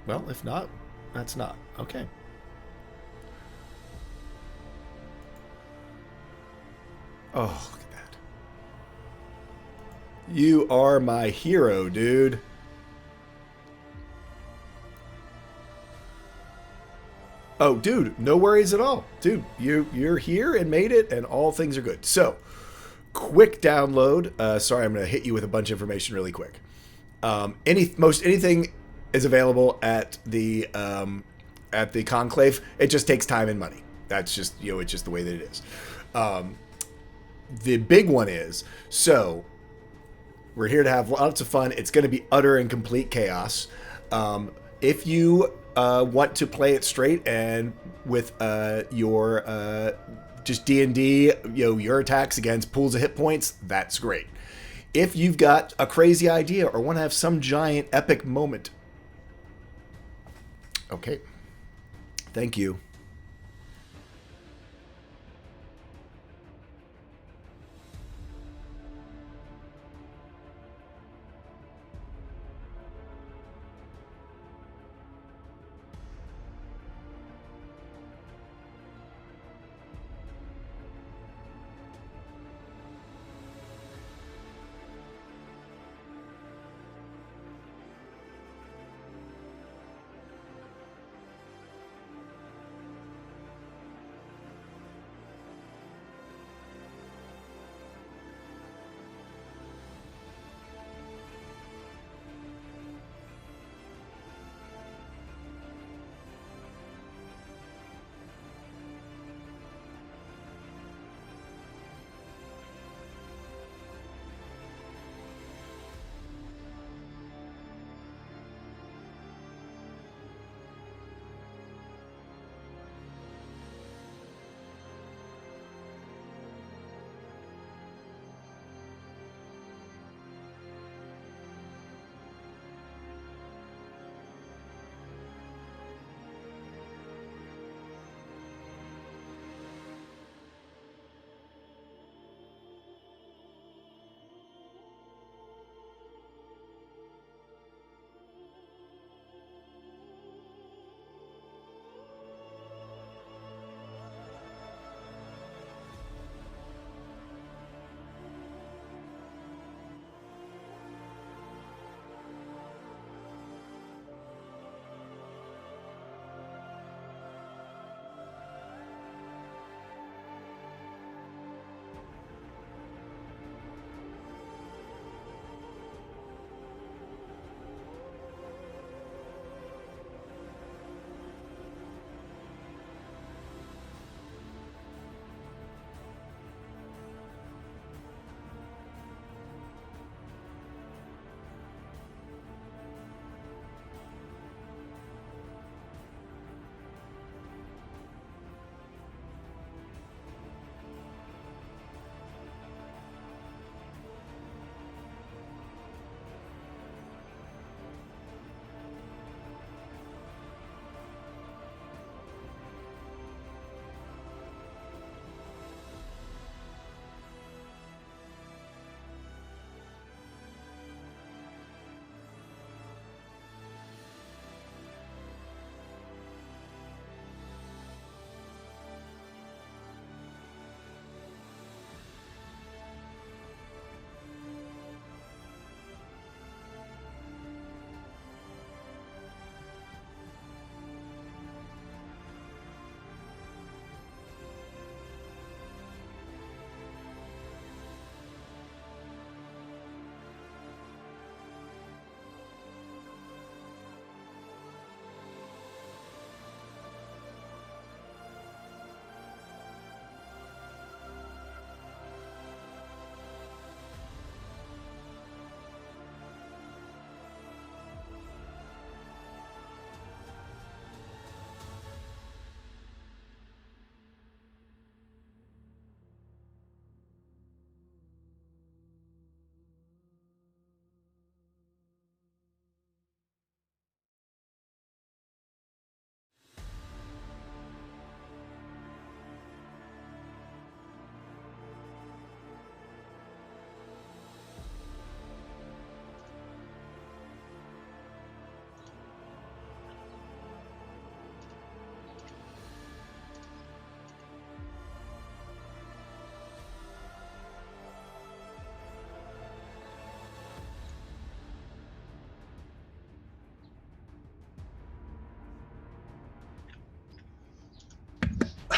Well, if not, that's not. Okay. Oh, look at that. You are my hero, dude. Oh, dude, no worries at all. Dude, you're here and made it, and all things are good. So, quick download. Sorry, I'm going to hit you with a bunch of information really quick. Most anything is available at the conclave. It just takes time and money. That's just it's just the way that it is. Um, the big one is we're here to have lots of fun. It's going to be utter and complete chaos. If you want to play it straight and with your just D&D, your attacks against pools of hit points, that's great. If you've got a crazy idea or want to have some giant epic moment, okay, thank you.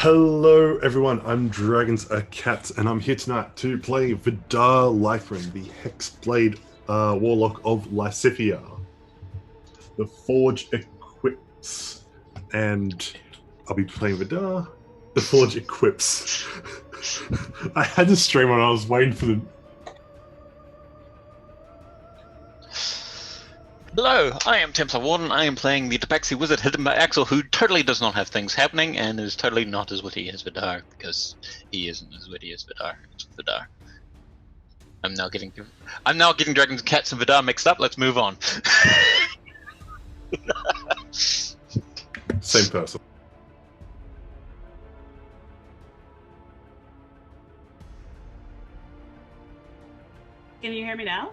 Hello, everyone. I'm Dragons a Cat, and I'm here tonight to play Vidar Lythrin, the Hexblade Warlock of Lysithea. The Forge equips, and I'll be playing Vidar. The Forge equips. I had to stream when I was waiting for the. Hello, I am Templar Warden. I am playing the Tabaxi Wizard hidden by Axel, who totally does not have things happening and is totally not as witty as Vidar, because he isn't as witty as Vidar. It's Vidar. I'm now getting Dragons, Cats, and Vidar mixed up. Let's move on. Same person. Can you hear me now?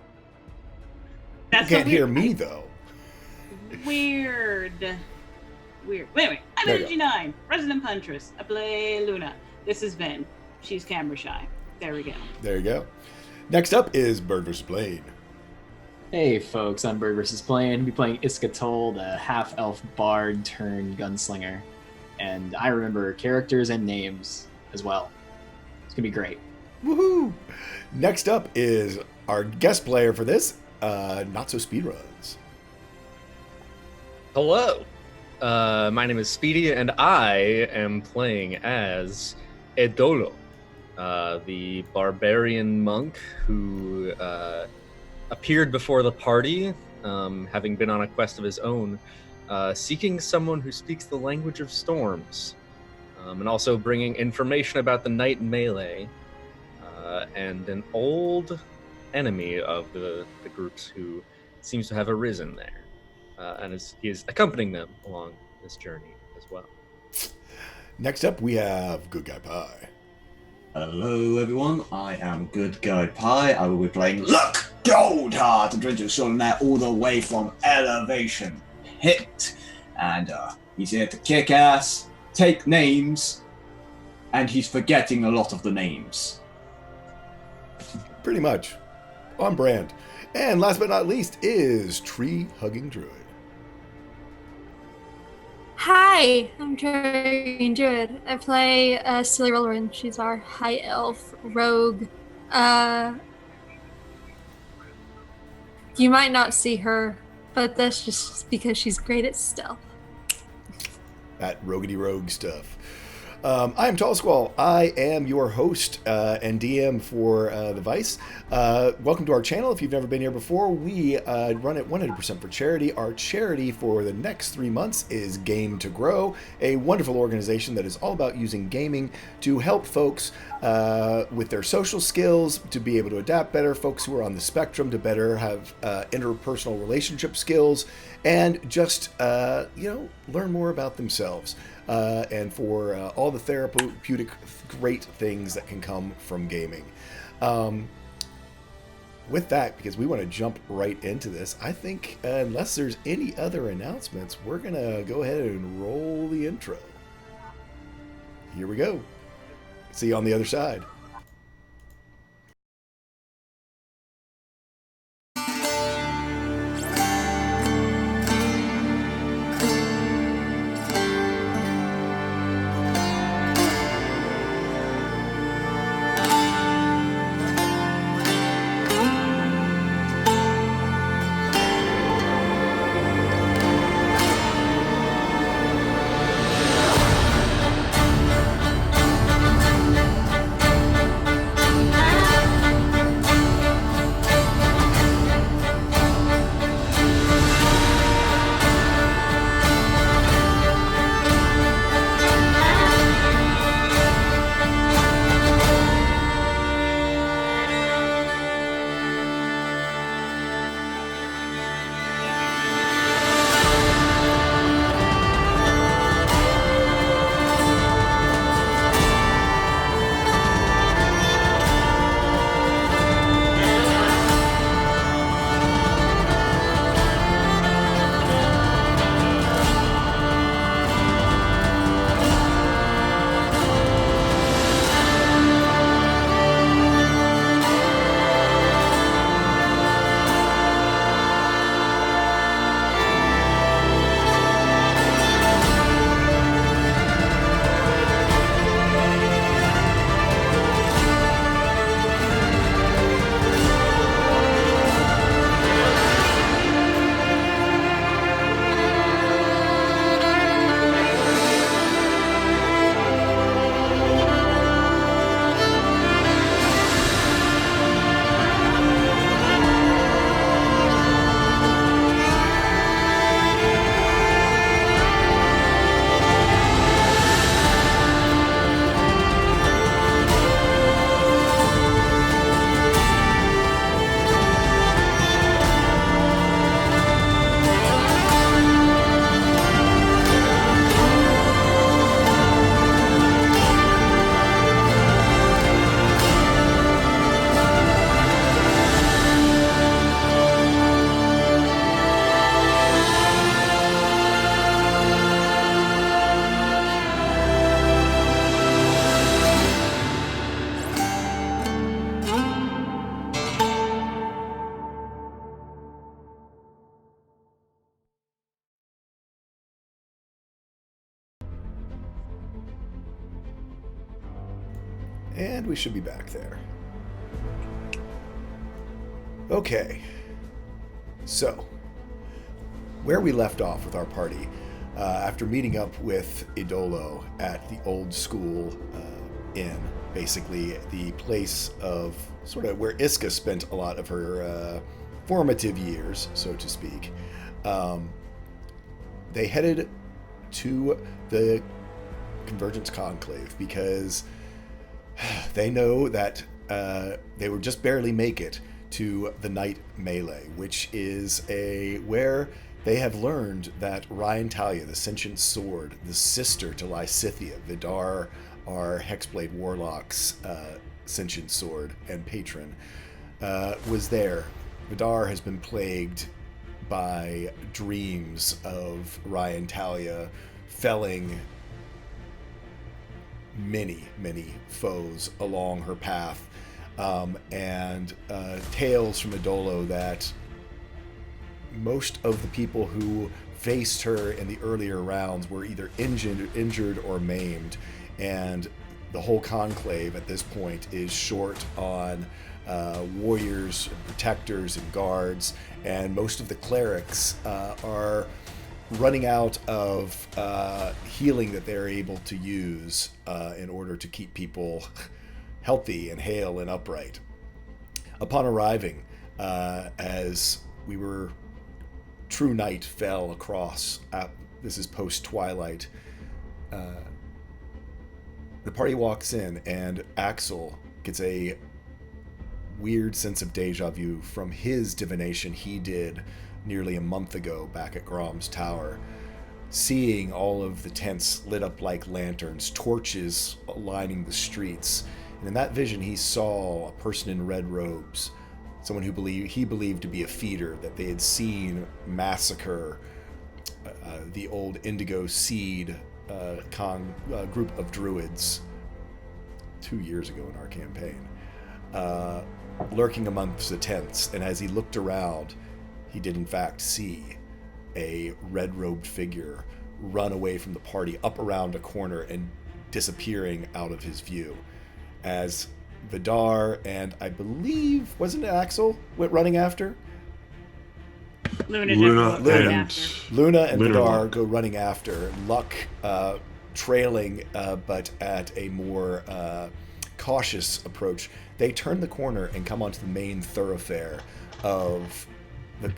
You can't hear me, though. Weird. Wait. I'm There you Energy 9, Resident Huntress. I play Luna. This is Vin. She's camera shy. There we go. There you go. Next up is Bird vs. Blade. Hey folks, I'm Bird vs. Blade. I'll be playing Iskatol, the half-elf bard turned gunslinger. And I remember characters and names as well. It's gonna be great. Woohoo! Next up is our guest player for this, Not So Speedruns. Hello, my name is Speedy, and I am playing as Edolo, the barbarian monk who appeared before the party, having been on a quest of his own, seeking someone who speaks the language of storms, and also bringing information about the Night Melee, and an old enemy of the groups who seems to have arisen there. And he is accompanying them along this journey as well. Next up, we have Good Guy Pie. Hello everyone, I am Good Guy Pie. I will be playing Luck Goldheart, Adventure Extraordinaire, all the way from Elevation Hit. And he's here to kick ass, take names, and he's forgetting a lot of the names. Pretty much. On brand. And last but not least is Tree Hugging Druid. Hi, I'm Dragon Druid. I play Silly Rollerin. She's our high elf rogue. You might not see her, but that's just because she's great at stealth. That roguety rogue stuff. I am Tall Squall. I am your host and DM for the Vice. Welcome to our channel. If you've never been here before, we run it 100% for charity. Our charity for the next 3 months is Game to Grow, a wonderful organization that is all about using gaming to help folks with their social skills, to be able to adapt better, folks who are on the spectrum to better have interpersonal relationship skills, and just, learn more about themselves. And for all the therapeutic great things that can come from gaming. With that, because we want to jump right into this, I think unless there's any other announcements, we're going to go ahead and roll the intro. Here we go. See you on the other side. And we should be back there. Okay. So, where we left off with our party, after meeting up with Idolo at the old school inn, basically the place of sort of where Iska spent a lot of her formative years, so to speak, they headed to the Convergence Conclave because they know that they would just barely make it to the Night Melee, which is where they have learned that Ryan Talia, the Sentient Sword, the sister to Lysithea, Vidar, our Hexblade Warlock's Sentient Sword and patron, was there. Vidar has been plagued by dreams of Ryan Talia felling many, many foes along her path, and tales from Idolo that most of the people who faced her in the earlier rounds were either injured or maimed, and the whole conclave at this point is short on warriors, protectors, and guards, and most of the clerics are running out of healing that they're able to use in order to keep people healthy and hale and upright. Upon arriving, as true night fell across, this is post-twilight, the party walks in, and Axel gets a weird sense of deja vu from his divination he did nearly a month ago back at Grom's Tower, seeing all of the tents lit up like lanterns, torches lining the streets. And in that vision, he saw a person in red robes, someone who he believed to be a feeder that they had seen massacre the old Indigo Seed group of druids 2 years ago in our campaign, lurking amongst the tents. And as he looked around, he did in fact see a red-robed figure run away from the party up around a corner and disappearing out of his view. As Vidar and I believe, wasn't it Axel, went running after? Luna and Vidar go running after. Luck trailing, but at a more cautious approach. They turn the corner and come onto the main thoroughfare of the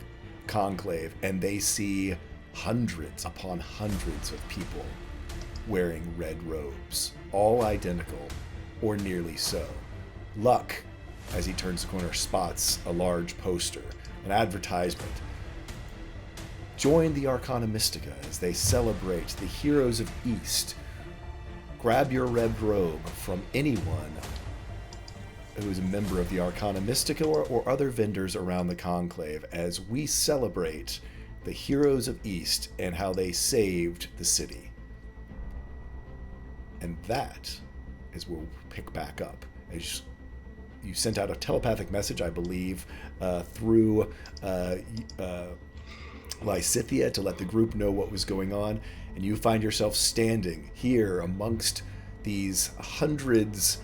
conclave, and they see hundreds upon hundreds of people wearing red robes, all identical, or nearly so. Luck, as he turns the corner, spots a large poster, an advertisement. Join the Arcana Mystica as they celebrate the heroes of East. Grab your red robe from anyone who is a member of the Arcana Mystica or other vendors around the conclave as we celebrate the heroes of East and how they saved the city. And that is where we'll pick back up. As you sent out a telepathic message, I believe, through Lysithea to let the group know what was going on, and you find yourself standing here amongst these hundreds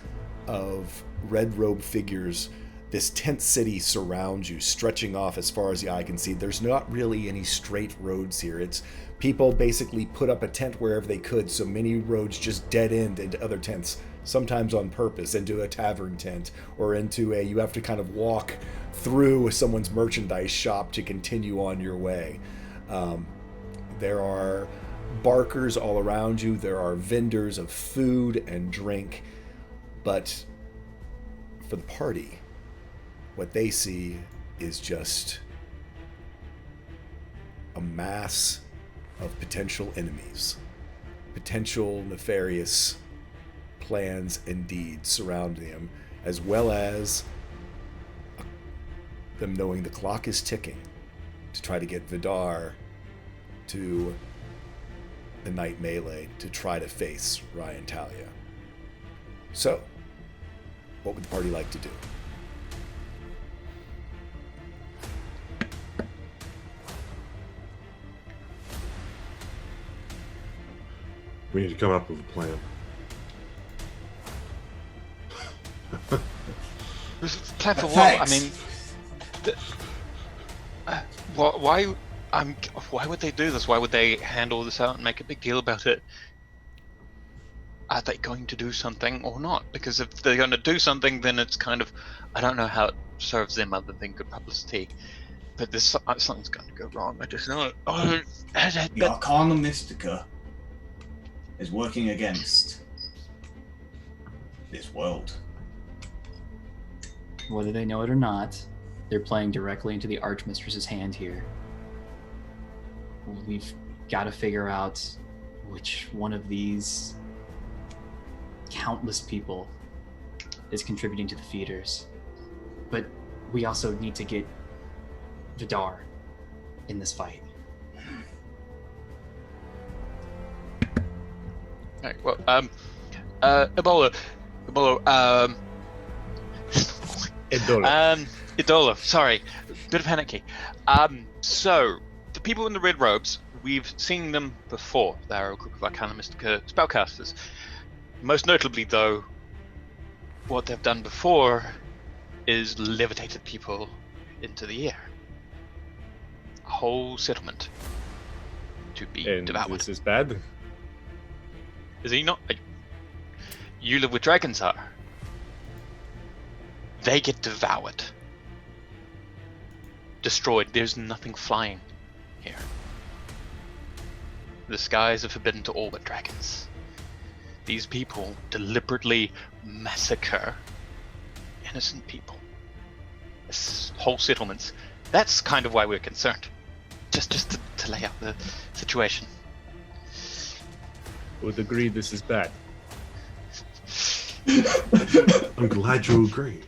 of red-robed figures. This tent city surrounds you, stretching off as far as the eye can see. There's not really any straight roads here. It's people basically put up a tent wherever they could, so many roads just dead end into other tents, sometimes on purpose, into a tavern tent, or into you have to kind of walk through someone's merchandise shop to continue on your way. There are barkers all around you. There are vendors of food and drink. But for the party, what they see is just a mass of potential enemies, potential nefarious plans and deeds surrounding them, as well as them knowing the clock is ticking to try to get Vidar to the Night Melee to try to face Ryan Talia. So, what would the party like to do? We need to come up with a plan. Plan for what? I Thanks. mean, why would they do this? Why would they handle this out and make a big deal about it? Are they going to do something or not? Because if they're going to do something, then it's kind of, I don't know how it serves them other than good publicity. But there's something's going to go wrong. I just know it. Oh, The Arcana Mystica is working against this world. Whether they know it or not, they're playing directly into the Archmistress's hand here. We've got to figure out which one of these countless people is contributing to the feeders. But we also need to get Vidar in this fight. Right, well, Ebola, Edola. Idola, sorry, bit of panicky. So, the people in the red robes, we've seen them before. They're a group of Arcana Mystica spellcasters. Most notably, though, what they've done before is levitated people into the air. A whole settlement to be And devoured. this is bad. Is he not? You live with dragons, are. They get devoured. Destroyed. There's nothing flying here. The skies are forbidden to all but dragons. These people deliberately massacre innocent people. This whole settlements. That's kind of why we're concerned. Just to lay out the situation. Would agree this is bad. I'm glad you agree.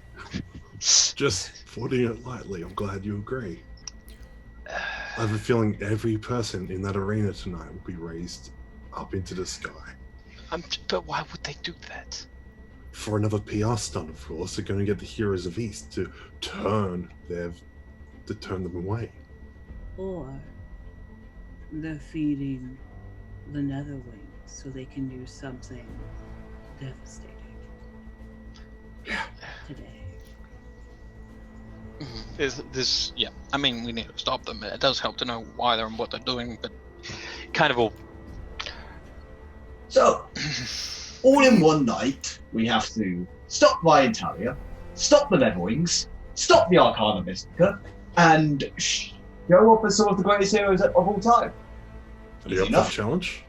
Just putting it lightly, I'm glad you agree. I have a feeling every person in that arena tonight will be raised up into the sky. But why would they do that? For another PR stunt, of course, they're going to get the Heroes of East to turn them away. Or they're feeding the Netherwings so they can do something devastating. Today. There's yeah. I mean, we need to stop them. It does help to know why they're and what they're doing, but kind of all. So, all in one night, we have to stop Vientalia, stop the Netherwings, stop the Arcana Mystica, and show up as some of the greatest heroes of all time. Are you up for the challenge?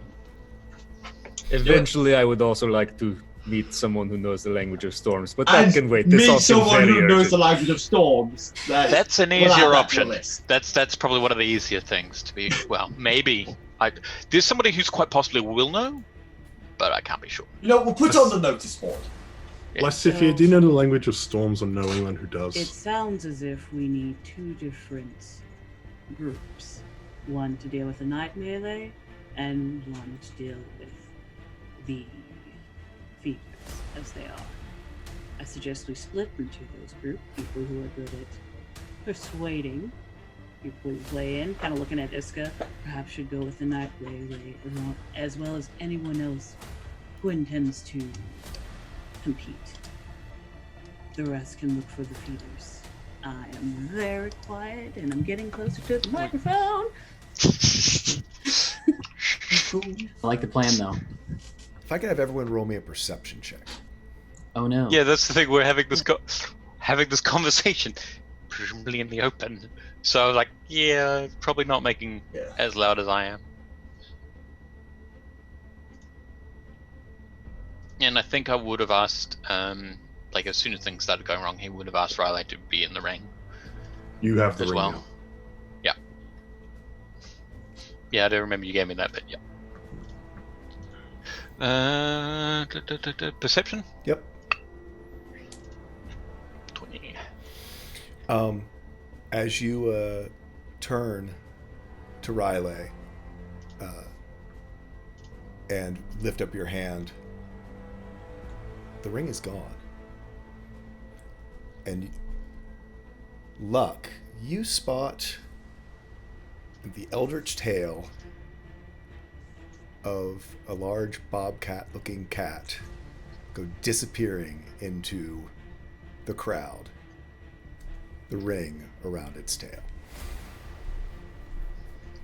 Eventually, I would also like to meet someone who knows the language of storms, but that And can wait. This all meet seems someone very who knows urgent. the language of storms. That's an we'll add easier that to option. the list. That's probably one of the easier things to be. Well, maybe. There's somebody who's quite possibly will know, but I can't be sure. You know, we'll put on the notice board. Yeah. Lysithia, do you know the language of storms or know anyone who It does? sounds as if we need two different groups. One to deal with the night melee, and one to deal with the feeders, as they are. I suggest we split into those groups, people who are good at persuading, people who play in, kind of looking at Iska, perhaps should go with the night melee, as well as anyone else who intends to compete. The rest can look for the feeders. I am very quiet and I'm getting closer to the microphone. I like the plan, though. If I could have everyone roll me a perception check. Oh no. Yeah, that's the thing. We're having this conversation, presumably in the open. So I was like, yeah, probably not making Yeah. as loud as I am. And I think I would have asked, like as soon as things started going wrong, he would have asked Riley to be in the ring You have the as ring well. now. Yeah. Yeah, I do remember you gave me that, but yeah. Perception? Yep. 20. As you turn to Riley and lift up your hand, the ring is gone. And Luck, you spot the eldritch tail of a large bobcat-looking cat go disappearing into the crowd. the ring around its tail.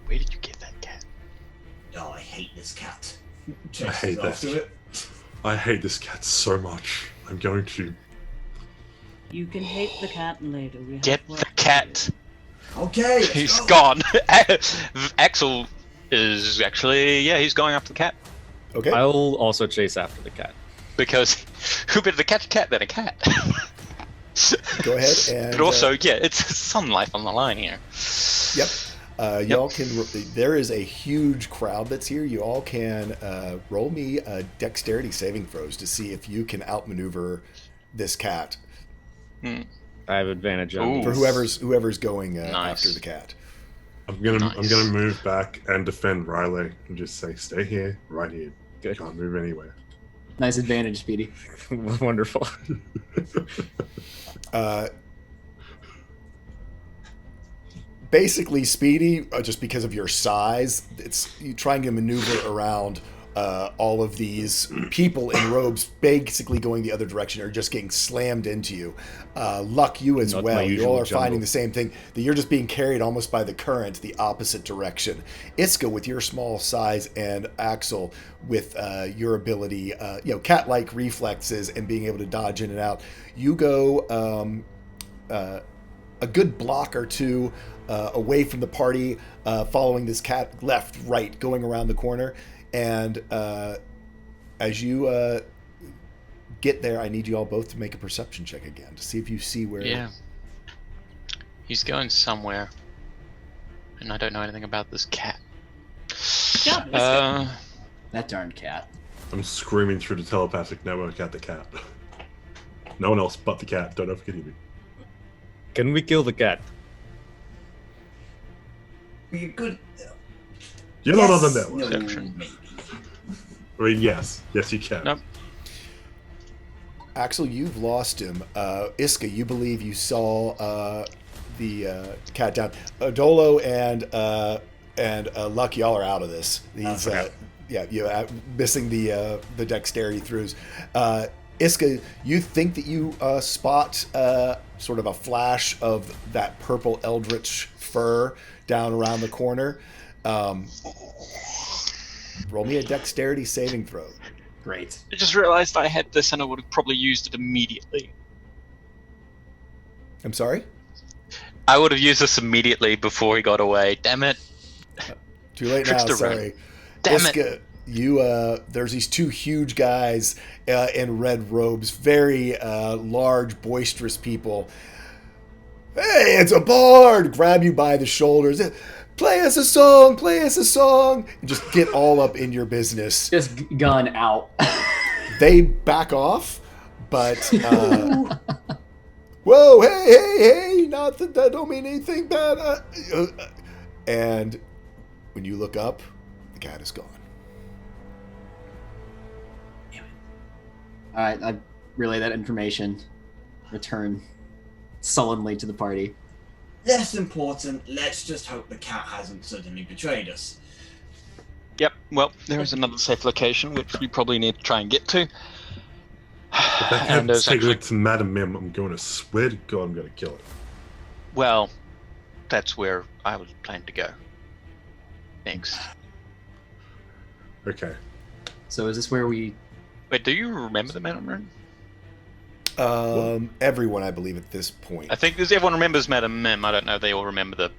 Where did you get that cat? Oh, I hate this cat. I hate Chases after this. it. I hate this cat so much. I'm going to. You can hate the cat later. We have Get work the to cat. Okay, let's He's go. gone. Axel is actually, yeah, he's going after the cat. Okay. I'll also chase after the cat. Because who better to catch a cat than a cat? Go ahead and. But also, yeah, it's some life on the line here. Yep. Y'all can. There is a huge crowd that's here. You all can roll me dexterity saving throws to see if you can outmaneuver this cat I have advantage on Ooh. for these. whoever's going Nice. after the cat. I'm gonna Nice. move back and defend Riley and just say, stay here, right here. Good. Can't move anywhere. Nice advantage, Speedy. Wonderful. Basically, Speedy, just because of your size, it's you trying to maneuver around all of these people in robes, basically going the other direction or just getting slammed into you. Luck, you as Not my well. You usual all are jungle. finding the same thing, that you're just being carried almost by the current, the opposite direction. Iska, with your small size, and Axel, with your ability, cat-like reflexes and being able to dodge in and out, you go a good block or two away from the party, following this cat left, right, going around the corner. And as you get there, I need you all both to make a perception check again to see if you see where. Yeah. He's going somewhere. And I don't know anything about this cat. job, Iska. That darn cat. I'm screaming through the telepathic network at the cat. No one else but the cat. Don't ever forget me. Can we kill the cat? Be a good. You're not on the Yes, network. no, Perception. maybe. I mean, yes. Yes, you can. Nope. Axel, you've lost him. Iska, you believe you saw the cat down. Dolo and Luck, y'all are out of this. These, Okay. you're missing the dexterity throughs. Iska, you think that you spot sort of a flash of that purple eldritch fur down around the corner. Roll me a dexterity saving throw. Great. I just realized I had this and I would have probably used it immediately. I'm sorry? I would have used this immediately before he got away. Damn it. Too late now, Trickster sorry. ring. Damn it. Iska, you there's these two huge guys in red robes, very large, boisterous people. Hey, it's a bard! Grab you by the shoulders. Play us a song, play us a song. And just get all up in your business. Just gun out. They back off, but whoa, hey, not that don't mean anything bad. And when you look up, the cat is gone. All right, I relay that information. Return sullenly to the party. Less important, let's just hope the cat hasn't suddenly betrayed us. Yep, well, there is another safe location which we probably need to try and get to. If that And cat's there's taken actually, it to Madam Mim, I'm going to swear to God I'm going to kill it. well, that's where I was planning to go. Next. Okay. So is this where we? Wait, do you remember the Madam Mim? Everyone, I believe, at this point. I think everyone remembers Madam Mim. I don't know if they all remember the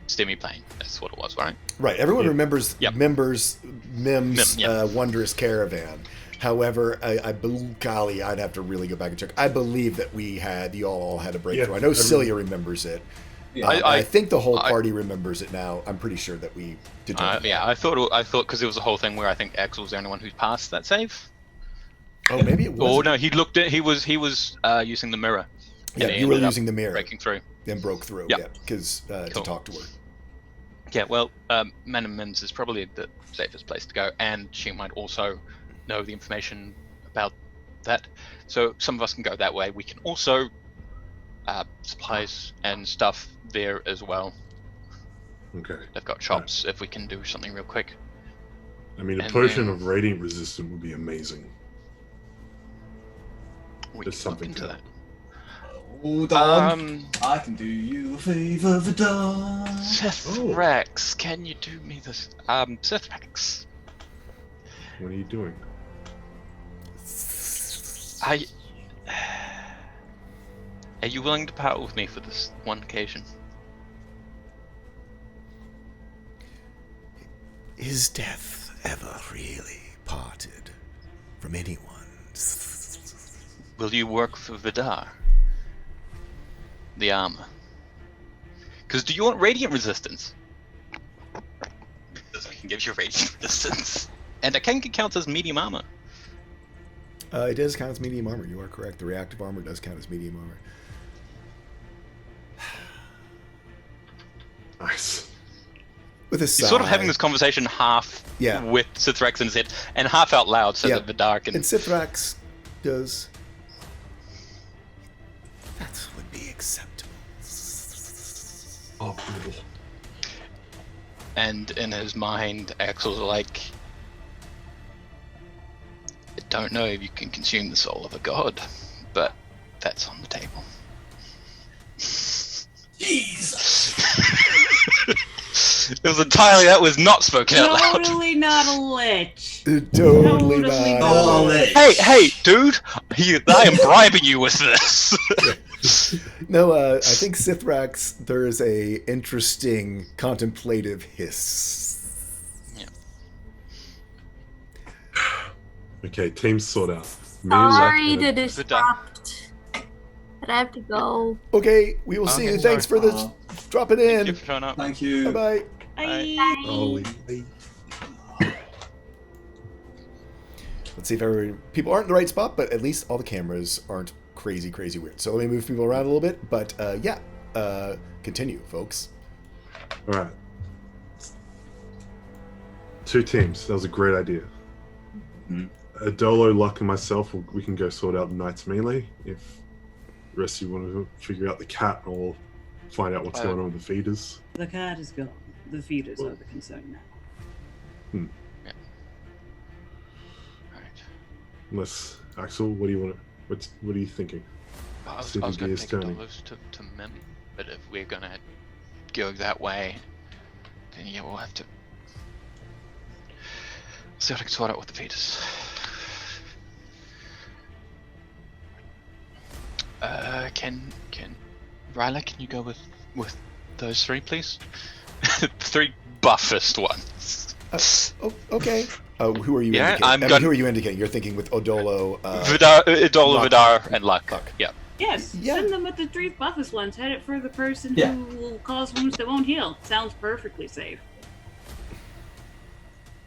STEMI plane. That's what it was, right? Right, everyone Yeah. remembers Yep. Mim's Mim, yep. Wondrous Caravan. However, I believe, golly, I'd have to really go back and check. I believe that you all had a breakthrough. Yeah, I know everyone- Celia remembers it. Yeah. I think the whole I- party remembers it now. I'm pretty sure that we determined. Yeah, I thought because there was a whole thing where I think Axel was the only one who passed that save. Oh, maybe it was. Oh no, he looked at he was using the mirror. Yeah, and he you were ended up using the mirror, breaking through. then broke through. Yep. Yeah, because to Cool. talk to her. Yeah, well, Madam Mims is probably the safest place to go, and she might also know the information about that. So some of us can go that way. We can also supplies and stuff there as well. Okay. They've got shops if we can do something real quick. I mean, a And potion then- of radiant resistance would be amazing. We There's can look something into to that. Oh, Hold on. I can do you a favor, Vidar. Sithrax, can you do me this? Sithrax, What are you doing? are you willing to part with me for this one occasion? Is death ever really parted from anyone? Will you work for Vidar? The armor. Because do you want radiant resistance? Because I can give you radiant resistance. And I can count as medium armor. It does count as medium armor. You are correct. The reactive armor does count as medium armor. Nice. With a sigh. You're sort of having this conversation half with Sithrax in his head and half out loud so that Vidar can... And Sithrax does... That would be acceptable. Oh, brutal. And in his mind, Axel's like... I don't know if you can consume the soul of a god, but that's on the table. Jesus. It was entirely that was not spoken out loud. Totally not a lich. Totally not. Oh, lich. Hey, dude! I am bribing you with this. No, I think Sithrax, there is a interesting contemplative hiss. Yeah. Okay, teams sort out. Sorry Mila, to disrupt, but I have to go. Okay, we will see Okay, you. Thanks for this. Drop it Thank you in. for showing up. Thank you. Bye-bye. Bye. Holy. Let's see if people aren't in the right spot, but at least all the cameras aren't crazy weird. So let me move people around a little bit. But continue, folks. All right. 2 teams. That was a great idea. Adolo, Luck, and myself, we can go sort out Knight's melee. If the rest of you want to figure out the cat or find out what's going on with the feeders. The cat is gone. The feeders are the concern now. Alright. Unless Axel, what do you want to? What are you thinking? I was City going to gears take turning. dollars to Mim, but if we're going to go that way, then yeah, we'll have to see what I can sort out with the fetus. Can Ryla, can you go with those 3, please? 3 buffest ones. Okay. Who are you Yeah, indicating? Who are you indicating? You're thinking with Odolo, Vidar, and Luck. Yeah. Yes, Yeah. send them with the 3 buffest ones. Head it for the person Yeah. who will cause wounds that won't heal. Sounds perfectly safe.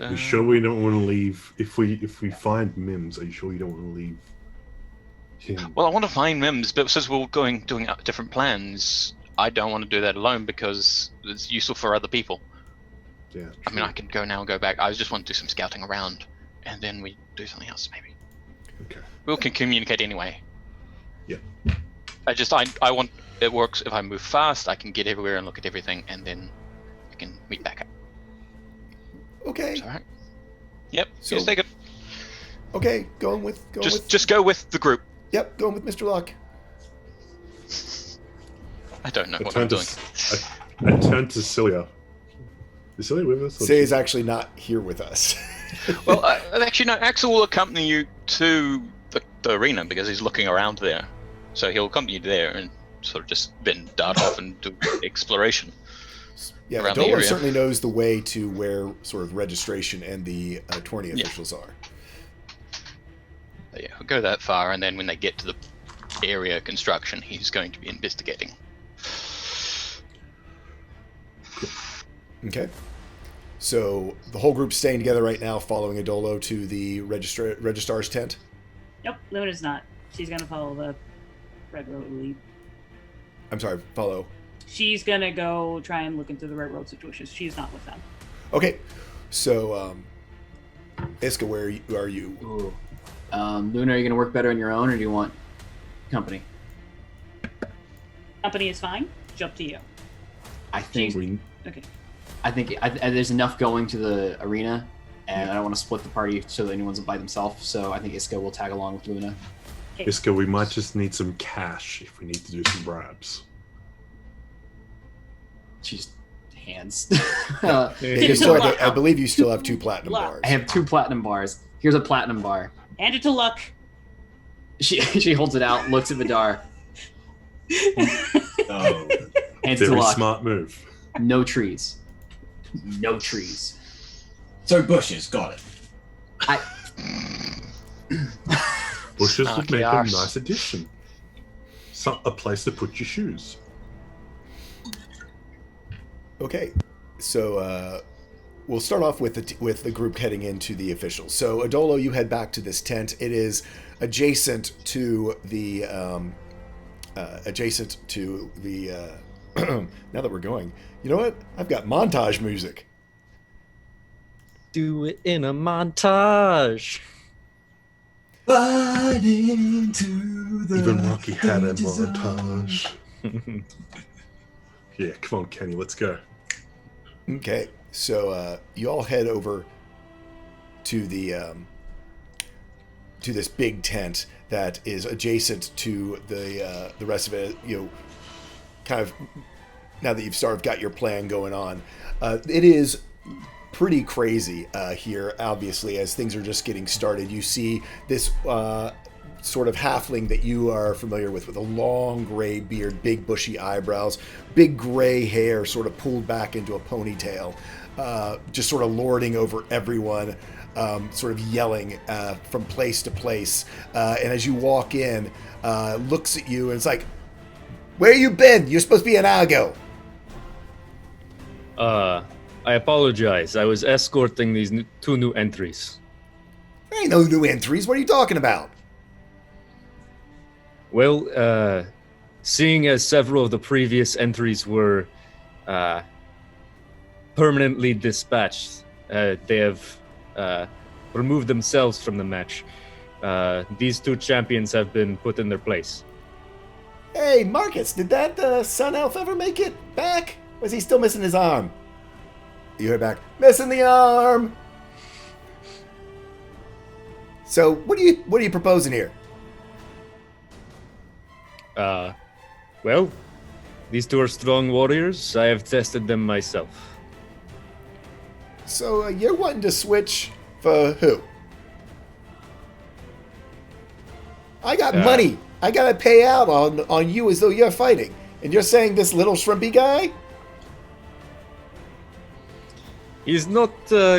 You sure we don't want to leave? If we find Mims, are you sure you don't want to leave him? Well, I want to find Mims, but since we're doing different plans, I don't want to do that alone because it's useful for other people. Yeah. I mean, I can go now and go back. I just want to do some scouting around, and then we do something else maybe. Okay. We can communicate anyway. Yeah. I want it works if I move fast. I can get everywhere and look at everything, and then I can meet back up. Okay. All right. Yep. So- Just take it. Okay. Going with. Just go with the group. Yep. Going with Mr. Luck. I don't know I what I'm turned doing. I turned to Celia. Is Celia with us? or Say she- is actually not here with us. Well, actually, no. Axel will accompany you to the arena because he's looking around there. So he'll accompany you there and sort of just then dart off and do exploration. Yeah, around the Odolo area. certainly knows the way to where sort of registration and the tourney officials are. But yeah, he'll go that far, and then when they get to the area construction, he's going to be investigating. Okay. So the whole group's staying together right now, following Adolo to the registrar's tent. Nope, Luna's not. She's gonna follow the Red Road lead. I'm sorry, follow. She's gonna go try and look into the Red Road situation. She's not with them. Okay. So, Iska, where are you? Ooh. Luna, are you going to work better on your own, or do you want company? Company is fine. It's up to you. I think We, Okay. there's enough going to the arena, and I don't want to split the party so that anyone's by themselves. So I think Iska will tag along with Luna. Iska, we might just need some cash if we need to do some bribes. She's hands. You still have I believe you still have 2 platinum Luck. bars. I have 2 platinum bars. Here's a platinum bar. Hand it to Luck. She holds it out, looks at Vidar, Oh, hands it to Very Locke. smart move. No trees. No trees. so bushes, got it. Bushes would make a arse. nice addition. A place to put your shoes. Okay, so we'll start off with the group heading into the officials. So Adolo, you head back to this tent. It is adjacent to the now that we're going, you know what? I've got montage music. Do it in a montage. Right into the Even Rocky had a danger zone. montage. Yeah, come on, Kenny, let's go. Okay, so you all head over to the to this big tent that is adjacent to the rest of it. You know, kind of now that you've sort of got your plan going on, it is pretty crazy here. Obviously, as things are just getting started, you see this sort of halfling that you are familiar with a long gray beard, big bushy eyebrows, big gray hair sort of pulled back into a ponytail, just sort of lording over everyone, sort of yelling from place to place. And as you walk in, looks at you and it's like, "Where you been? You're supposed to be in Argo." I apologize. I was escorting these 2 new entries. There ain't no new entries. What are you talking about? Well, seeing as several of the previous entries were permanently dispatched, they have removed themselves from the match. These 2 champions have been put in their place. Hey, Marcus, did that Sun Elf ever make it back? Or is he still missing his arm? You hear back, "Missing the arm." So, what are you proposing here? Well, these 2 are strong warriors. I have tested them myself. So, you're wanting to switch for who? I got money. I gotta pay out on you as though you're fighting, and you're saying this little shrimpy guy? He's not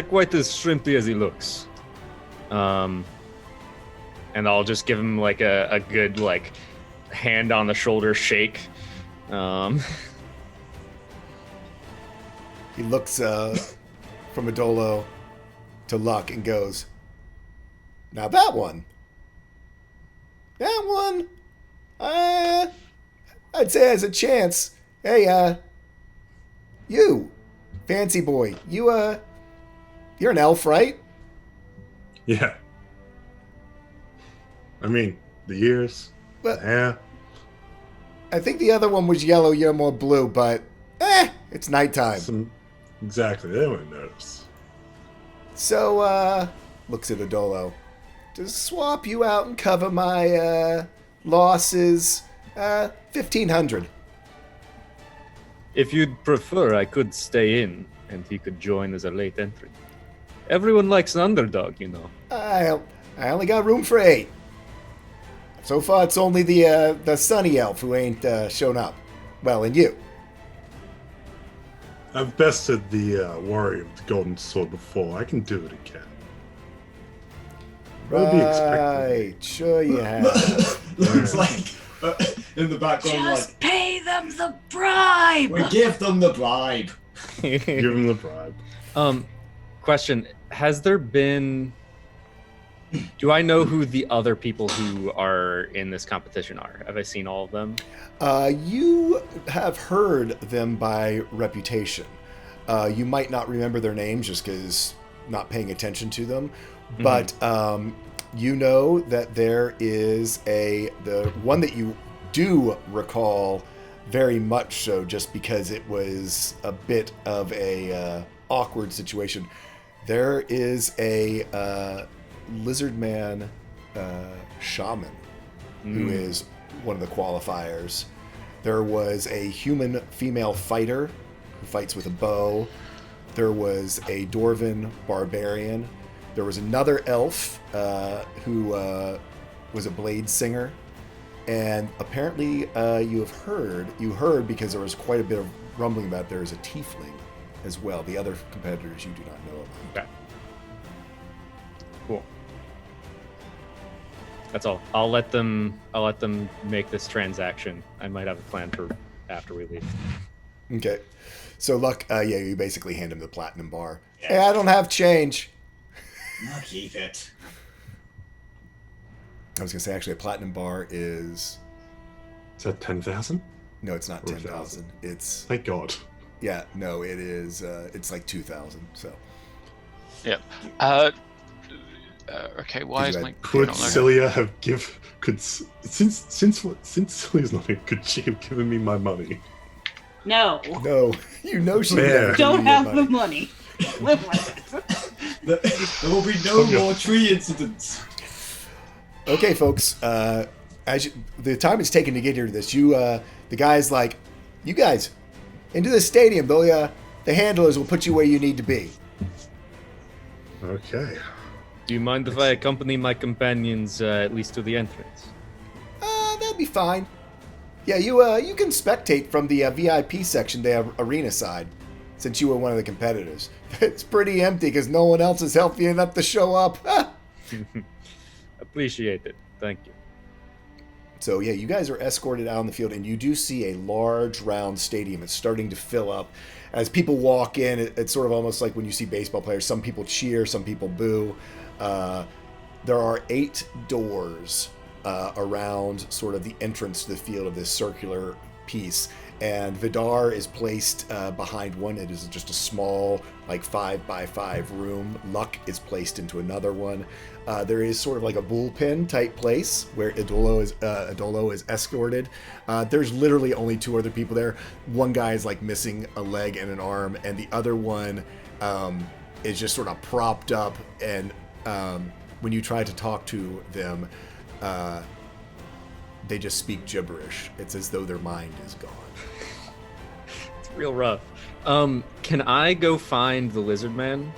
quite as shrimpy as he looks. And I'll just give him like a good like hand on the shoulder shake. He looks from Adolo to Luck and goes, "Now that one, I'd say has a chance. Hey, you, fancy boy, you're an elf, right?" Yeah. I mean, the ears, Well, the hair. I think the other one was yellow, you're more blue, but it's nighttime. Exactly, they won't notice. So, looks at Adolo. To swap you out and cover my losses, 1,500. If you'd prefer, I could stay in, and he could join as a late entry. Everyone likes an underdog, you know. I only got room for 8. So far, it's only the Sunny Elf who ain't shown up. Well, and you. I've bested the warrior with the golden sword before. I can do it again. What would be expected? Right, sure you have. Looks like in the background, Just pay them the bribe. like, we give them the bribe. Give him the bribe. Question: has there been? Do I know who the other people who are in this competition are? Have I seen all of them? You have heard them by reputation. You might not remember their names just because not paying attention to them, but you know that there is the one that you do recall very much so, just because it was a bit of a awkward situation. There is a lizard man shaman who is one of the qualifiers. There was a human female fighter who fights with a bow. There was a dwarven barbarian. There was another elf who was a blade singer. And apparently you heard because there was quite a bit of rumbling about there is a tiefling as well. The other competitors you do not know about. Okay. Cool. That's all. I'll let them make this transaction. I might have a plan for after we leave. Okay. So Luck, you basically hand him the platinum bar. Yeah. Hey, I don't have change. I'll keep it. I was gonna say actually a platinum bar Is that 10,000? no, it's not Or 10,000. It's Thank God. yeah, no, it is. It's like 2,000. So Yeah. Okay. Why is Did you my add- Could not Cilia have since Cilia's not here, could she have given me my money? No. no, you know she Fair. never Don't gave you have money. the money. Live with it. There will be no more tree incidents. Okay, folks. The time it's taken to get here to this, the guy's like, you guys, into the stadium. The handlers will put you where you need to be. Okay. Do you mind if I accompany my companions at least to the entrance? That'll be fine. Yeah, you can spectate from the VIP section, the arena side, since you were one of the competitors. It's pretty empty because no one else is healthy enough to show up. Appreciate it. Thank you. So yeah, you guys are escorted out on the field, and you do see a large round stadium. It's starting to fill up. As people walk in, it's sort of almost like when you see baseball players. Some people cheer, some people boo. There are 8 doors around sort of the entrance to the field of this circular piece. And Vidar is placed behind one. It is just a small, like 5x5 room. Luck is placed into another one. There is sort of like a bullpen type place where Adolo is escorted. There's literally only 2 other people there. One guy is like missing a leg and an arm, and the other one is just sort of propped up. And when you try to talk to them, they just speak gibberish. It's as though their mind is gone. It's real rough. Can I go find the lizard man?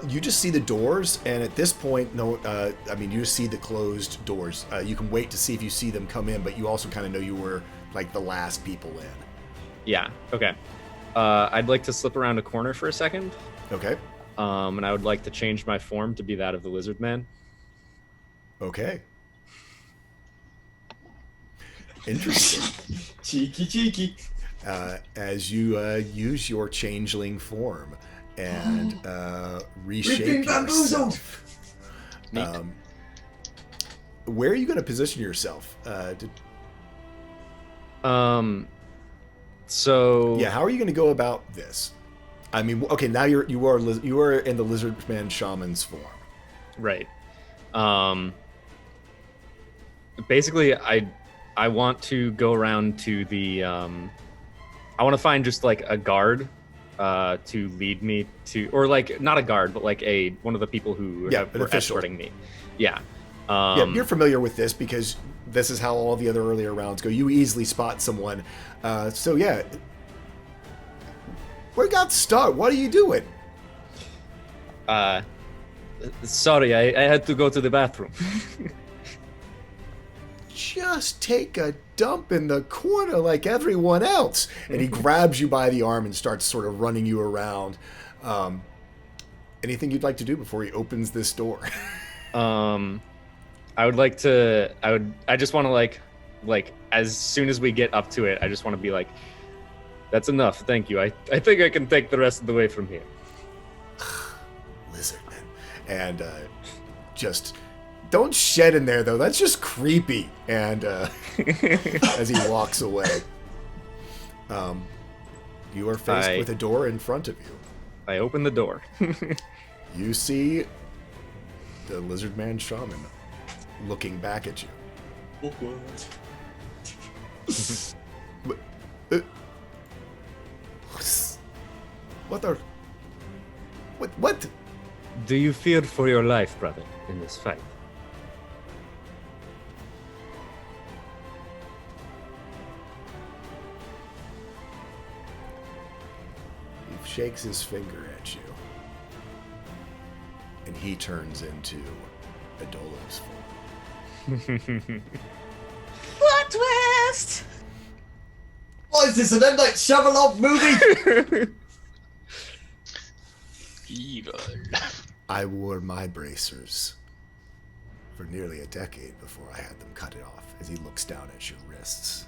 You just see the doors, and at this point, you just see the closed doors. You can wait to see if you see them come in, but you also kind of know you were like the last people in. Yeah. Okay. I'd like to slip around a corner for a second. Okay. And I would like to change my form to be that of the lizard man. Okay. Interesting. Cheeky. As you use your changeling form and reshape yourself. Where are you going to position yourself? So Yeah, how are you going to go about this? I mean, okay, now you are in the Lizardman Shaman's form. Right. Basically, I want to go around to the. I want to find just like a guard to lead me to, or like not a guard, but like one of the people who an were official. escorting me. Yeah. Yeah, you're familiar with this because this is how all the other earlier rounds go. You easily spot someone. So yeah, where got start? What are you doing? Sorry, I had to go to the bathroom. Just take a dump in the corner like everyone else. And he grabs you by the arm and starts sort of running you around. Anything you'd like to do before he opens this door? I would like to. I just want to like as soon as we get up to it, I just want to be like, that's enough. Thank you. I think I can take the rest of the way from here. Lizardman. And just don't shed in there though. That's just creepy. And as he walks away, you are faced with a door in front of you. I open the door. You see the Lizardman Shaman looking back at you. Awkward. What? Do you fear for your life, brother, in this fight? shakes his finger at you, and he turns into Adolo's form. Plot twist! What is this, an M. Night Shyamalan movie? Evil. I wore my bracers for nearly a decade before I had them cut it off, as he looks down at your wrists.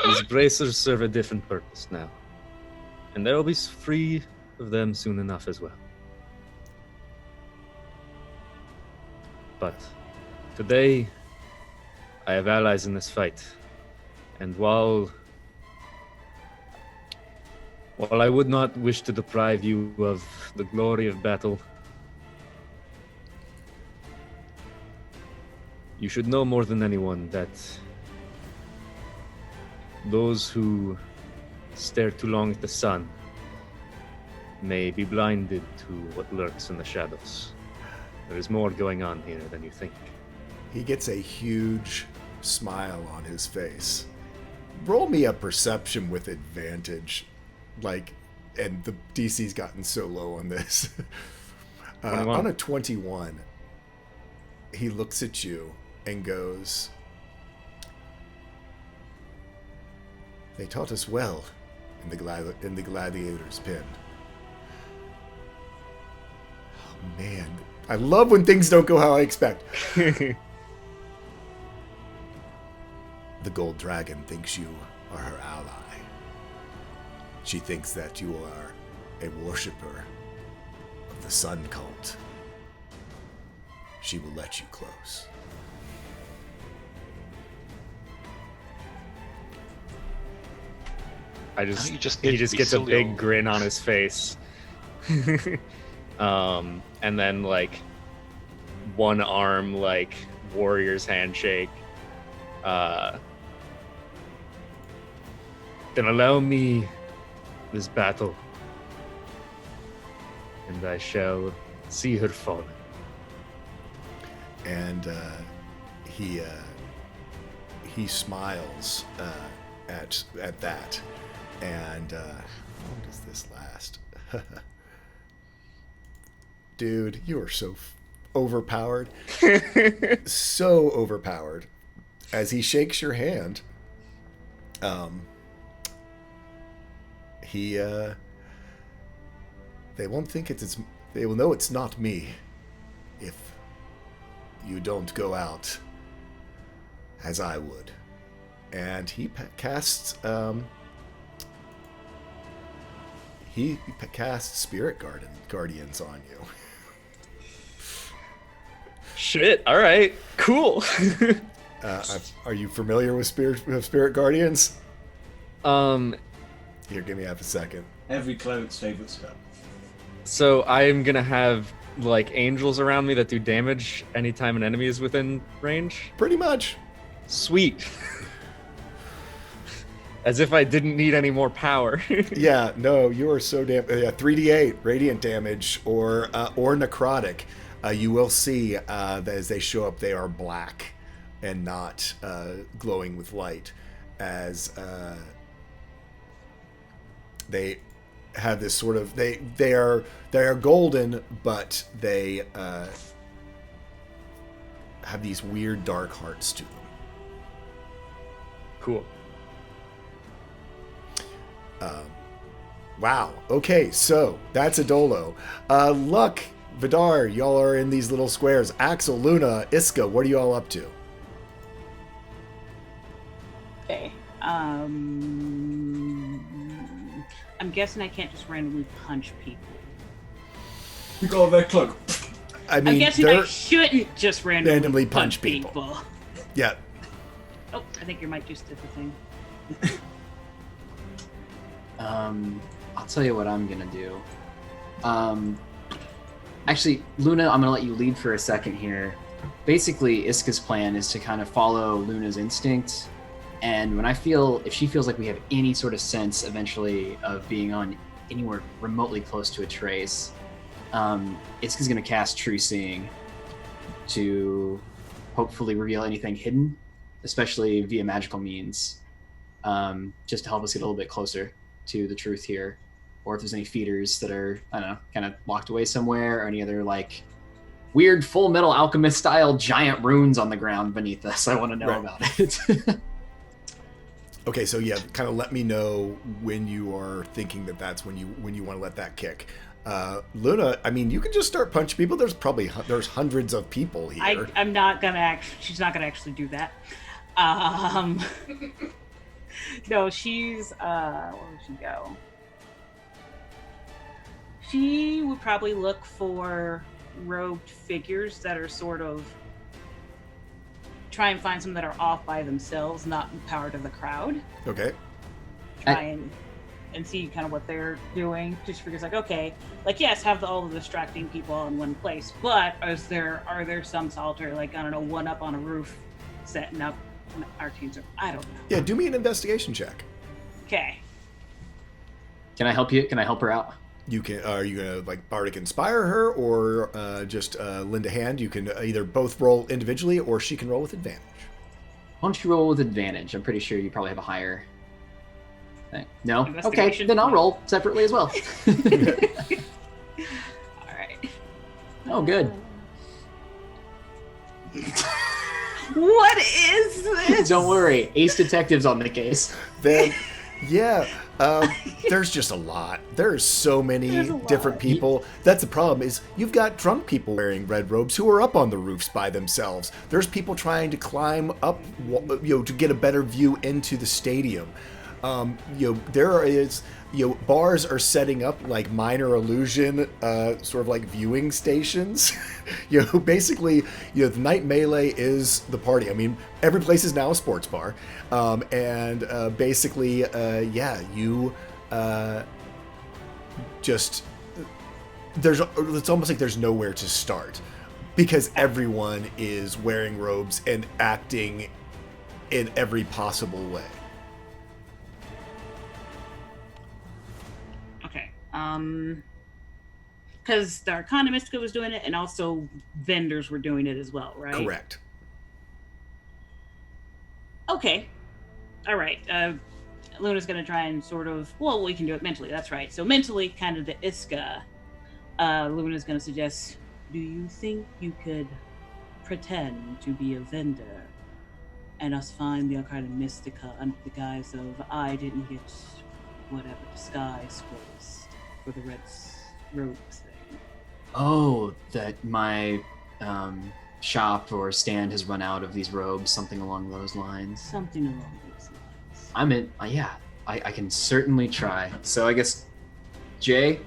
These bracers serve a different purpose now. And there will be free of them soon enough as well. But today, I have allies in this fight. And while I would not wish to deprive you of the glory of battle, you should know more than anyone that those who stare too long at the sun may be blinded to what lurks in the shadows. There is more going on here than you think. He gets a huge smile on his face. Roll me a perception with advantage. And the DC's gotten so low on this. On a 21, he looks at you and goes, "They taught us well in the gladiator's pen." Oh man, I love when things don't go how I expect. The gold dragon thinks you are her ally. She thinks that you are a worshiper of the sun cult. She will let you close. You he just just gets a silly big old- grin on his face. And then one arm warrior's handshake. Then allow me this battle, and I shall see her fall. And he smiles at that. And how long does this last? Dude, you are so overpowered. So overpowered. As he shakes your hand, they won't think they will know it's not me if you don't go out as I would. And he casts Spirit Guardians on you. Shit! All right, cool. Are you familiar with Spirit Guardians? Here, give me half a second. Every cleric's favorite spell. So I am gonna have angels around me that do damage anytime an enemy is within range. Pretty much. Sweet. As if I didn't need any more power. Yeah, no, you are so damn. 3d8 radiant damage or necrotic. You will see that as they show up, they are black and not glowing with light, as they have this sort of they are golden, but they have these weird dark hearts to them. Cool. Wow. Okay, so that's Adolo. Luck, Vidar, y'all are in these little squares. Axel, Luna, Iska, what are you all up to? Okay. I'm guessing I can't just randomly punch people. You got a red cloak. I mean, I'm guessing they're I shouldn't just randomly punch people. Yeah. Oh, I think your mic just did the thing. I'll tell you what I'm gonna do. Actually, Luna, I'm gonna let you lead for a second here. Basically, Iska's plan is to kind of follow Luna's instinct, and if she feels like we have any sort of sense eventually of being on anywhere remotely close to a trace, Iska's gonna cast True Seeing to hopefully reveal anything hidden, especially via magical means. just to help us get a little bit closer to the truth here, or if there's any feeders that are, I don't know, kind of locked away somewhere, or any other like weird Full Metal Alchemist style giant runes on the ground beneath us. I want to know Right. about it. Okay, so yeah, kind of let me know when you are thinking that that's when you want to let that kick. Luna, I mean, you can just start punching people. There's hundreds of people here. I'm not gonna she's not gonna actually do that. No, she's where would she go? She would probably look for robed figures that are sort of try and find some that are off by themselves, not part of the crowd. Okay. Try and see kind of what they're doing. Just figures like, okay, like yes, have all the distracting people all in one place, but are there some solitary, like, I don't know, one up on a roof setting up our teams? I don't know. Yeah, do me an investigation check. Okay. Can I help you? Can I help her out? You can. Are you gonna like bardic inspire her, or just lend a hand? You can either both roll individually, or she can roll with advantage. Why don't you roll with advantage? I'm pretty sure you probably have a higher thing. No? Okay, Investigation? then I'll roll separately as well. All right. Oh, good. What is this? Don't worry, Ace Detective's on the case. Then, yeah, there's just a lot. There's so many There's a lot. different people. That's the problem. Is you've got drunk people wearing red robes who are up on the roofs by themselves. There's people trying to climb up, to get a better view into the stadium. There is, bars are setting up like minor illusion, sort of like viewing stations. Basically, the night melee is the party. I mean, every place is now a sports bar, and basically, it's almost like there's nowhere to start because everyone is wearing robes and acting in every possible way. Okay. Because the Arcana Mystica was doing it, and also vendors were doing it as well, right? Correct. Okay. All right. Luna's going to try and sort of, well, we can do it mentally. That's right. So mentally, kind of the Iska, Luna's going to suggest, do you think you could pretend to be a vendor and us find the Arcana Mystica under the guise of I didn't get whatever disguise was for the red robe thing? Oh, that my shop or stand has run out of these robes, something along those lines. Something along those lines. I'm in. I can certainly try. So I guess, Jay,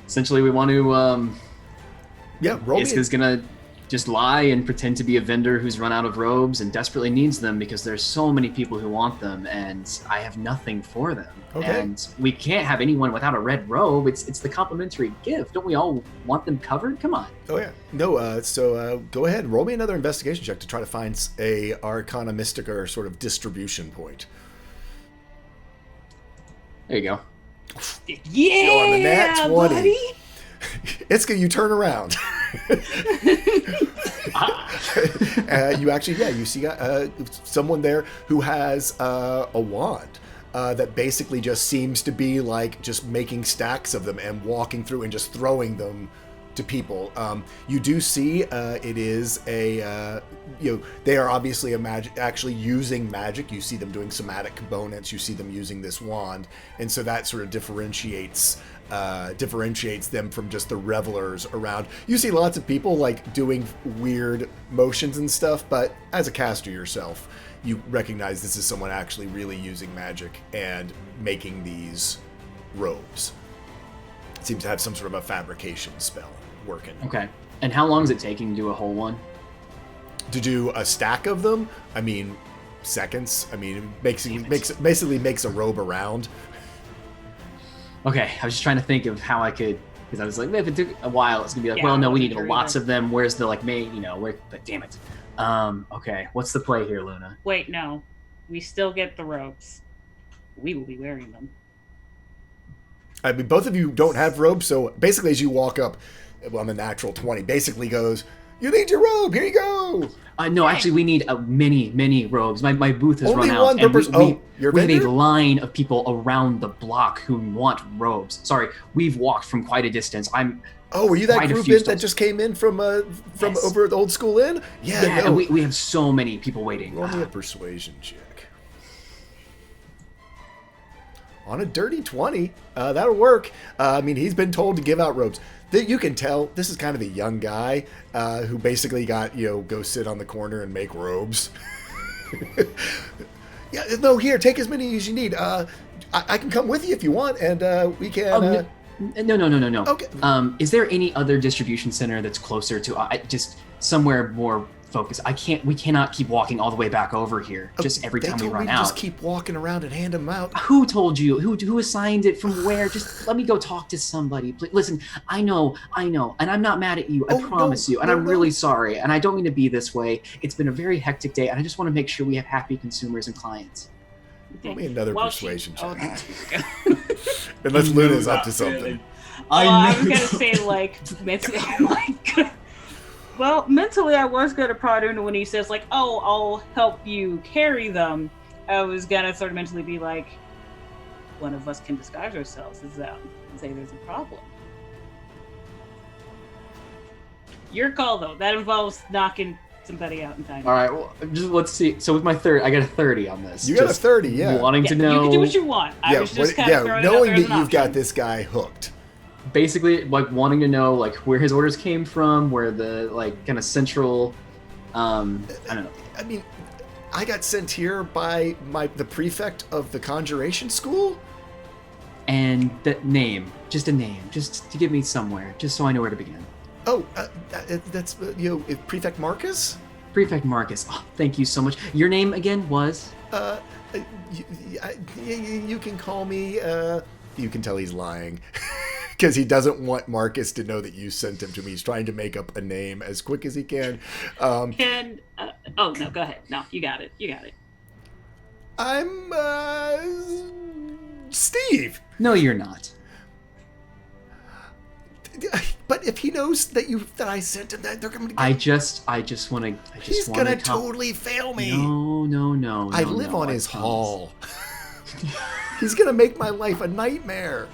essentially we want to. Roll me. Iska's gonna just lie and pretend to be a vendor who's run out of robes and desperately needs them because there's so many people who want them, and I have nothing for them. Okay. And we can't have anyone without a red robe. It's the complimentary gift. Don't we all want them covered? Come on. Oh yeah. No. So go ahead and roll me another investigation check to try to find a Arcana Mystica or sort of distribution point. There you go. Yeah, on the nat 20. buddy. Iska, you turn around. You actually, you see someone there who has a wand that basically just seems to be like just making stacks of them and walking through and just throwing them to people. You do see it is a they are obviously actually using magic. You see them doing somatic components. You see them using this wand, and so that sort of differentiates them from just the revelers around. You see lots of people like doing weird motions and stuff, but as a caster yourself, you recognize this is someone actually really using magic and making these robes. It seems to have some sort of a fabrication spell working. Okay. And how long is it taking to do a whole one? To do a stack of them, I mean, seconds. I mean, it basically makes a robe around. Okay, I was just trying to think of how I could, because I was like, if it took a while, it's gonna be like, well, no, we need lots of them. Where's the but damn it. Okay, what's the play here, Luna? Wait, no. We still get the robes. We will be wearing them. I mean, both of you don't have robes, so basically as you walk up on the natural 20, basically goes, You need your robe. Here you go. No, actually, we need many robes. My booth has Only run one out, and per person. Your we have vendor? a line of people around the block who want robes. Sorry, we've walked from quite a distance. Oh, were you that Quite a group few in that stalls. just came in from Yes. over at the old school inn? Yeah, Yeah, no. and we have so many people waiting. Roll me a persuasion check. On a dirty 20, that'll work. I mean, he's been told to give out robes. You can tell this is kind of a young guy who basically got, go sit on the corner and make robes. Yeah, no, here, take as many as you need. I can come with you if you want, and we can... No. Okay. Is there any other distribution center that's closer to just somewhere more focused? We cannot keep walking all the way back over here. Just every time we told run me to out. just keep walking around and hand them out. Who told you? Who assigned it from where? Just let me go talk to somebody. Please. Listen, I know, and I'm not mad at you. I Oh, promise no, you. And no, I'm no. really sorry. And I don't mean to be this way. It's been a very hectic day, and I just want to make sure we have happy consumers and clients. Roll me another Well, persuasion oh, check. Unless Luna's up to something. Really. I was know. gonna say like mentally. Oh my god. Well, mentally, I was gonna prod him when he says like, "Oh, I'll help you carry them." I was gonna sort of mentally be like, "One of us can disguise ourselves as them and say there's a problem." Your call, though. That involves knocking somebody out in time. All right. Well, just let's see. So with my I got a 30 on this. You got a Just 30, yeah. Wanting to know. You can do what you want. I was just kind of throwing it out knowing there as that an you've got option. this guy hooked. Basically, like wanting to know like where his orders came from, where the like kind of central. I don't know. I mean, I got sent here by the prefect of the conjuration school. And that name, just a name, just to get me somewhere, just so I know where to begin. Oh, that's Prefect Marcus. Prefect Marcus. Oh, thank you so much. Your name again was? You can call me. You can tell he's lying because he doesn't want Marcus to know that you sent him to me. He's trying to make up a name as quick as he can. Oh no, go ahead. No, you got it. You got it. I'm Steve. No, you're not. But if he knows that I sent him, that they're going to. I just want to. He's gonna totally fail me. No. I live on his promise. hall. He's gonna make my life a nightmare.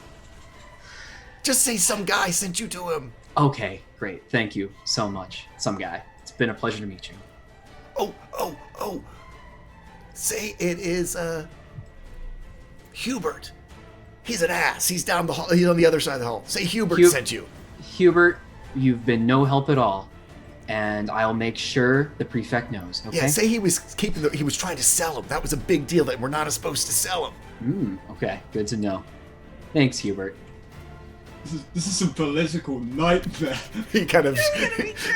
Just say some guy sent you to him. Okay, great. Thank you so much, some guy. It's been a pleasure to meet you. Oh. Say it is Hubert. He's an ass. He's down the hall. He's on the other side of the hall. Say Hubert sent you. Hubert, you've been no help at all, and I'll make sure the prefect knows. Okay. Yeah. Say he was he was trying to sell him. That was a big deal. That we're not supposed to sell him. Okay. Good to know. Thanks, Hubert. This is some political nightmare. He kind of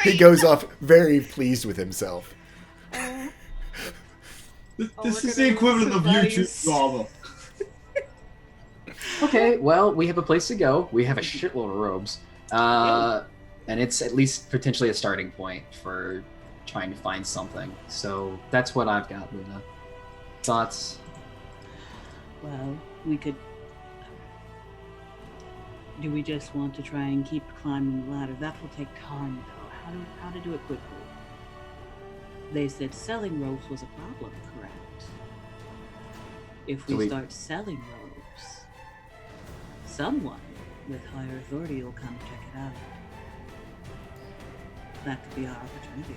he goes off very pleased with himself. This is the equivalent of YouTube drama. Okay, well, we have a place to go. We have a shitload of robes. And it's at least potentially a starting point for trying to find something. So that's what I've got, Luna. Thoughts? Well, we could. Do we just want to try and keep climbing the ladder? That will take time, though. How to do it quickly? They said selling robes was a problem, correct? If we start selling robes, someone with higher authority will come check it out. That could be our opportunity.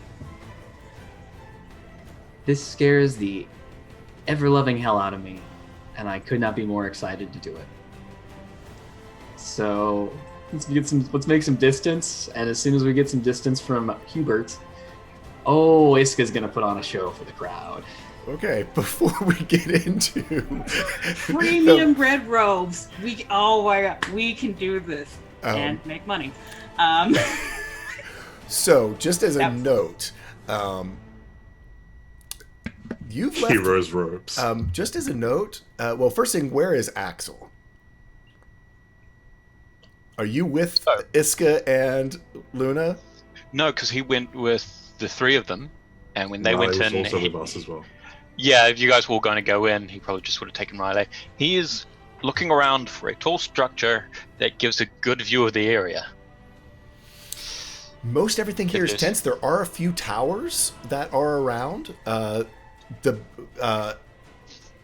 This scares the ever-loving hell out of me, and I could not be more excited to do it. So let's make some distance, and as soon as we get some distance from Hubert, Iska's gonna put on a show for the crowd. Okay, before we get into Premium red robes. Oh my god, we can do this and make money. So, just as a note, you've left Heroes robes. just as a note, well, first thing, where is Axel? Are you with Iska and Luna? No, because he went with the three of them, and when they went Riley in, was also with us as well. yeah, if you guys were all going to go in, he probably just would have taken Riley. He is looking around for a tall structure that gives a good view of the area. Most everything here is It is. tents. There are a few towers that are around.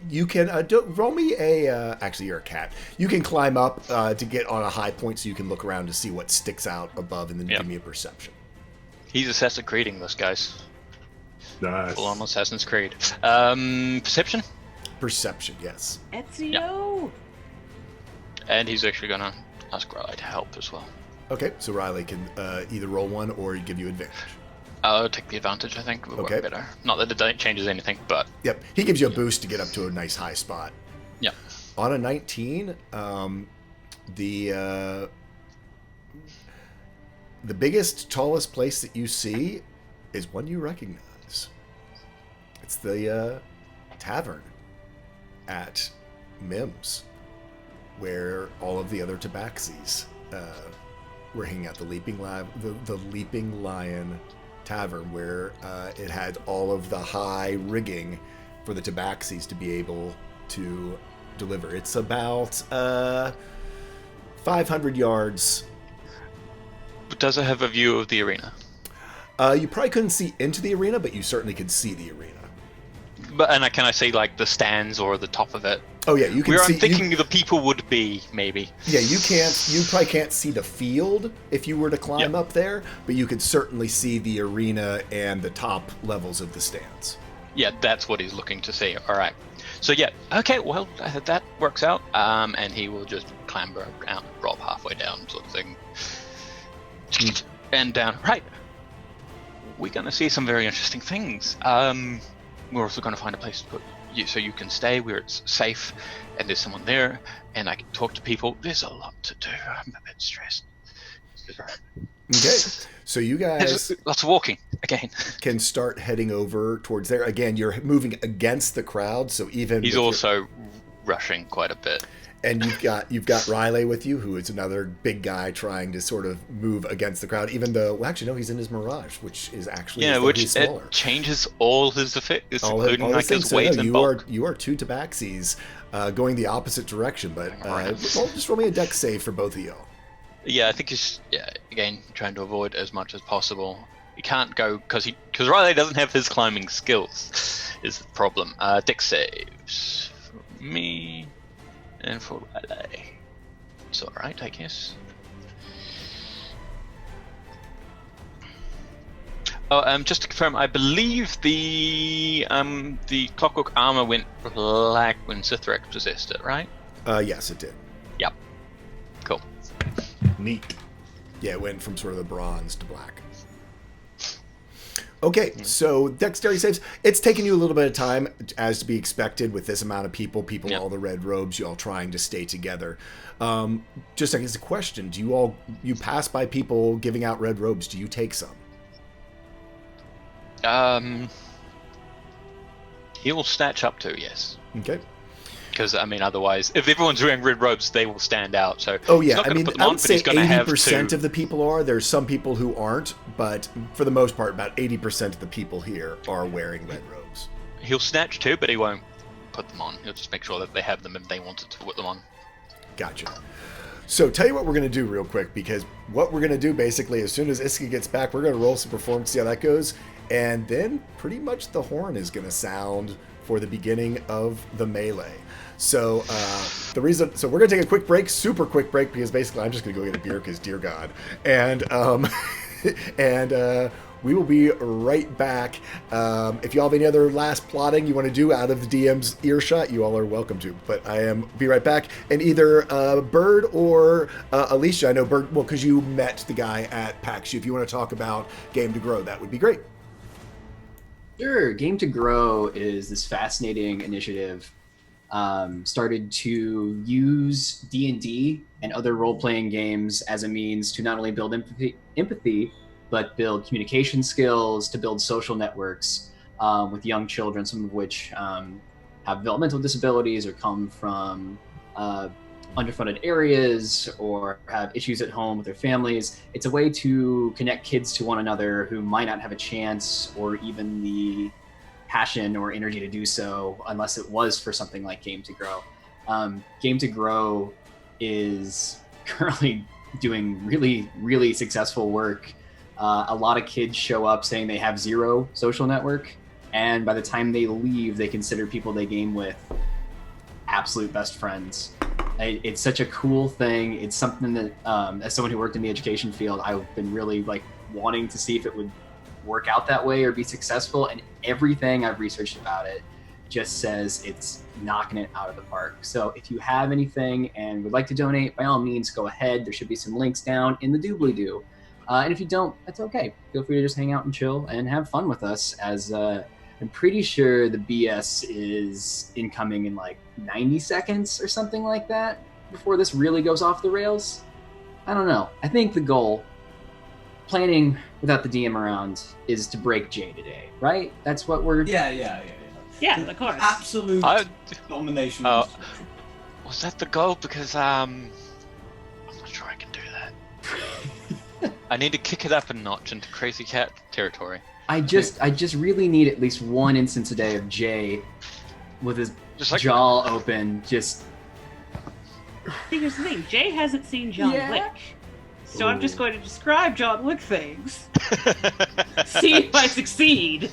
You can roll me a. Actually, you're a cat. You can climb up to get on a high point, so you can look around to see what sticks out above, and then Yep. give me a perception. He's Assassin's Creeding this, guys. Nice. Full on Assassin's Creed. Perception, Perception, yes. Ezio! and he's actually gonna ask Riley to help as well. Okay, so Riley can either roll one or give you advantage. I'll take the advantage. I think would Okay. work better. Not that it changes anything, but Yep, he gives you a boost to get up to a nice high spot. yeah. On a 19, the biggest, tallest place that you see is one you recognize. It's the tavern at Mims, where all of the other tabaxis were hanging out. The Leaping Lion Tavern, where it had all of the high rigging for the tabaxis to be able to deliver. It's about 500 yards. But does it have a view of the arena? You probably couldn't see into the arena, but you certainly could see the arena. But can I see like the stands or the top of it? Oh yeah, you can Where see. I'm thinking the people would be, maybe. Yeah, you can't. You probably can't see the field if you were to climb Yep. up there, but you could certainly see the arena and the top levels of the stands. Yeah, that's what he's looking to see. All right. So yeah, okay. Well, that works out. And he will just clamber around, drop halfway down, sort of thing, and down. Right. We're gonna see some very interesting things. We're also gonna find a place to put you, so you can stay where it's safe, and there's someone there, and I can talk to people. There's a lot to do. I'm a bit stressed. Okay, so you guys There's lots of walking again. can start heading over towards there. Again, you're moving against the crowd, so even He's with your- also rushing quite a bit. and you've got Riley with you, who is another big guy trying to sort of move against the crowd. Even though, well, actually, no, he's in his Mirage, which is actually Yeah, as though which he's it smaller. changes all his effects, All including his like things. his So, weight no, and you bulk. are two tabaxis going the opposite direction. But Right. well, just roll me a dex save for both of y'all. Yeah, I think he's again trying to avoid as much as possible. He can't go because Riley doesn't have his climbing skills. Is the problem? Dex saves for me and for Riley. It's all right, I guess. Oh, just to confirm, I believe the clockwork armor went black when Sithrak possessed it, right? Yes, it did. Yep. Cool. Neat. Yeah, it went from sort of the bronze to black. Okay, so dexterity saves. It's taken you a little bit of time, as to be expected with this amount of people in Yep. all the red robes, you all trying to stay together. Just like as a question, you pass by people giving out red robes, do you take some? He will snatch up to, yes. Okay. Because otherwise, if everyone's wearing red robes, they will stand out. So Oh he's yeah, not I gonna mean, put them I on, would but say he's gonna have 80% to. of the people are. There's some people who aren't, but for the most part, about 80% of the people here are wearing red robes. He'll snatch too, but he won't put them on. He'll just make sure that they have them if they wanted to put them on. Gotcha. So tell you what we're going to do real quick, because what we're going to do basically, as soon as Iska gets back, we're going to roll some performance, see how that goes, and then pretty much the horn is going to sound for the beginning of the melee. So we're going to take a quick break, super quick break, because basically I'm just going to go get a beer, because dear God, and we will be right back. If you all have any other last plotting you want to do out of the DM's earshot, you all are welcome to. But I am be right back. And either Bird or Alicia, I know Bird, well, because you met the guy at PAX. If you want to talk about Game to Grow, that would be great. Sure. Game to Grow is this fascinating initiative. Started to use D&D and other role-playing games as a means to not only build empathy, but build communication skills, to build social networks with young children, some of which have developmental disabilities or come from underfunded areas or have issues at home with their families. It's a way to connect kids to one another who might not have a chance or even the passion or energy to do so unless it was for something like Game to Grow. Game to Grow is currently doing really, really successful work A lot of kids show up saying they have zero social network, and by the time they leave, they consider people they game with absolute best friends. It's such a cool thing. It's something that, as someone who worked in the education field, I've been really like wanting to see if it would work out that way or be successful. And everything I've researched about it just says it's knocking it out of the park. So if you have anything and would like to donate, by all means, go ahead. There should be some links down in the doobly-doo. And if you don't, that's okay. Feel free to just hang out and chill and have fun with us, as I'm pretty sure the BS is incoming in like 90 seconds or something like that before this really goes off the rails. I don't know. I think the goal, planning without the DM around, is to break Jay today, right? That's what we're... Yeah, Yeah, of course. absolute domination. Was that the goal? Because I'm not sure I can do that. I need to kick it up a notch into Crazy Cat territory. I just really need at least one instance a day of Jay with his Just like- jaw open, just... See, here's the thing. Jay hasn't seen John Yeah. Wick. So I'm just going to describe John Wick things. See if I succeed.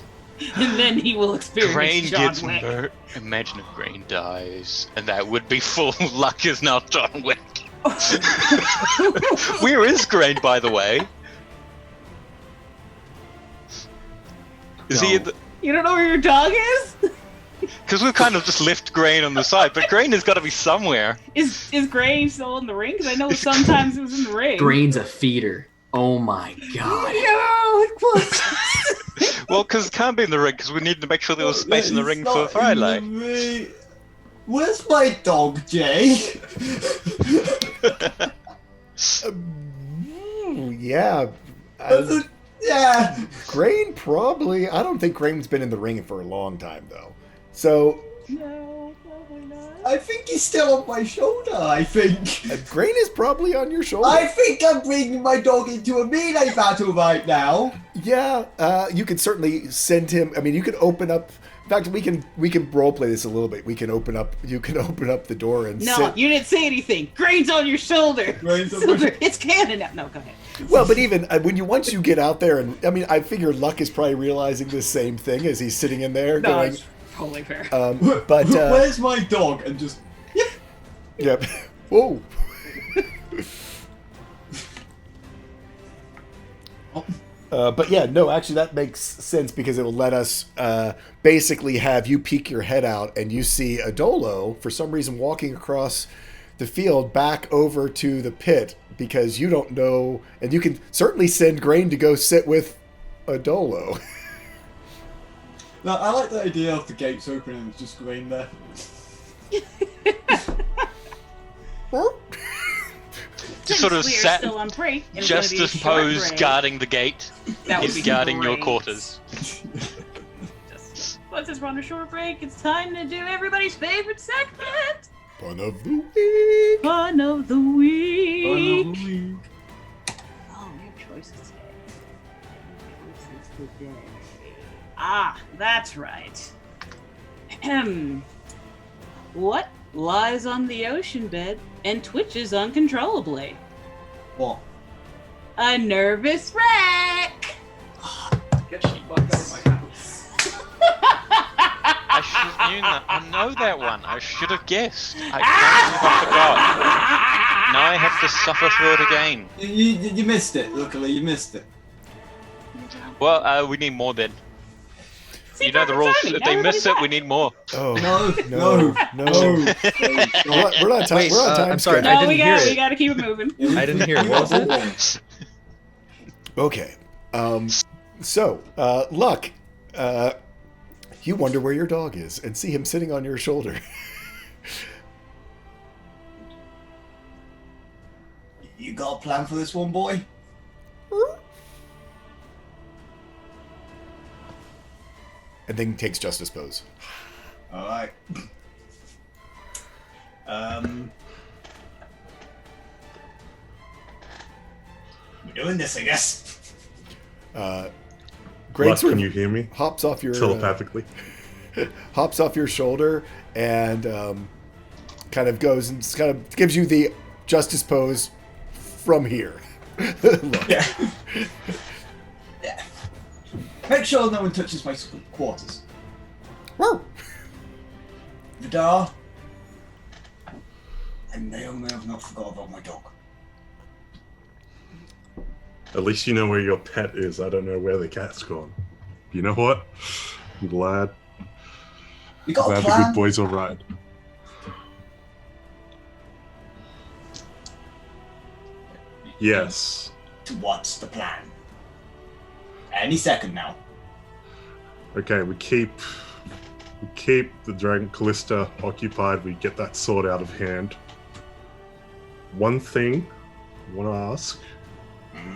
And then he will experience Grain John gets Wick. murdered. Imagine if Grain dies, and that would be full luck is not John Wick. Where is Grain, by the way? Is he? No. You don't know where your dog is? Because we've kind of just left Grain on the side, but Grain has got to be somewhere. Is Gray still in the ring? Because I know sometimes it was in the ring. Grain's a feeder. Oh my god. No, it was. Well, because it can't be in the ring, because we need to make sure there was space in the ring for Friday. Where's my dog, Jay? Yeah. Yeah. Grain probably. I don't think Grain's been in the ring for a long time, though. So No, probably not. I think he's still on my shoulder, I think. Grain is probably on your shoulder. I think I'm bringing my dog into a melee battle right now. Yeah, you can certainly send him. I mean, you can open up. In fact, we can roleplay this a little bit. We can open up. You can open up the door and No, sit. you didn't say anything. Grain's on your shoulder. Grain's on my Shoulder. It's canon now. No, go ahead. Well, but even when once you get out there, and I mean, I figure Luck is probably realizing the same thing as he's sitting in there No, going. it's totally fair. But Where's my dog? And just yep. Whoa. But yeah, no, actually that makes sense because it will let us basically have you peek your head out and you see Adolo, for some reason, walking across the field back over to the pit because you don't know, and you can certainly send Grain to go sit with Adolo. No, I like the idea of the gates open and just Grain there. Just sort of Since we are sat, still on break, and it's just gonna be a as short posed, break, guarding the gate. that would He's be guarding your great. quarters. But since we're on a short break, it's time to do everybody's favorite segment. Fun of the week. Fun of the week. Oh, we have choices today. Choices today. Ah, that's right. Ahem. What lies on the ocean bed and twitches uncontrollably? What? A nervous wreck! I should have known that. I know that one. I should have guessed. I can't believe I forgot. Now I have to suffer through it again. You missed it. Luckily, you missed it. Well, we need more then. See, You know the perfect rules. timing. If they Everybody's miss it, we back. need more. Oh No, no, no, no. We're on time. Wait, We're on time. I'm sorry, schedule. I No, we didn't hear got it. we got to keep it moving. I didn't hear it. What was it? Okay. So, Luck, you wonder where your dog is and see him sitting on your shoulder. You got a plan for this one, boy? And then takes Justice Pose. Alright. We're doing this, I guess. Great Luck, sort can of you hear me? hops off your Telepathically. hops off your shoulder and kind of goes and kind of gives you the Justice Pose from here. Look. Yeah. Make sure no one touches my quarters. Woo! Vidar, I may or may have not forgot about my dog. At least you know where your pet is. I don't know where the cat's gone. You know what? I'm glad. We got a Glad the plan. good boy's alright. Yes. What's the plan? Any second now. Okay, we keep the Dragon Callista occupied. We get that sword out of hand. One thing I want to ask: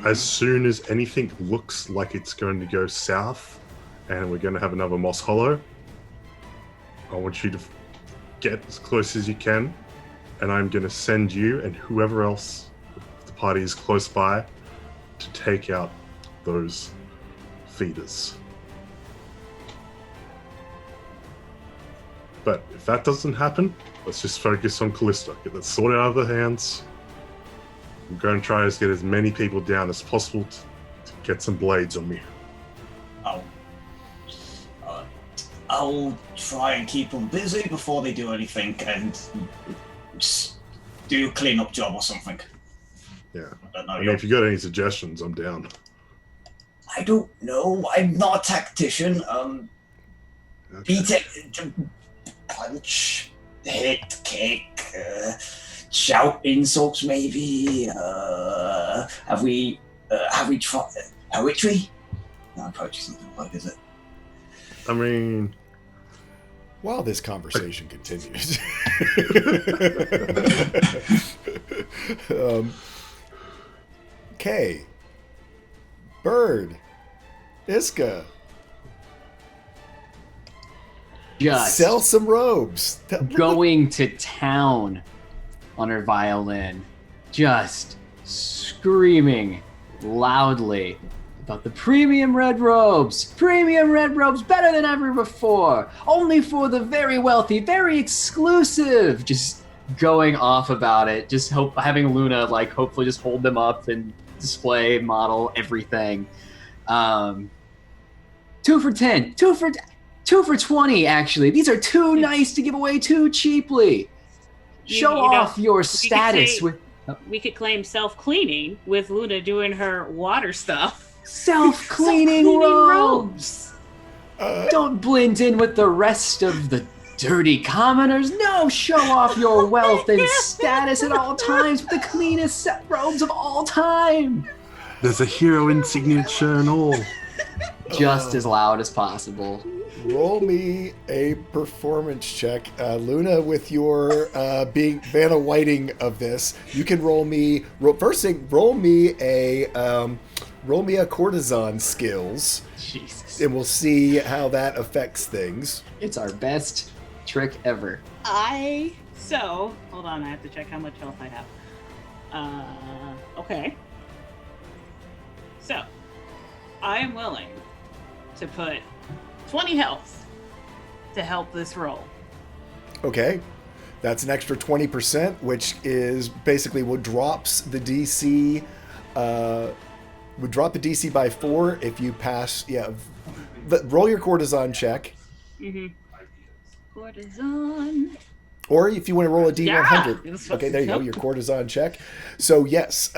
as soon as anything looks like it's going to go south, and we're going to have another Moss Hollow, I want you to get as close as you can, and I'm going to send you and whoever else the party is close by to take out those feeders. But if that doesn't happen, let's just focus on Callista. Get that sword out of their hands. I'm going to try to get as many people down as possible to get some blades on me. I'll try and keep them busy before they do anything and just do a clean-up job or something. Yeah. I don't know. I mean, if you got any suggestions, I'm down. I don't know. I'm not a tactician. Okay. Beat it, punch, hit, kick, shout insults maybe. Have we tried poetry? No, poetry's not good, is it? I mean, While this conversation continues, Kay, Bird, Iska, Just sell some robes. going to town on her violin, just screaming loudly about the premium red robes better than ever before, only for the very wealthy, very exclusive, just going off about it, just having Luna like hopefully just hold them up and display, model, everything. 2 for 10, 2 for 20 actually. These are too nice to give away too cheaply. Show You know, off your we could status say- with We could claim self-cleaning with Luna doing her water stuff. self-cleaning robes. Don't blend in with the rest of the dirty commoners. No, show off your wealth and status at all times with the cleanest set robes of all time. there's a hero insignature and all. Just as loud as possible. Roll me a performance check, Luna. With your being Vanna Whiting of this, you can roll me. First thing, roll me a courtesan skills, Jesus. and we'll see how that affects things. It's our best trick ever. So, hold on, I have to check how much health I have. Okay. So, I am willing to put 20 health to help this roll. Okay, that's an extra 20%, which is basically what drops the DC. Would drop the DC by 4 if you pass. Yeah, roll your courtesan check, Courtesan. or if you want to roll a D100. Yeah! Okay, there you go, your courtesan check. So yes,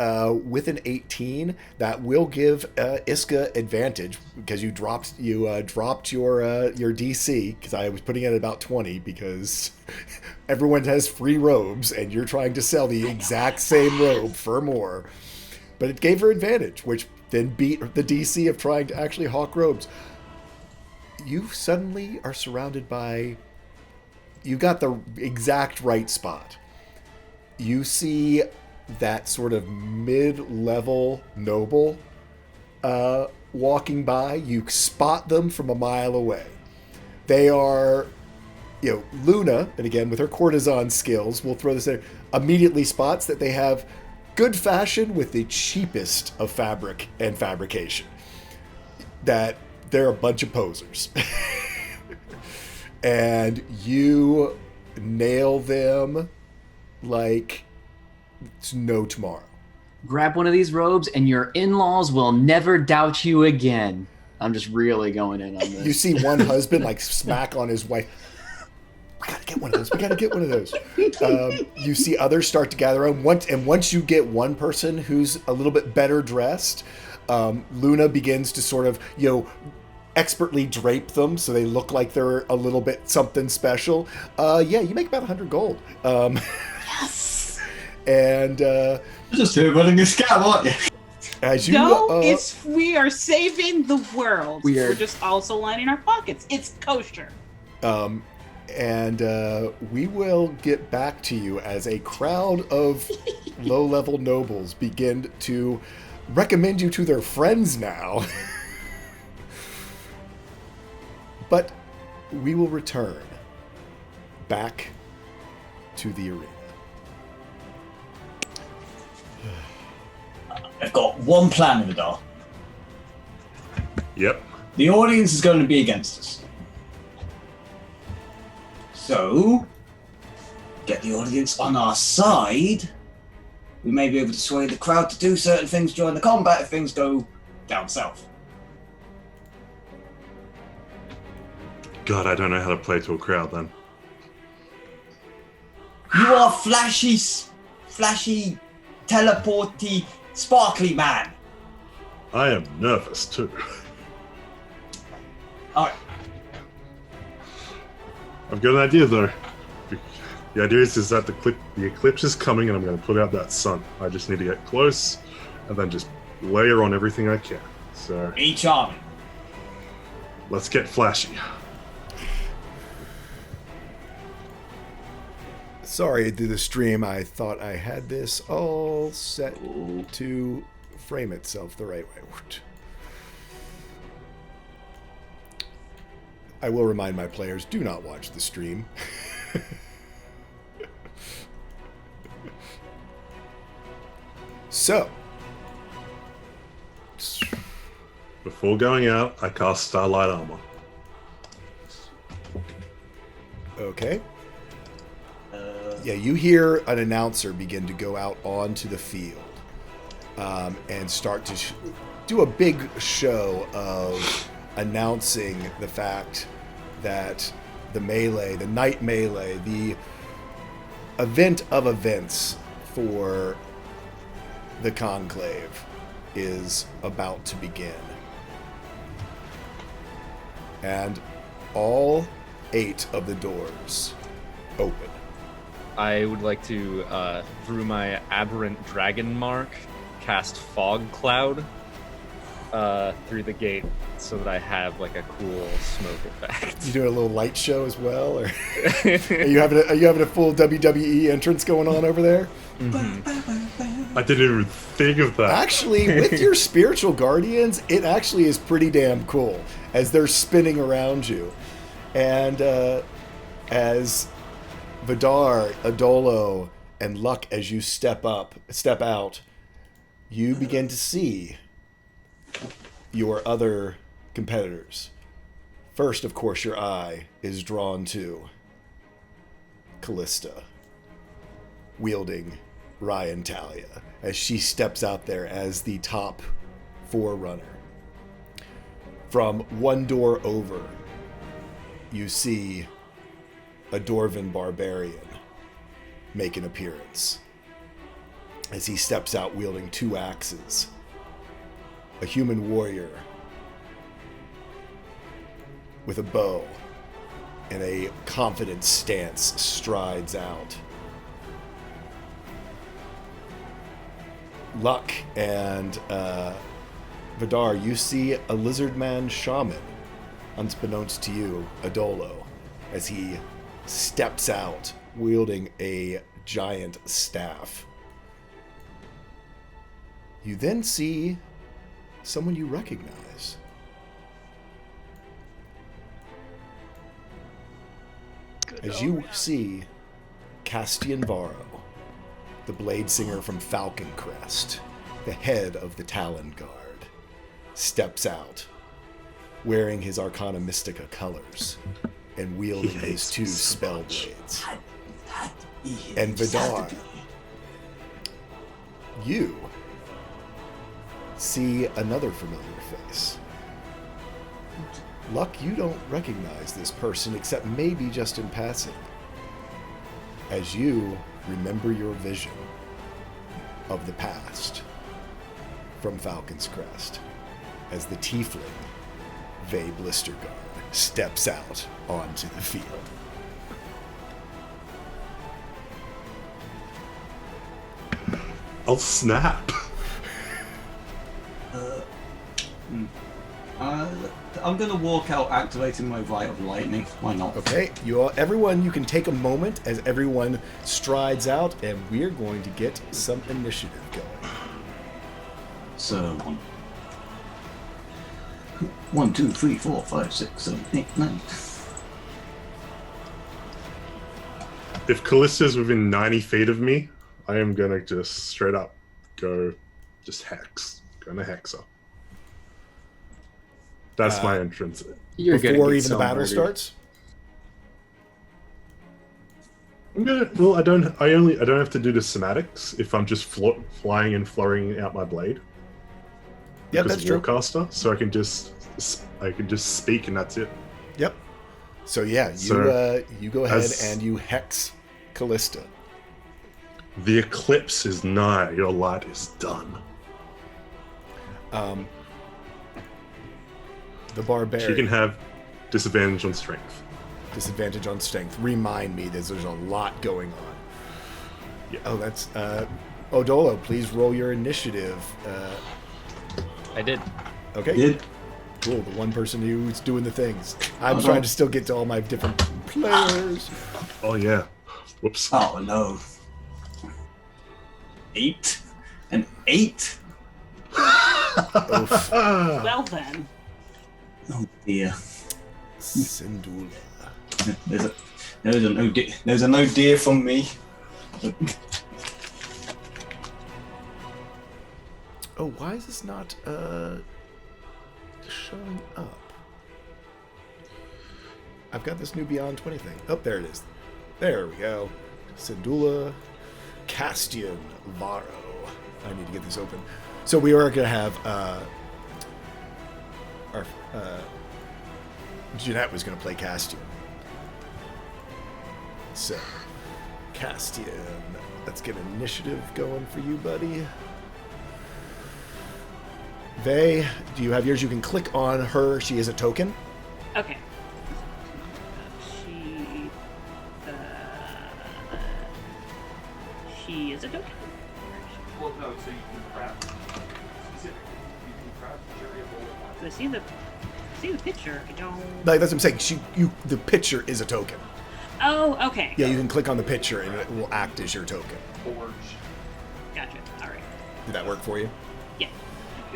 with an 18, that will give Iska advantage because you dropped your DC, because I was putting it at about 20 because everyone has free robes and you're trying to sell the exact same robe for more. But it gave her advantage, which then beat the DC of trying to actually hawk robes. You suddenly are surrounded by... You got the exact right spot. You see that sort of mid-level noble walking by. You spot them from a mile away. They are, Luna, and again with her courtesan skills, we'll throw this in, immediately spots that they have good fashion with the cheapest of fabric and fabrication. That they're a bunch of posers. And you nail them like it's no tomorrow. Grab one of these robes and your in-laws will never doubt you again. I'm just really going in on this. You see one husband like smack on his wife. We gotta get one of those. We gotta get one of those. You see others start to gather around. Once you get one person who's a little bit better dressed, Luna begins to sort of, expertly drape them so they look like they're a little bit something special. You make about 100 gold. Yes. And You're just here running a scam, aren't you? as you we are saving the world. We're just also lining our pockets. It's kosher. And we will get back to you as a crowd of low-level nobles begin to recommend you to their friends now. But we will return back to the arena. I've got one plan, Vidar. Yep. The audience is going to be against us. So, get the audience on our side. We may be able to sway the crowd to do certain things during the combat if things go down south. God, I don't know how to play to a crowd then. You are flashy, teleporty, sparkly man. I am nervous too. Alright. I've got an idea though. The idea is that the eclipse is coming and I'm going to put out that sun. I just need to get close and then just layer on everything I can. So Be charming. let's get flashy. Sorry, through the stream, I thought I had this all set to frame itself the right way. I will remind my players, do not watch the stream. So. Before going out, I cast Starlight Armor. Okay. Yeah, you hear an announcer begin to go out onto the field and start to do a big show of announcing the fact that the melee, the night melee, the event of events for the Conclave is about to begin. And all 8 of the doors open. I would like to, through my aberrant dragon mark, cast Fog Cloud through the gate so that I have like a cool smoke effect. You doing a little light show as well, or are you having a full WWE entrance going on over there? Mm-hmm. I didn't even think of that. Actually, with your spiritual guardians, it actually is pretty damn cool as they're spinning around you, and as Vidar, Adolo, and Luck, as you step out, you begin to see your other competitors. First, of course, your eye is drawn to Callista, wielding Ryan Talia, as she steps out there as the top forerunner. From one door over, you see a Dwarven barbarian make an appearance as he steps out wielding 2 axes. A human warrior with a bow and a confident stance strides out. Luck and Vidar, you see a lizardman shaman, unbeknownst to you, Adolo, as he steps out wielding a giant staff. You then see someone you recognize. As you see Castian Varro, the blade singer from Falcon Crest, the head of the Talon Guard, steps out wearing his Arcana Mystica colors and wielding his 2 spell blades. And Vidar, you see another familiar face. Luck, you don't recognize this person except maybe just in passing. As you remember your vision of the past from Falcon's Crest, as the tiefling, Vay Blisterguard, steps out onto the field. I'll snap. I'm gonna walk out activating my Rite of Lightning. Why not? Okay, everyone, you can take a moment as everyone strides out, and we're going to get some initiative going. So 1, 2, 3, 4, 5, 6, 7, 8, 9. If Callista's within 90 feet of me, I am gonna just straight up go just hex. Gonna hex her. That's my entrance. You're gonna Before get even so the battle murdered. starts? I'm gonna. Well, I don't have to do the somatics if I'm just flying and flurrying out my blade. Yep, Because that's true. Warcaster, so I can just speak and that's it. Yep. So yeah, you go ahead and you hex Callista. The eclipse is nigh. Your light is done. The barbarian. She can have disadvantage on strength. Disadvantage on strength. Remind me that there's a lot going on. Yeah. Oh, that's Odolo, please roll your initiative. I did. Okay. Did Cool. The one person who's doing the things. I'm trying to still get to all my different players. Oh yeah. Whoops. oh no. 8 and 8. Oof. Well then. Oh dear. Sindula. There's a no dear from me. Oh, why is this not showing up? I've got this new Beyond 20 thing. Oh, there it is. There we go. Sindula, Castian, Varo. I need to get this open. So we are going to have our Jeanette was going to play Castian. So Castian, let's get initiative going for you, buddy. Vay, do you have yours? You can click on her. She is a token. Okay. She is a token. Well, no, so you can craft specifically. You can craft variable. I see the picture. I don't. Like that's what I'm saying. The picture is a token. Oh, okay. Yeah, you can click on the picture and it will act as your token. Forge. Gotcha. All right. Did that work for you? Yeah.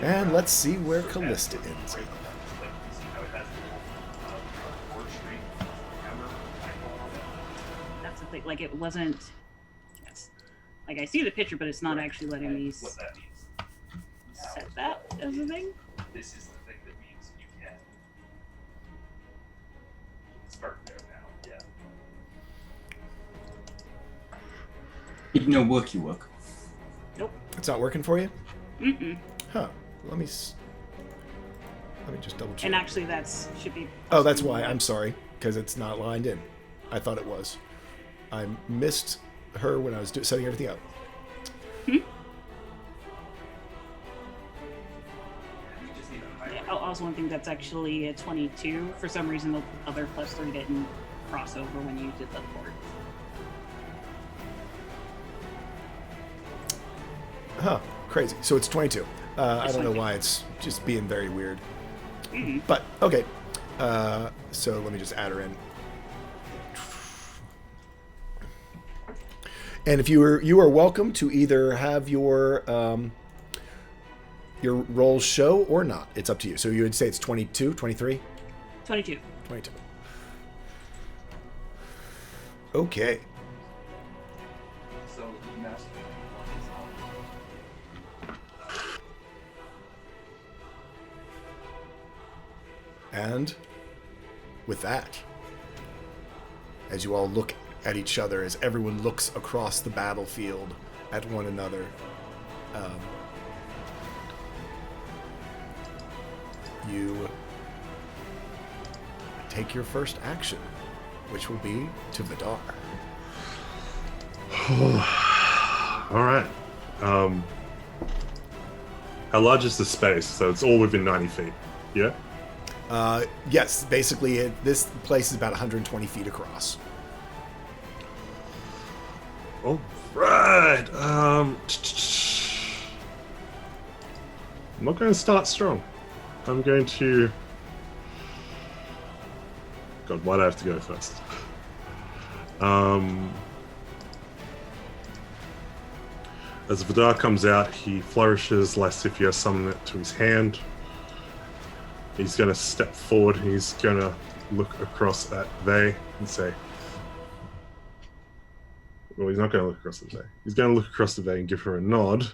And let's see where Callista ends. Like, you see how it has the little forge tree hammer icon on it? That's the thing. Like it wasn't. Yes. Like I see the picture, but it's not actually letting me What that means. set that as a thing. This is the thing that means you can start there now. Yeah. You know, work. Nope. It's not working for you? Mm-mm. Huh. Let me just double check. And actually, should be. Oh, that's why. I'm sorry, because it's not lined in. I thought it was. I missed her when I was setting everything up. Yeah, also, one thing that's actually a 22. For some reason, the other +3 didn't cross over when you did the board. Huh. Crazy. So it's 22. I don't know why it's just being very weird. But, okay. So let me just add her in. And if you are welcome to either have your rolls show or not. It's up to you. So you would say it's 22, 23? 22. 22. Okay. So the master And with that, as you all look at each other, as everyone looks across the battlefield at one another, you take your first action, which will be to Vidar. All right. How large is the space? So it's all within 90 feet. Yeah. Yes, basically, this place is about 120 feet across. All right. I'm not going to start strong. I'm going to. God, why do I have to go first? As Vidar comes out, he flourishes Lysithea, summon it to his hand. He's going to step forward and he's going to look across at Vey and say, well, he's not going to look across at Vey. He's going to look across at Vey and give her a nod.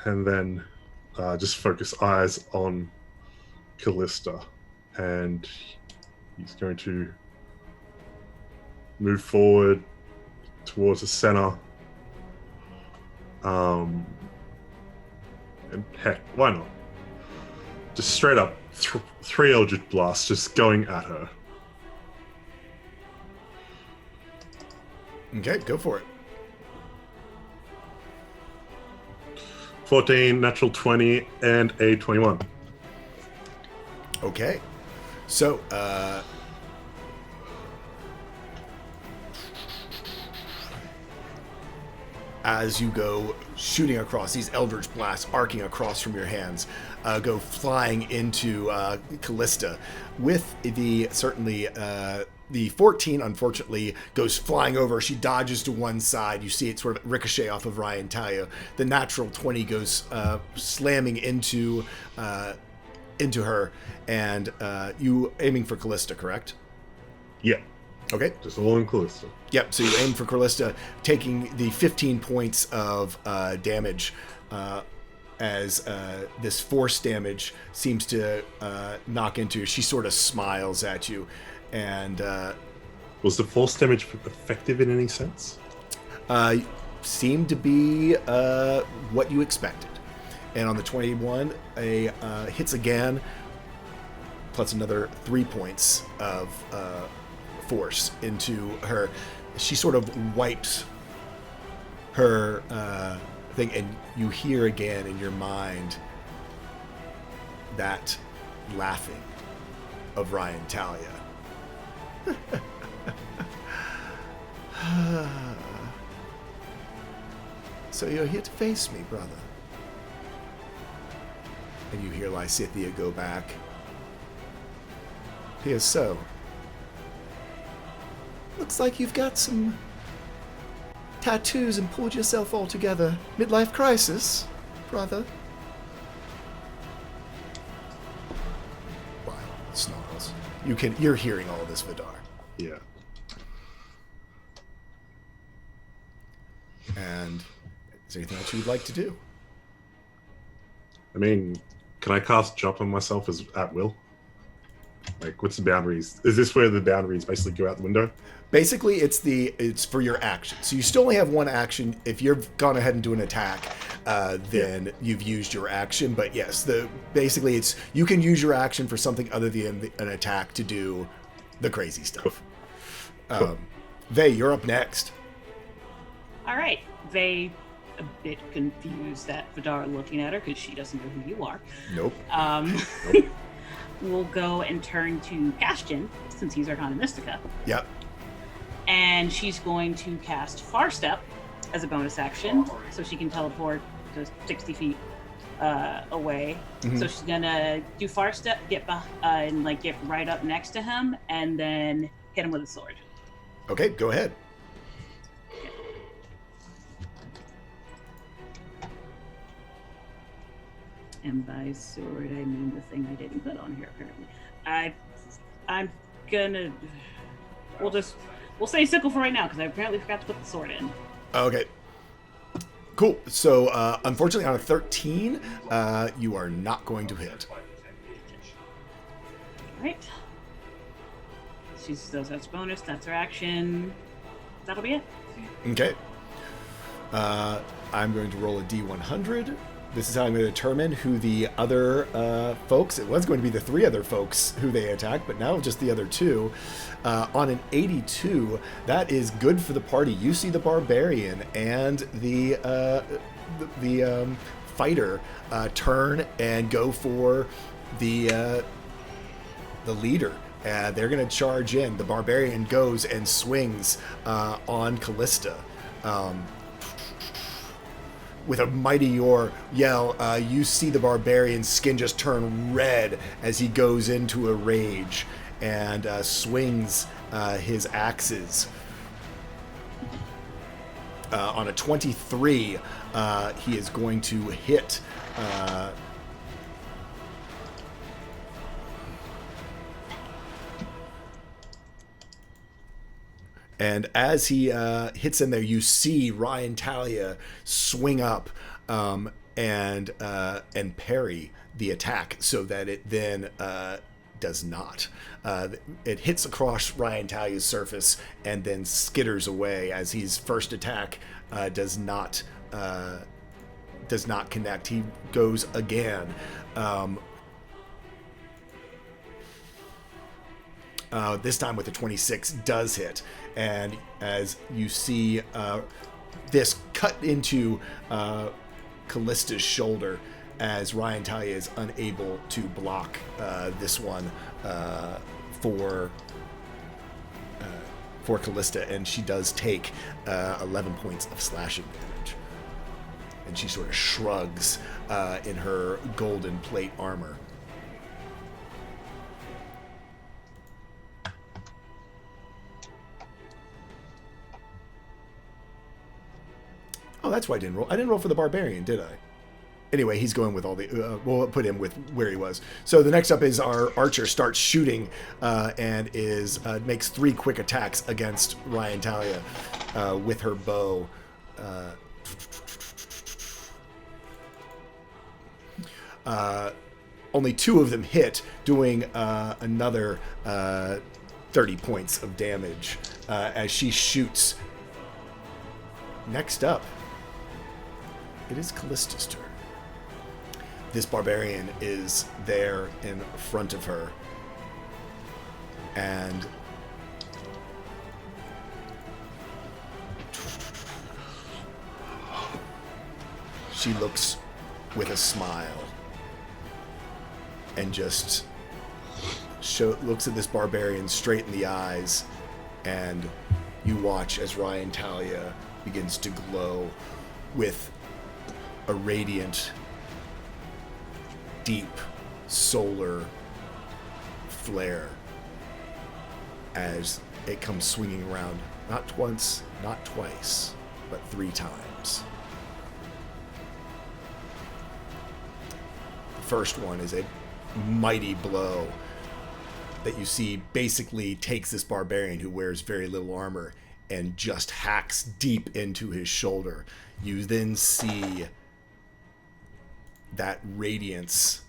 And then just focus eyes on Callista. And he's going to move forward towards the center. And heck, why not? Just straight up, three Eldritch Blasts just going at her. Okay, go for it. 14, natural 20, and a 21. Okay. So, as you go shooting across, these Eldritch Blasts arcing across from your hands, go flying into Callista. With the, certainly, the 14, unfortunately, goes flying over. She dodges to one side. You see it sort of ricochet off of Ryan Talia. The natural 20 goes slamming into her, and you aiming for Callista, correct? Yeah. Okay. Just all in Callista. Yep, so you aim for Callista, taking the 15 points of damage as this force damage seems to knock into her. She sort of smiles at you, and... was the force damage effective in any sense? Seemed to be what you expected. And on the 21, a hits again, plus another 3 points of force into her. She sort of wipes her thing, and you hear again in your mind that laughing of Ryan Talia. So you're here to face me, brother. And you hear Lysithea go back. Here's so. Looks like you've got some tattoos and pulled yourself all together. Midlife crisis, brother. Wow, snarls. You're hearing all this, Vidar. Yeah. And is there anything else you'd like to do? I mean, can I cast Jump on myself as at will? Like, what's the boundaries? Is this where the boundaries basically go out the window? Basically, it's for your action. So you still only have one action. If you've gone ahead and do an attack, then you've used your action. But yes, basically it's you can use your action for something other than an attack to do the crazy stuff. Cool. Vey, you're up next. All right. Vey, a bit confused at Vidar looking at her because she doesn't know who you are. Nope. Nope. We'll go and turn to Castian, since he's Arcana Mystica. Yep. And she's going to cast Far Step as a bonus action, so she can teleport to 60 feet away. Mm-hmm. So she's gonna do Far Step, get and get right up next to him, and then hit him with a sword. Okay, go ahead. And by sword, I mean the thing I didn't put on here. Apparently, I'm gonna. We'll say sickle for right now because I apparently forgot to put the sword in. Okay. Cool. So, unfortunately, on a 13, you are not going to hit. All right. She still has bonus. That's her action. That'll be it. Okay. I'm going to roll a D100. This is how I'm going to determine who the other folks, it was going to be the 3 other folks who they attacked, but now just the other 2. On an 82, that is good for the party. You see the barbarian and the fighter turn and go for the leader. They're going to charge in. The barbarian goes and swings on Callista. With a mighty yell, you see the barbarian's skin just turn red as he goes into a rage and swings his axes. On a 23, he is going to hit and as he hits in there, you see Ryan Talia swing up and parry the attack so that it then does not. It hits across Ryan Talia's surface and then skitters away as his first attack does not connect. He goes again. This time with a 26 does hit, and as you see this cut into Callista's shoulder as Ryan Talia is unable to block this one for Callista, and she does take 11 points of slashing damage. And she sort of shrugs in her golden plate armor. Oh, that's why I didn't roll. I didn't roll for the barbarian, did I? Anyway, he's going with all the... we'll put him with where he was. So the next up is our archer starts shooting and makes 3 quick attacks against Ryan Talia with her bow. Only 2 of them hit, doing another 30 points of damage as she shoots. Next up, it is Callista's turn. This barbarian is there in front of her, and she looks with a smile and just looks at this barbarian straight in the eyes, and you watch as Ryan Talia begins to glow with a radiant, deep solar flare as it comes swinging around, not once, not twice, but 3 times. The first one is a mighty blow that you see basically takes this barbarian who wears very little armor and just hacks deep into his shoulder. You then see that radiance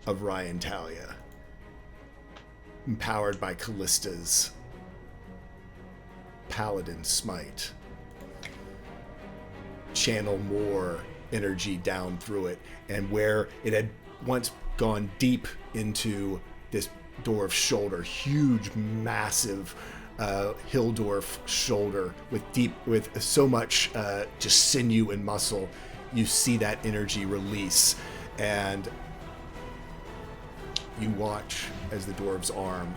of Ryan Talia, empowered by Callista's Paladin Smite, channel more energy down through it, and where it had once gone deep into this dwarf's shoulder, huge, massive Hildorf shoulder with so much just sinew and muscle, you see that energy release, and you watch as the dwarf's arm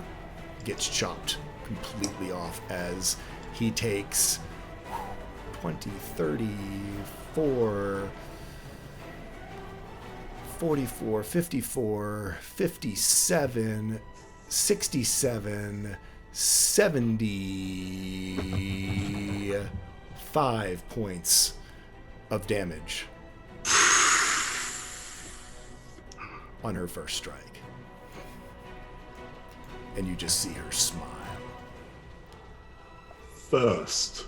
gets chopped completely off as he takes 20, 30, 44, 54, 57, 67, 75 points of damage on her first strike. And you just see her smile. First.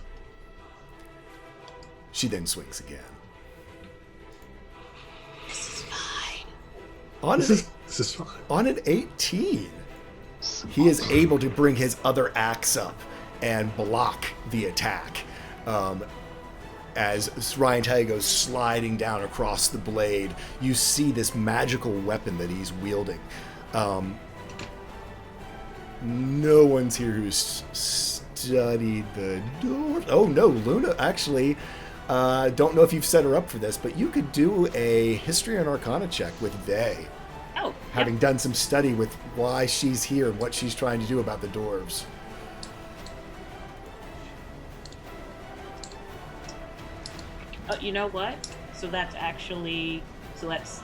She then swings again. This is fine. This is fine. On an 18, he is able to bring his other axe up and block the attack. As Ryan Talia goes sliding down across the blade, you see this magical weapon that he's wielding. No one's here who's studied the door. Oh no, Luna actually. Don't know if you've set her up for this, but you could do a History and Arcana check with Vey, Oh, having done some study with why she's here and what she's trying to do about the dwarves. you know what? So that's actually that's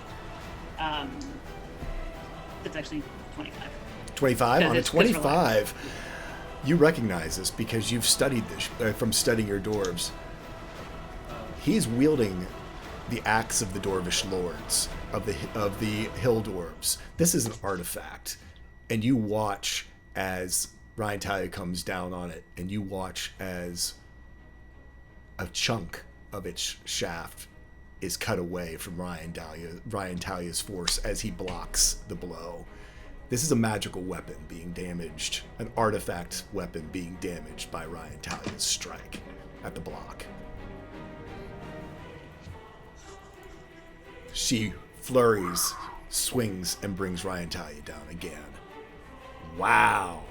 actually 25. 25 Yeah, on a that's 25. You recognize this because you've studied this from studying your dwarves. He's wielding the axe of the Dwarvish lords of the hill dwarves. This is an artifact, and you watch as Ryan Talia comes down on it, and you watch as a chunk of its shaft is cut away from Ryan Talia's force as he blocks the blow. This is a magical weapon being damaged, an artifact weapon being damaged by Ryan Talia's strike at the block. She flurries, swings, and brings Ryan Talia down again. Wow.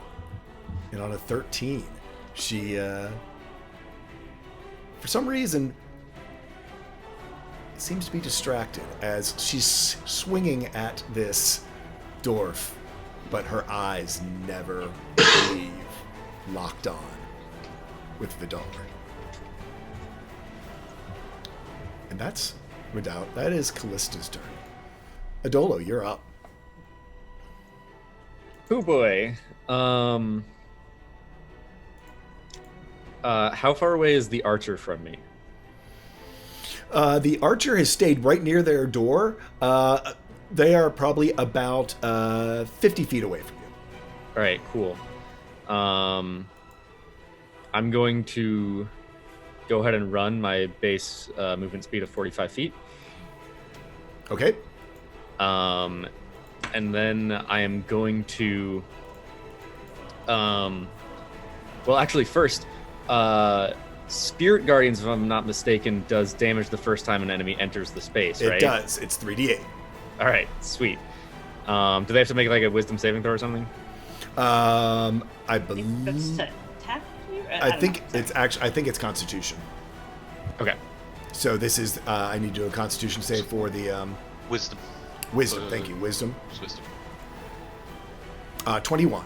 And on a 13, she, for some reason, seems to be distracted as she's swinging at this dwarf, but her eyes never leave locked on with Vidar. And that's, Redoubt, that is Callista's turn. Adolo, you're up. Oh boy. How far away is the archer from me? The archer has stayed right near their door. They are probably about 50 feet away from you. All right, cool. I'm going to go ahead and run my base movement speed of 45 feet. Okay. And then I am going to... well, actually, first, Spirit Guardians, if I'm not mistaken, does damage the first time an enemy enters the space, right? It does. It's 3d8. All right, sweet. Do they have to make like a wisdom saving throw or something? I That's believe. to attack you? I don't think know. it's actually. I think it's Constitution. Okay. So this is. I need to do a Constitution save for the Wisdom. Wisdom. Thank you. Wisdom. It's wisdom. 21.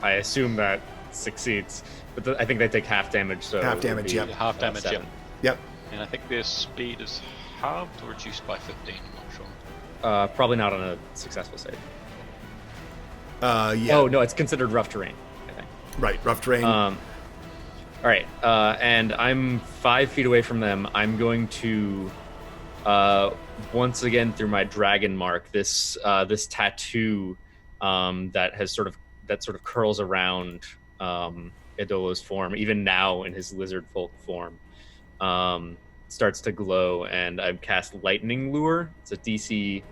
I assume that succeeds, but I think they take half damage. So Half it would damage, be, yep. Half damage, 7. yep. Yep. And I think their speed is halved or reduced by 15. I'm not sure. Probably not on a successful save. Yeah. Oh no, it's considered rough terrain, I think. Right. Rough terrain. All right, and I'm 5 feet away from them. I'm going to, once again through my dragon mark, this tattoo that sort of curls around Idolo's form, even now in his lizard folk form, starts to glow, and I've cast Lightning Lure. It's a DC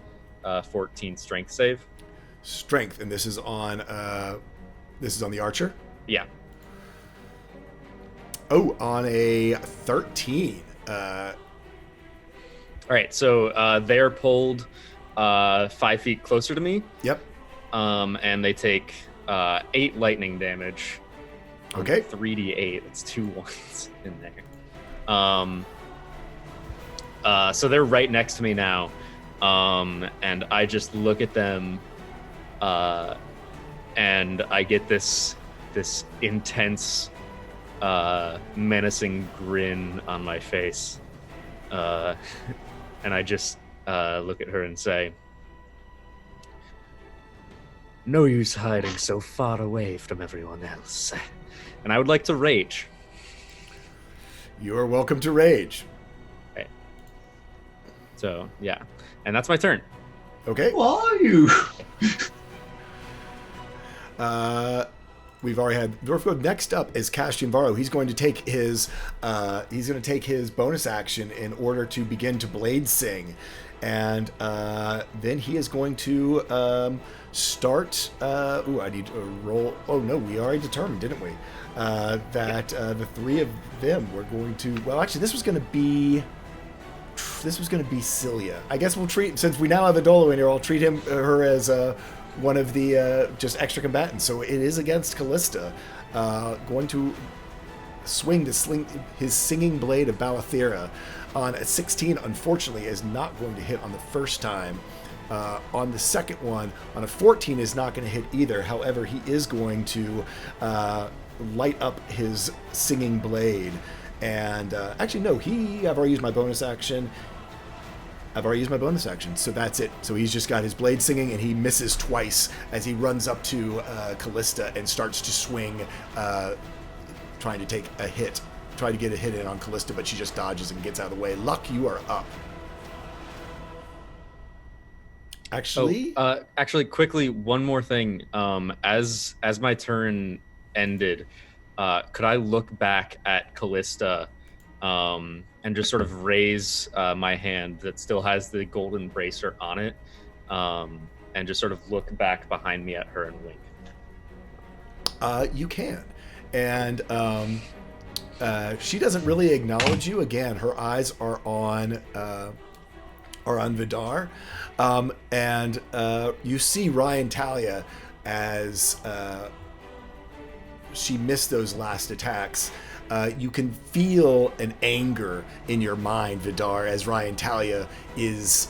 14 Strength save. Strength, and this is on the archer. Yeah. Oh, on a 13. All right, so they're pulled 5 feet closer to me. Yep. And they take 8 lightning damage. Okay. 3d8. It's 2 ones in there. So they're right next to me now. And I just look at them, and I get this intense, menacing grin on my face. And I just look at her and say, "No use hiding so far away from everyone else." And I would like to rage. You are welcome to rage. Okay. So, yeah. And that's my turn. Okay. Who are you? we've already had Dwarfgo. Next up is Castian Varro. He's going to take his bonus action in order to begin to blade sing, and then he is going to start. I need to roll. Oh no, we already determined, didn't we? That the three of them were going to. Well, actually, this was going to be Cilia. I guess we'll treat, since we now have Adolo in here, I'll treat her as one of the just extra combatants. So it is against Callista, going to swing his singing blade of Balathera on a 16. Unfortunately, is not going to hit on the first time. On the second one, on a 14, is not going to hit either. However, he is going to light up his singing blade. And actually, no, I've already used my bonus action. So that's it. So he's just got his blade singing, and he misses twice as he runs up to Callista and starts to swing, trying to take a hit. Try to get a hit in on Callista, but she just dodges and gets out of the way. Luck, you are up. Actually, quickly, one more thing. As my turn ended, could I look back at Callista and just sort of raise my hand that still has the golden bracer on it, and just sort of look back behind me at her and wink? You can. And she doesn't really acknowledge you. Again, her eyes are on Vidar. And you see Ryan Talia as she missed those last attacks. You can feel an anger in your mind, Vidar, as Ryan Talia is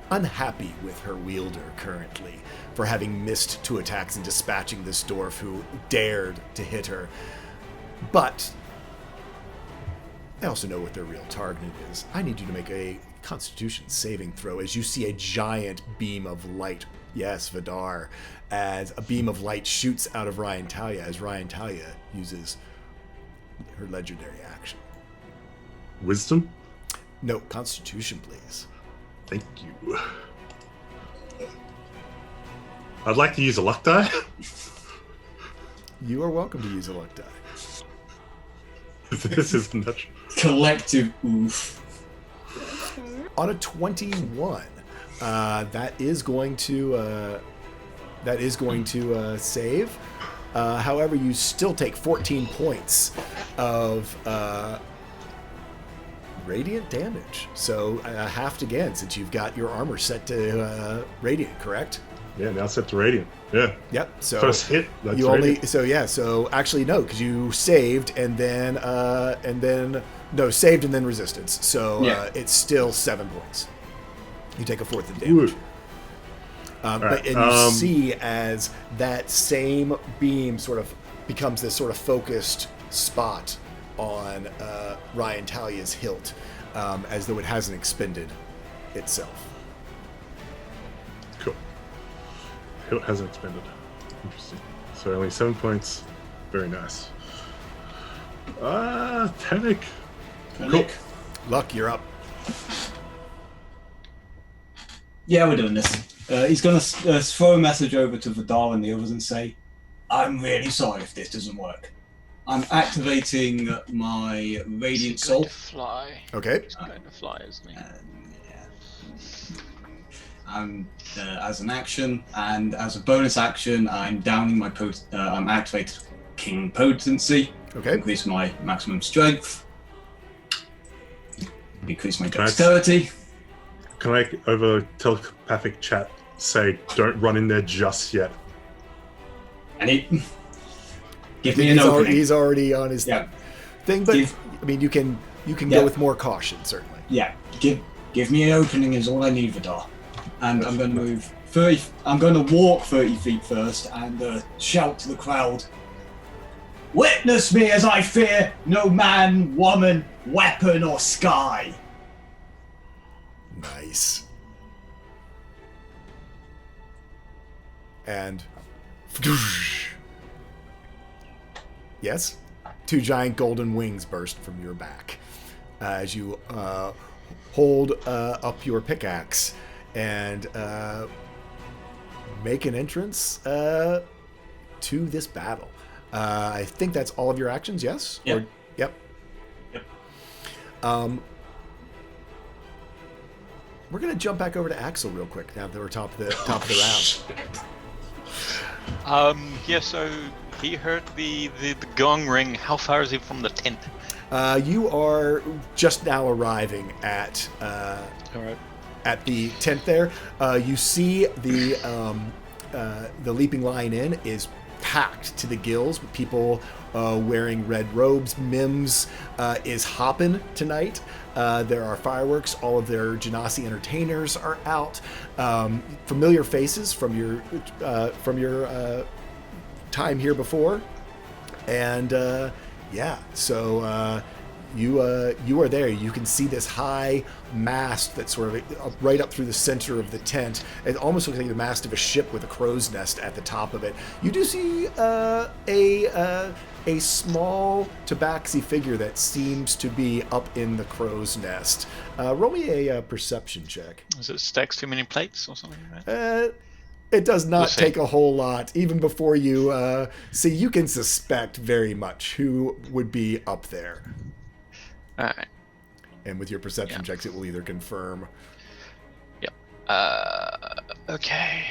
unhappy with her wielder currently for having missed 2 attacks and dispatching this dwarf who dared to hit her. But I also know what their real target is. I need you to make a Constitution saving throw as you see a giant beam of light. Yes, Vidar, as a beam of light shoots out of Ryan Talia as Ryan Talia uses her legendary action. Wisdom? No, Constitution, please. Thank you. I'd like to use a luck die. You are welcome to use a luck die. This is natural. Collective oof. On a 21, that is going to save. However, you still take 14 points of radiant damage. So halved again, since you've got your armor set to radiant, correct? Yeah, now set to radiant. Yeah. Yep. So first hit. That's you radiant. only. So yeah. So actually no, because you saved and then saved and then resistance. So it's still 7 points. You take a fourth of damage. Right, And you see as that same beam sort of becomes this sort of focused spot on Ryan Talia's hilt, as though it hasn't expended itself. Cool. Hilt hasn't expended. Interesting. So only 7 points. Very nice. Tenic. Cool. Luck, you're up. Yeah, we're doing this. He's going to throw a message over to Vidal and the others and say, I'm really sorry if this doesn't work. I'm activating my Radiant Soul. To fly. Okay. He's going to fly, isn't he? As an action, and as a bonus action, I'm downing my I'm activating King Potency. Okay. Increase my maximum strength. Increase my dexterity. Can I, over telepathic chat, say, don't run in there just yet? And give me an opening. He's already on his thing, but I mean, you can go with more caution, certainly. Yeah, give me an opening is all I need, Vidar. And I'm going to move 30. I'm going to walk 30 feet first and shout to the crowd. Witness me as I fear no man, woman, weapon, or sky. Nice. And yes, 2 giant golden wings burst from your back as you hold up your pickaxe and make an entrance to this battle. I think that's all of your actions, yes? Yep. Yep. Yep. We're going to jump back over to Axel real quick now that we're top of the round. Yeah, so he heard the gong ring. How far is he from the tent? You are just now arriving at All right. at the tent there. You see the Leaping Lion Inn is packed to the gills with people wearing red robes. Mims is hopping tonight. There are fireworks. All of their Genasi entertainers are out. Familiar faces from your time here before, and yeah. So you are there. You can see this high mast that's sort of right up through the center of the tent. It almost looks like the mast of a ship with a crow's nest at the top of it. You do see a small tabaxi figure that seems to be up in the crow's nest. Roll me a perception check. Is it stacks too many plates or something? Right? It does not We'll see. take a whole lot. Even before you see, you can suspect very much who would be up there. All right. And with your perception Yeah. checks, it will either confirm. Yep. Okay.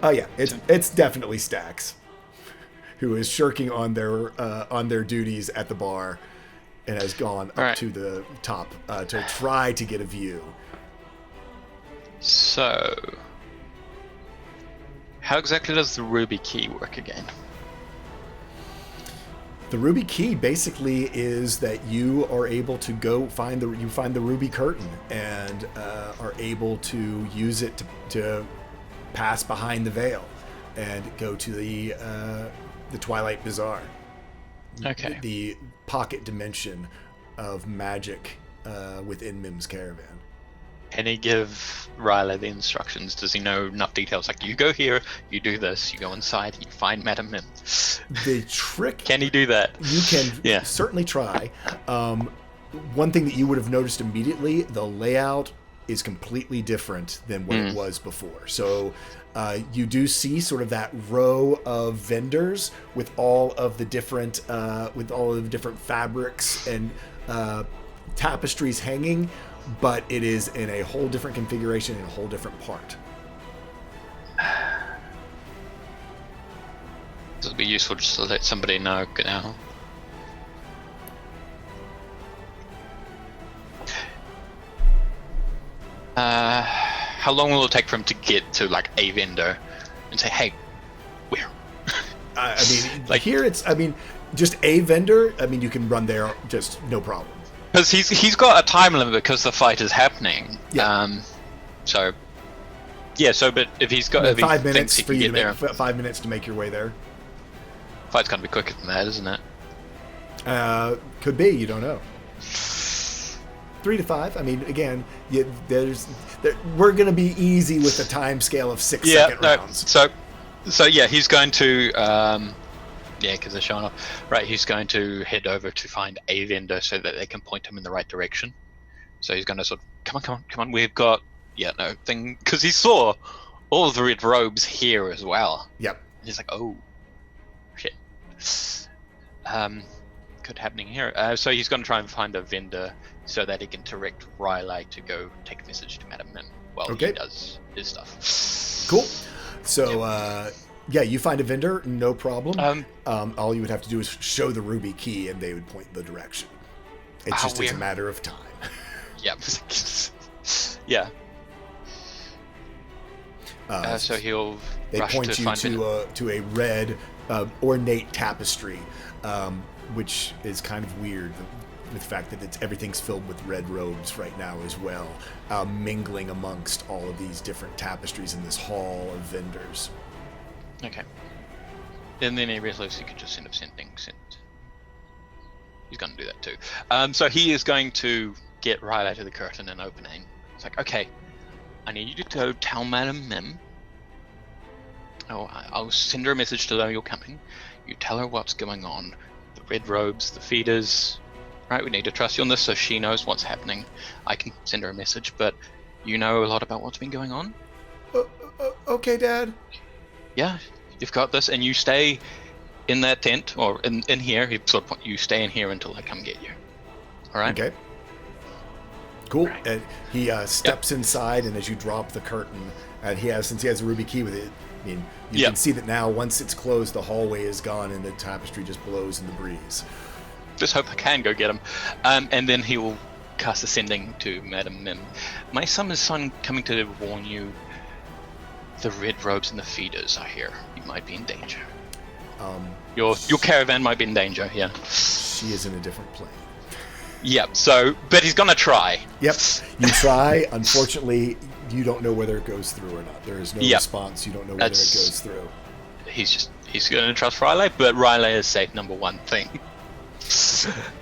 Oh yeah, it's definitely Stax, who is shirking on their duties at the bar, and has gone up All right. to the top to try to get a view. So, how exactly does the ruby key work again? The ruby key basically is that you are able to go find the ruby curtain and are able to use it to pass behind the veil and go to the Twilight Bazaar. Okay. The pocket dimension of magic within Mim's caravan. Can he give Riley the instructions? Does he know enough details? Like, you go here, you do this, you go inside, you find Madame Mim. The trick Can he do that? you can Yeah. certainly try. One thing that you would have noticed immediately, the layout is completely different than what it was before. So you do see sort of that row of vendors with all of the different fabrics and tapestries hanging, but it is in a whole different configuration in a whole different part. This would be useful just to let somebody know now. How long will it take for him to get to like a vendor and say, "Hey, where?" I mean, Like- here it's. I mean, just a vendor. I mean, you can run there just no problem. Because he's got a time limit because the fight is happening. Yeah. So. Yeah. So, but if he's got if he 5 thinks minutes he for can you to get make there, 5 minutes to make your way there. fight's gonna be quicker than that, isn't it? Could be. You don't know. 3 to 5. I mean, again, we're going to be easy with the time scale of 6 second rounds. So yeah, he's going to yeah, because they're showing off. Right, he's going to head over to find a vendor so that they can point him in the right direction. So he's going to sort of come on. We've got thing because he saw all of the red robes here as well. Yep. He's like, oh shit. Good happening here. So he's going to try and find a vendor so that he can direct Riley to go take a message to Madame Mim while Okay. he does his stuff. Cool. So, yeah, you find a vendor, no problem. All you would have to do is show the ruby key and they would point the direction. It's just it's a weird. matter of time. Yeah. Yeah. So he'll They rush point to you find to a red ornate tapestry, which is kind of weird with the fact that everything's filled with red robes right now as well, mingling amongst all of these different tapestries in this hall of vendors. Okay. And then he realizes he could just end up sending. He's going to do that too. So he is going to get Riley to the curtain and opening. It's like, okay, I need you to go tell Madame Mim. I'll send her a message to know you're coming. You tell her what's going on. The red robes, the feeders. Right, we need to trust you on this so she knows what's happening. I can send her a message, but you know a lot about what's been going on. Okay, Dad. Yeah, you've got this, and you stay in that tent, or in here. You stay in here until I come get you. All right? Okay. Cool. And he steps inside, and as you drop the curtain, and since he has a ruby key with it, I mean, you can see that now, once it's closed, the hallway is gone, and the tapestry just blows in the breeze. Just hope I can go get him. And then he will cast Ascending to Madam Mim. My son coming to warn you. The red robes and the feeders are here. You might be in danger. Your caravan might be in danger, yeah. She is in a different plane. Yep, but he's gonna try. Yep, you try. Unfortunately, you don't know whether it goes through or not. There is no response. You don't know whether it goes through. He's gonna trust Riley, but Riley is safe, number one thing.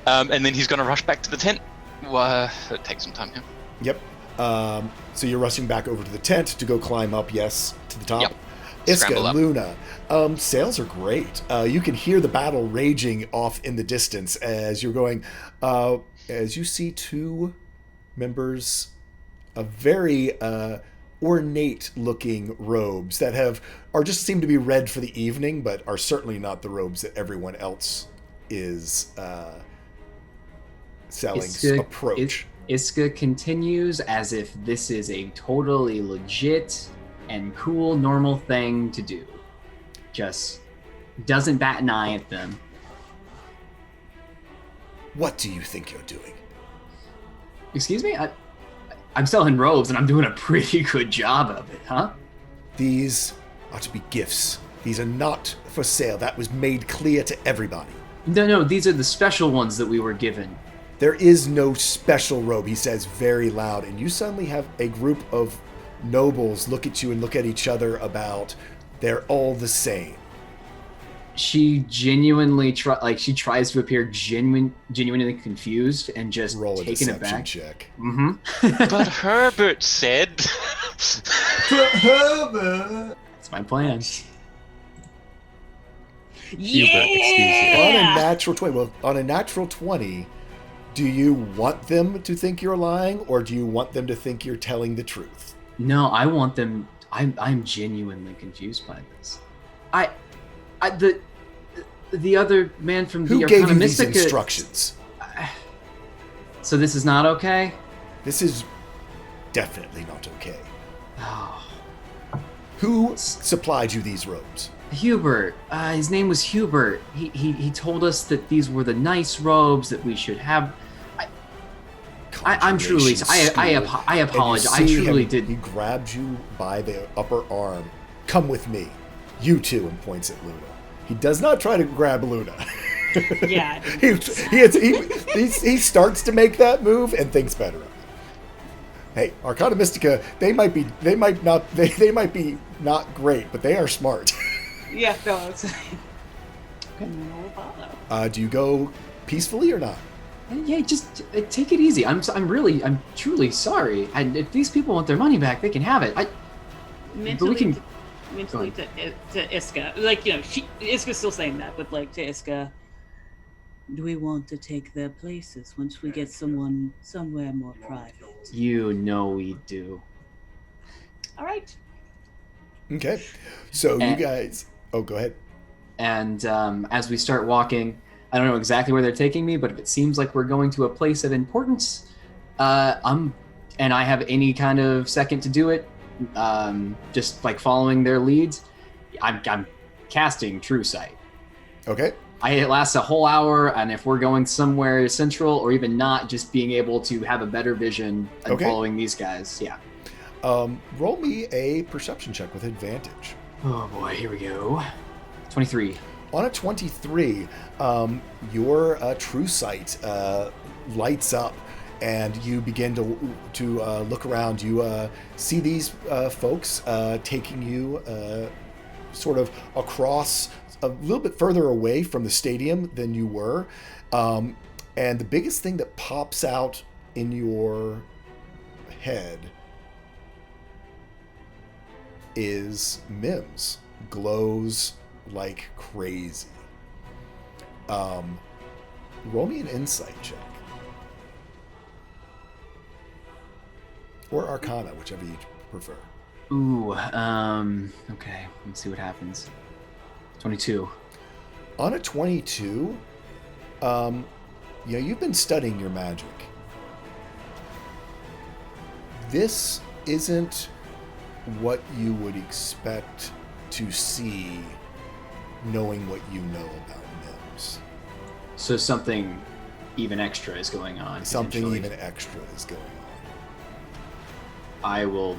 And then he's gonna rush back to the tent. It takes some time, yeah. Yep. So you're rushing back over to the tent to go climb up, to the top. Yep. Iska, Luna, sales are great. You can hear the battle raging off in the distance as you're going. As you see two members of very ornate-looking robes that are just seem to be red for the evening, but are certainly not the robes that everyone else is selling. Approach. Iska continues as if this is a totally legit and cool, normal thing to do. Just doesn't bat an eye at them. What do you think you're doing? Excuse me? I'm selling robes and I'm doing a pretty good job of it, huh? These are to be gifts. These are not for sale. That was made clear to everybody. No, these are the special ones that we were given. There is no special robe, he says very loud, and you suddenly have a group of nobles look at you and look at each other about they're all the same. She genuinely tries to appear genuinely confused and just roll a taken deception aback. check. Mm-hmm. But Herbert said. But Herbert. That's my plan. On a natural 20. Well, on a natural 20, do you want them to think you're lying, or do you want them to think you're telling the truth? No, I want them. I'm genuinely confused by this. The other man from the Who gave Arcana you these Mystica, instructions? So this is not okay? This is definitely not okay. Oh. Who supplied you these robes? Hubert. His name was Hubert. He told us that these were the nice robes that we should have. I'm truly. I apologize. I truly did. He grabbed you by the upper arm. Come with me. You two, and points at Luna. He does not try to grab Luna. Yeah. he starts to make that move and thinks better of it. Hey, Arcana Mystica, they might be not great, but they are smart. Yeah, no, it's no follow. Do you go peacefully or not? Yeah, just take it easy. I'm truly sorry. And if these people want their money back, they can have it. Mentally, but we can. Mentally to Iska, Iska's still saying that, but to Iska, do we want to take their places once we get someone somewhere more private? You know we do. All right. Okay, so you guys. Oh, go ahead. And as we start walking, I don't know exactly where they're taking me, but if it seems like we're going to a place of importance, and I have any kind of second to do it, just following their leads, I'm casting True Sight. Okay. It lasts a whole hour, and if we're going somewhere central or even not, just being able to have a better vision and following these guys, yeah. Roll me a perception check with advantage. Oh boy, here we go. 23. On a 23, your True Sight lights up, and you begin to look around. You see these folks taking you sort of across a little bit further away from the stadium than you were. And the biggest thing that pops out in your head is Mims glows like crazy. Roll me an insight check. Or Arcana, whichever you prefer. Ooh, okay. Let's see what happens. 22. On a 22, you've been studying your magic. This isn't what you would expect to see knowing what you know about Mims. So something even extra is going on. Something potentially. even extra is going on. I will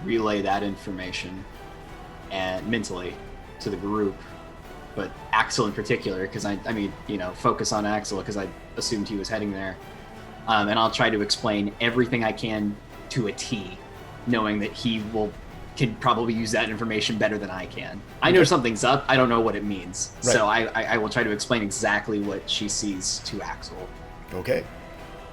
relay that information and mentally to the group, but Axel in particular, because focus on Axel because I assumed he was heading there, and I'll try to explain everything I can to a T, knowing that he can probably use that information better than I can. I know something's up. I don't know what it means, Right. so I will try to explain exactly what she sees to Axel. Okay.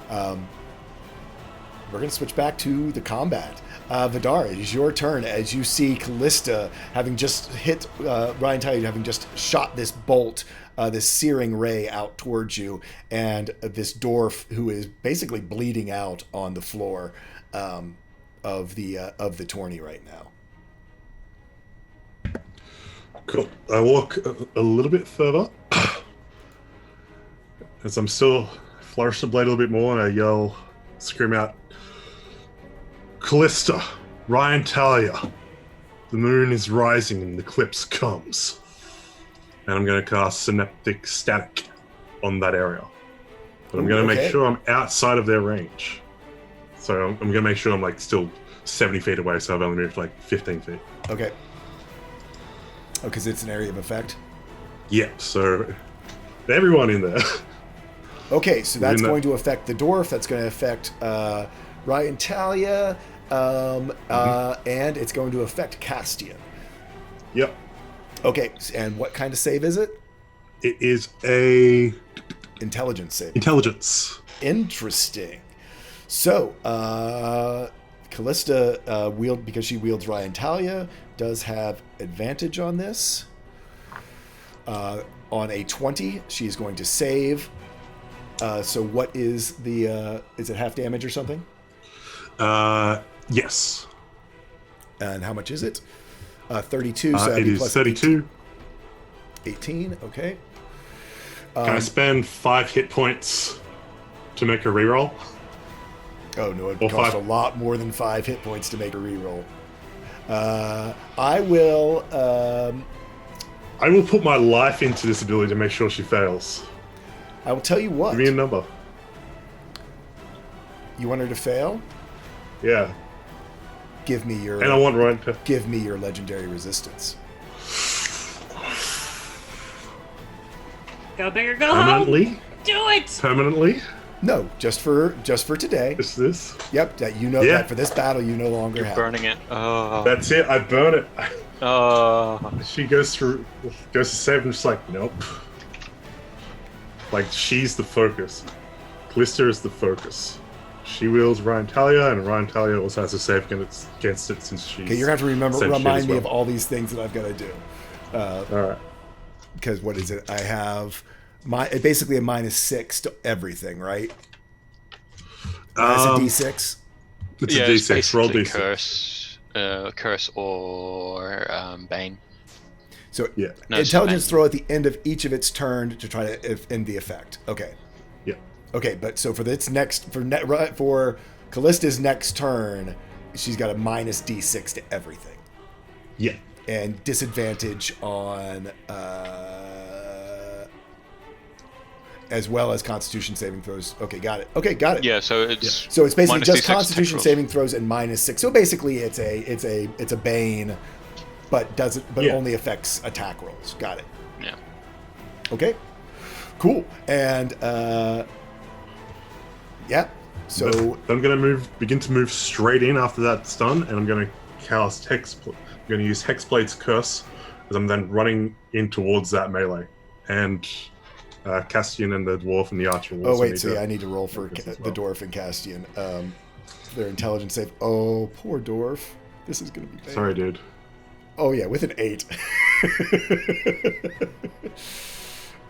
We're going to switch back to the combat. Vidar, it is your turn as you see Callista having just hit Ryan Talia, having just shot this bolt, this searing ray out towards you, and this dwarf who is basically bleeding out on the floor of the tourney right now. Cool. I walk a little bit further as I'm still flourish the blade a little bit more, and I yell, scream out, Callista, Ryan Talia, the moon is rising and the eclipse comes. And I'm going to cast Synaptic Static on that area. But I'm going to okay. make sure I'm outside of their range. So I'm going to make sure I'm like still 70 feet away, so I've only moved like 15 feet. Okay. Oh, because it's an area of effect? Yeah, so everyone in there. Okay, so that's In the- going to affect the dwarf. That's going to affect Ryan Talia, and it's going to affect Castian. Yep. Okay, and what kind of save is it? It is a Intelligence save. intelligence. Interesting. So, Callista, because she wields Ryan Talia, does have advantage on this. On a 20, she is going to save. So what is the, is it half damage or something? Yes. And how much is it? 32, so It that'd be is plus 32. 18, okay. Can I spend 5 hit points to make a reroll? Oh no, it Or costs a 5. lot more than 5 hit points to make a reroll. I will, I will put my life into this ability to make sure she fails. I will tell you what. Give me a number. You want her to fail? Yeah. Give me your, And I want Ryan to... give me your legendary resistance. Go big or go home. Permanently? Do it. Permanently? No, just for today. Is this? Yep, that you know Yeah. that for this battle you no longer You're have. burning it. Oh. That's it. I burn it. Oh. She goes to save and just like, nope. Like, she's the focus. Callista is the focus. She wields Ryan Talia, and Ryan Talia also has a save against it since she's... Okay, you're gonna have to sentient remind as me well. of all these things that I've got to do. Alright. Because what is it? I have basically a -6 to everything, right? That's a D6. It's Yeah, a it's D6. Roll basically D6. curse or bane. So Yeah. No, it's intelligence fine. throw at the end of each of its turn to try to end the effect. Okay. Yeah. Okay, but so for Callista's next turn, she's got a -D6 to everything. Yeah. And disadvantage on as well as Constitution saving throws. Okay, got it. Okay, got it. Yeah, so it's So it's basically minus just D6 Constitution attack saving throws and -6. So basically, it's a bane, but Yeah. only affects attack rolls. Got it. Yeah. Okay, cool. And yeah. So I'm gonna begin to move straight in after that's done, and I'm gonna cast I'm gonna use Hexblade's Curse, as I'm then running in towards that melee. And Castian and the dwarf and the archer will oh also wait, need so to yeah, I need to roll for focus as the well. dwarf and Castian. Their intelligence save. Oh, poor dwarf. This is gonna be bad. Sorry, dude. Oh yeah, with an 8.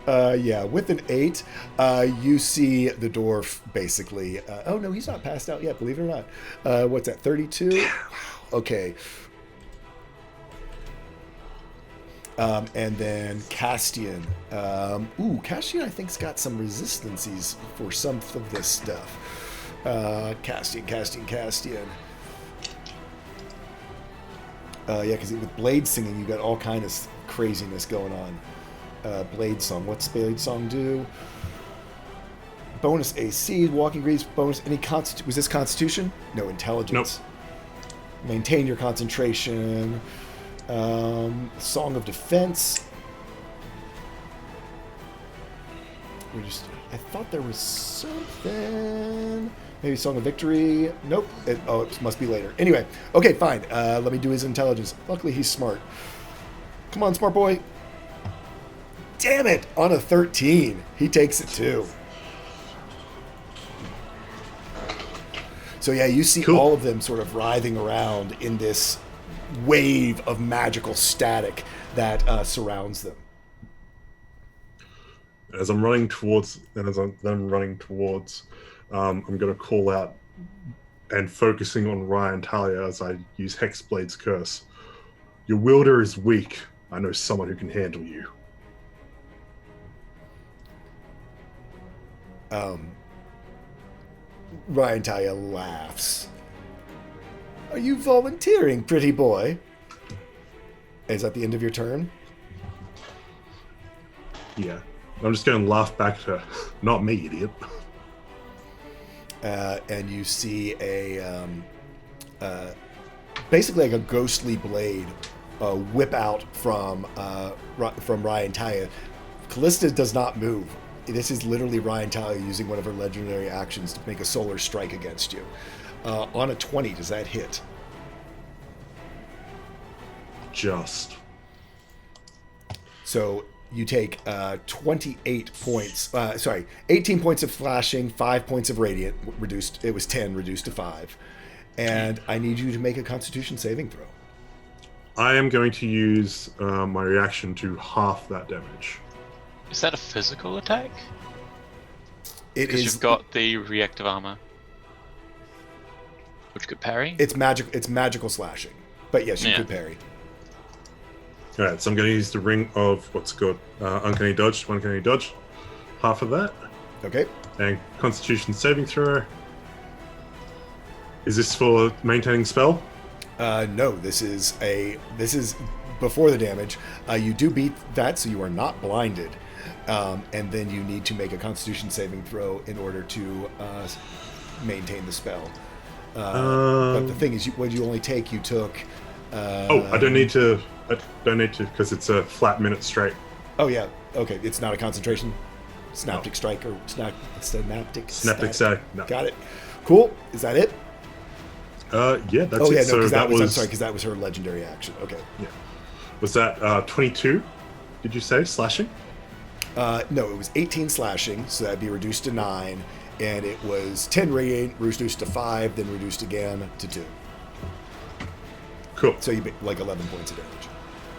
Yeah, with an 8, you see the dwarf basically. Oh no, he's not passed out yet. Believe it or not. What's that? 32. Wow. Okay. And then Castian. Castian, I think's got some resistances for some of this stuff. Castian. Yeah, because with Blade singing, you got all kind of craziness going on. Blade Song. What's Blade Song do? Bonus AC, Walking Greaves, bonus any was this Constitution? No, Intelligence. Nope. Maintain your concentration. Song of Defense. I thought there was something. Maybe Song of Victory. Nope. It must be later. Anyway, okay, fine. Let me do his intelligence. Luckily, he's smart. Come on, smart boy. Damn it! On a 13, he takes it too. So yeah, you see all of them sort of writhing around in this wave of magical static that surrounds them. As I'm running towards, I'm going to call out and focusing on Ryan Talia as I use Hexblade's Curse. Your wielder is weak. I know someone who can handle you. Ryan Talia laughs. Are you volunteering, pretty boy? Is that the end of your turn? Yeah. I'm just going to laugh back at her. Not me, idiot. And you see basically like a ghostly blade whip out from Ryan Talia. Callista does not move. This is literally Ryan Talia using one of her legendary actions to make a solar strike against you. On a 20, does that hit? Just. So you take 28 points. 18 points of flashing, 5 points of radiant reduced. It was 10 reduced to 5, and I need you to make a Constitution saving throw. I am going to use my reaction to half that damage. Is that a physical attack? It Because is. you've got the reactive armor, which could parry. It's magic. It's magical slashing, but yes, you could parry. All right, so I'm going to use the ring of what's called uncanny dodge. Uncanny dodge, half of that. Okay. And Constitution saving throw. Is this for maintaining spell? No, this is before the damage. You do beat that, so you are not blinded, and then you need to make a Constitution saving throw in order to maintain the spell. But the thing is, what you only take, you took. I don't need to. Because it's a flat minute straight. Oh yeah, okay. It's not a concentration. Synaptic strike or synaptic static. No. Got it. Cool. Is that it? Yeah, that's it. Oh yeah, no, so because that was. I'm sorry, because that was her legendary action. Okay. Yeah. Was that 22? Did you say slashing? No, it was 18 slashing, so that'd be reduced to 9, and it was 10 radiant, reduced to 5, then reduced again to 2. Cool. So you make like 11 points of damage.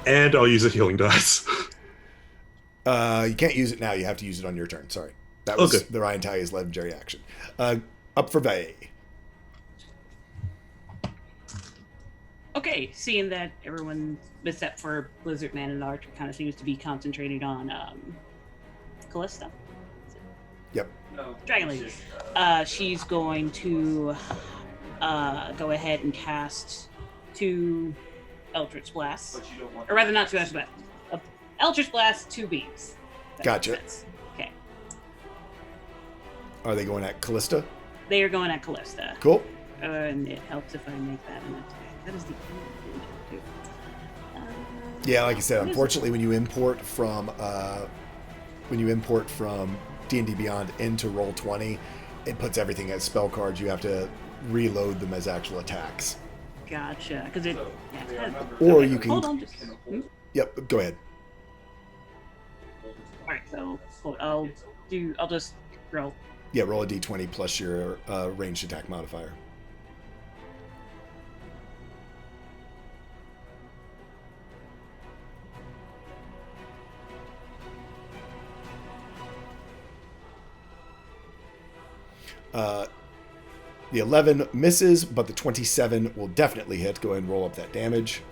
And I'll use a healing dice. You can't use it now. You have to use it on your turn. Sorry. That was the Ryan Talia's legendary action. Up for Vay. Okay, seeing that everyone, except for Blizzard Man and Archer, kind of seems to be concentrated on Callista. Yep. Dragon Lady. She's going to go ahead and cast 2 Eldritch Blasts. Or rather, not 2 Eldritch Blasts. Eldritch Blast, 2 beams. Gotcha. Okay. Are they going at Callista? They are going at Callista. Cool. And it helps if I make that an attack. That is the only thing to do. Yeah, like I said, unfortunately, when you import from D&D Beyond into Roll20, it puts everything as spell cards. You have to reload them as actual attacks. Gotcha. Because it. Or you can. Hold on. Just, Yep. Go ahead. All right. So I'll just roll. Yeah, roll a d20 plus your ranged attack modifier. The 11 misses, but the 27 will definitely hit. Go ahead and roll up that damage.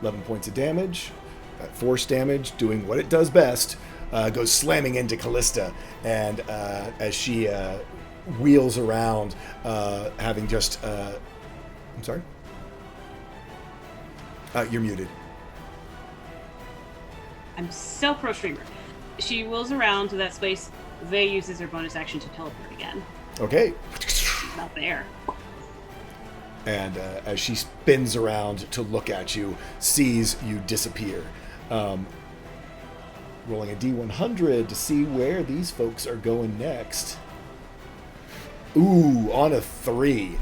11 points of damage. That force damage, doing what it does best, goes slamming into Callista, and as she wheels around, having just... I'm sorry? You're muted. I'm so pro streamer. She wheels around to that space. They uses her bonus action to teleport again. Okay. She's not there. And as she spins around to look at you, sees you disappear. Rolling a D100 to see where these folks are going next. Ooh, on a 3.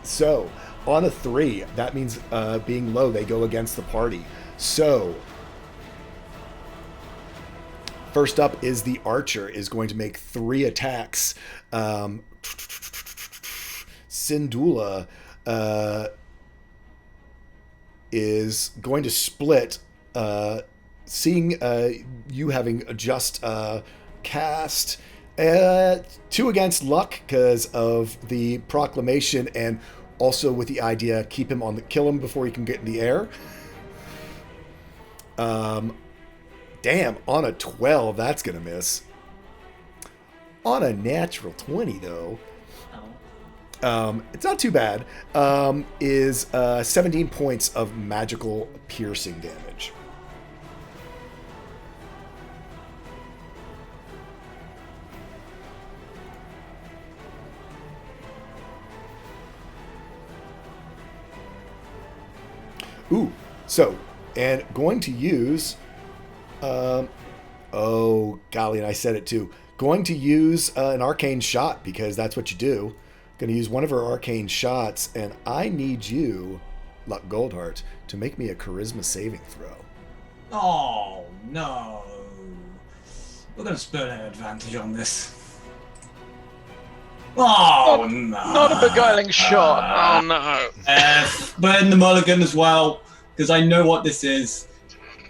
So, on a 3, that means being low, they go against the party. So, first up is the archer, is going to make 3 attacks. Syndulla is going to split, seeing you having just cast 2 against luck because of the proclamation, and also with the idea kill him before he can get in the air. Damn, on a 12, that's gonna miss. On a natural 20, though, it's not too bad. Is 17 points of magical piercing damage. Ooh, so, and going to use, oh, golly, and I said it too. Going to use an arcane shot, because that's what you do. Going to use one of her arcane shots, and I need you, Luck Goldheart, to make me a charisma saving throw. Oh, no. We're going to spur an advantage on this. Oh, no. Not a beguiling shot. Oh, no. But in the mulligan as well, because I know what this is.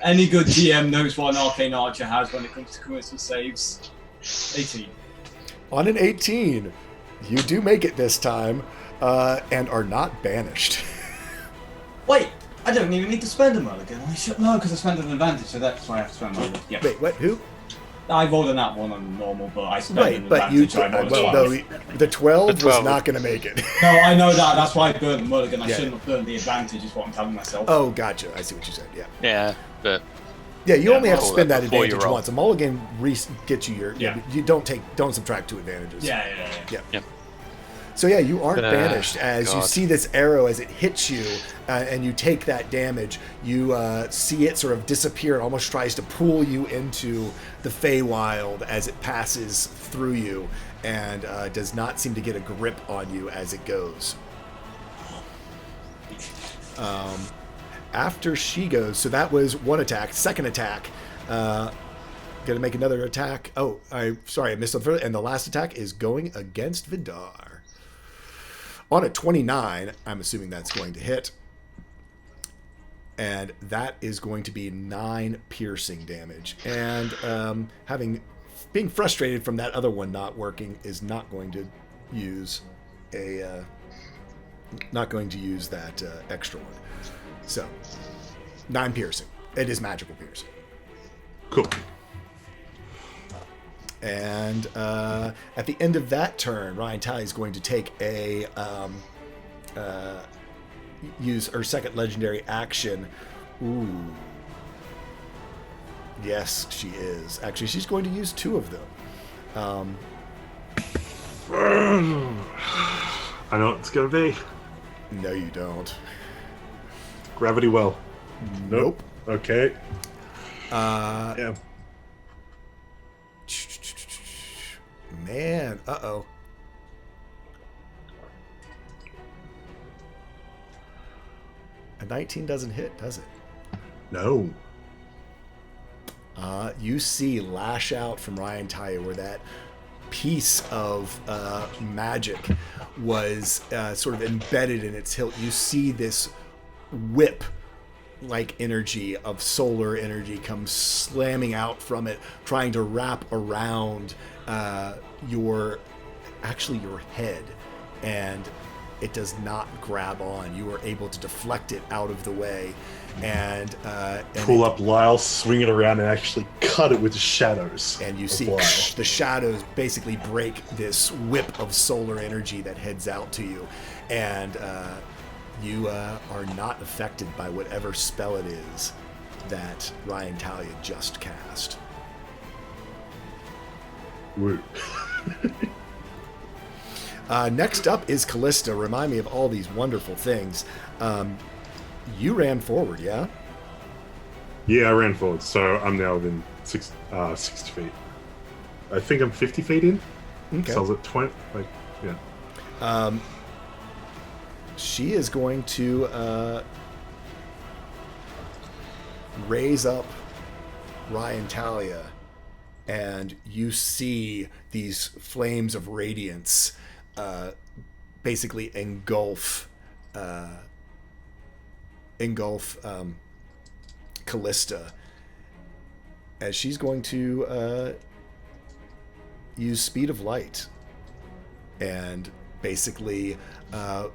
Any good GM knows what an arcane archer has when it comes to charisma saves. 18. On an 18, you do make it this time, and are not banished. Wait, I don't even need to spend a mulligan. I should know because I spent an advantage, so that's why I have to spend a mulligan. Yeah. Wait, what? Who? I rolled a nat 1 on normal, but I spent Right, an but you. advantage. So I rolled a Well, 12. no, the 12 The was 12. not going to make it. No, I know that. That's why I burned the mulligan. I Yeah. shouldn't have burned the advantage, is what I'm telling myself. Oh, gotcha. I see what you said. Yeah. Yeah, but Yeah, you only have to roll spend that that before you advantage roll. once. A mulligan gets you your. Yeah. You don't subtract 2 advantages. Yeah. So yeah, you aren't Ah, banished as you God. see this arrow as it hits you, and you take that damage. You see it sort of disappear. It almost tries to pull you into the Feywild as it passes through you, and does not seem to get a grip on you as it goes. After she goes, so that was 1 attack. Second attack, gonna make another attack. Oh, I missed the first, and the last attack is going against Vidar. On a 29, I'm assuming that's going to hit. And that is going to be 9 piercing damage. And being frustrated from that other one not working, is not going to use that extra one. So, 9 piercing. It is magical piercing. Cool. And at the end of that turn, Ryan Talley is going to take use her second legendary action. Ooh. Yes, she is. Actually, she's going to use 2 of them. I know what it's going to be. No, you don't. Gravity Well. Nope. Okay. Uh, Yeah. Man, uh-oh. A 19 doesn't hit, does it? No. You see lash out from Ryan Talley where that piece of magic was sort of embedded in its hilt. You see this whip like energy of solar energy comes slamming out from it, trying to wrap around your head, and it does not grab on. You are able to deflect it out of the way, and Pull up Lyle, swing it around, and actually cut it with the shadows. And you of see Lyle. the shadows basically break this whip of solar energy that heads out to you, and you are not affected by whatever spell it is that Ryan Talia just cast. Woo. Next up is Callista. Remind me of all these wonderful things. You ran forward, yeah? Yeah, I ran forward, so I'm now within 60 feet. I think I'm 50 feet in. Okay. So I was at 20. Like, yeah. She is going to raise up Ryan Talia, and you see these flames of radiance basically engulf Callista, as she's going to use speed of light and basically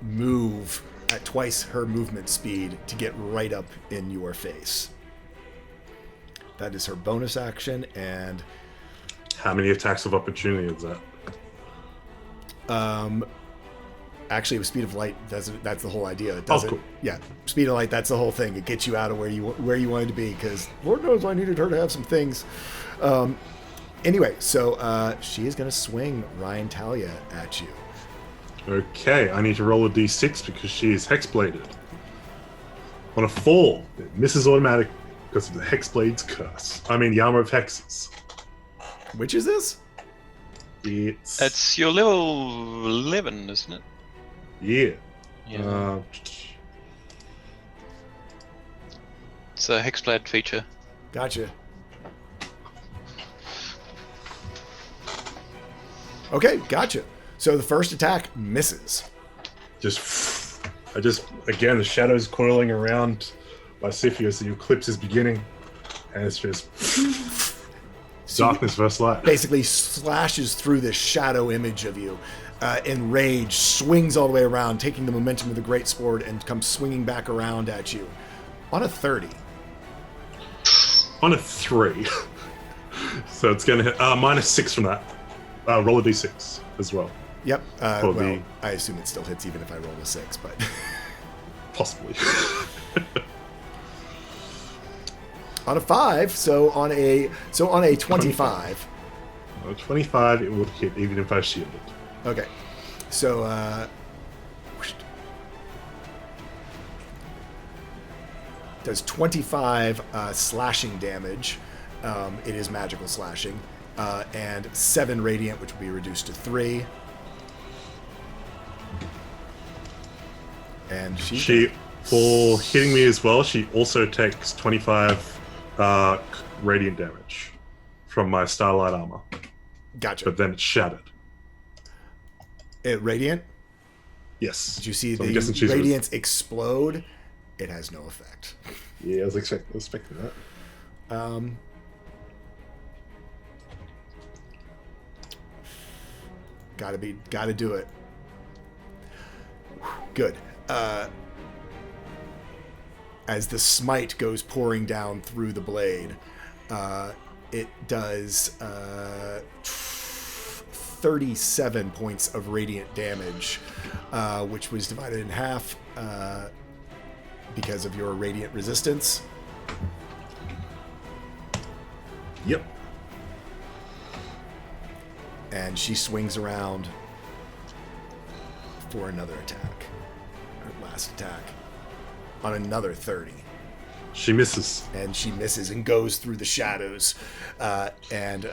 move at twice her movement speed to get right up in your face. That is her bonus action, and How many attacks of opportunity is that? actually with speed of light, that's the whole idea. It doesn't. Cool. Yeah, speed of light. That's the whole thing. It gets you out of where you wanted to be, because Lord knows I needed her to have some things. Anyway, so she is going to swing Ryan Talia at you. Okay, I need to roll a d6 because she is hexbladed. On a 4, it misses automatic because of the Hexblade's curse. I mean, the Armor of Hexes. Which is this? It's... It's your level 11, isn't it? Yeah. Yeah. It's a Hexblade feature. Gotcha. Okay, gotcha. So the first attack misses. Again, the shadows coiling around Lysithea as the eclipse is beginning, and it's just darkness versus light. Basically slashes through this shadow image of you. Enraged, swings all the way around, taking the momentum of the great sword, and comes swinging back around at you. On a 30. On a 3. So it's going to hit -6 from that. Roll a d6 as well. Yep. For Well, the- I assume it still hits even if I roll a 6, but... Possibly. on a 5, so on a 25. 25, it would hit even if I shielded. Okay. So, does 25 slashing damage. It is magical slashing. And 7 radiant, which will be reduced to 3. And She, for hitting me as well, she also takes 25 radiant damage from my Starlight armor. Gotcha. But then it's shattered. Radiant? Yes. Did you see So I'm guessing the she's- radiance explode? It has no effect. Yeah, I was expecting that. Gotta do it. Good. As the smite goes pouring down through the blade, it does 37 points of radiant damage, which was divided in half because of your radiant resistance. Yep. And she swings around for another attack. Her last attack. On another 30. She misses. And she misses and goes through the shadows and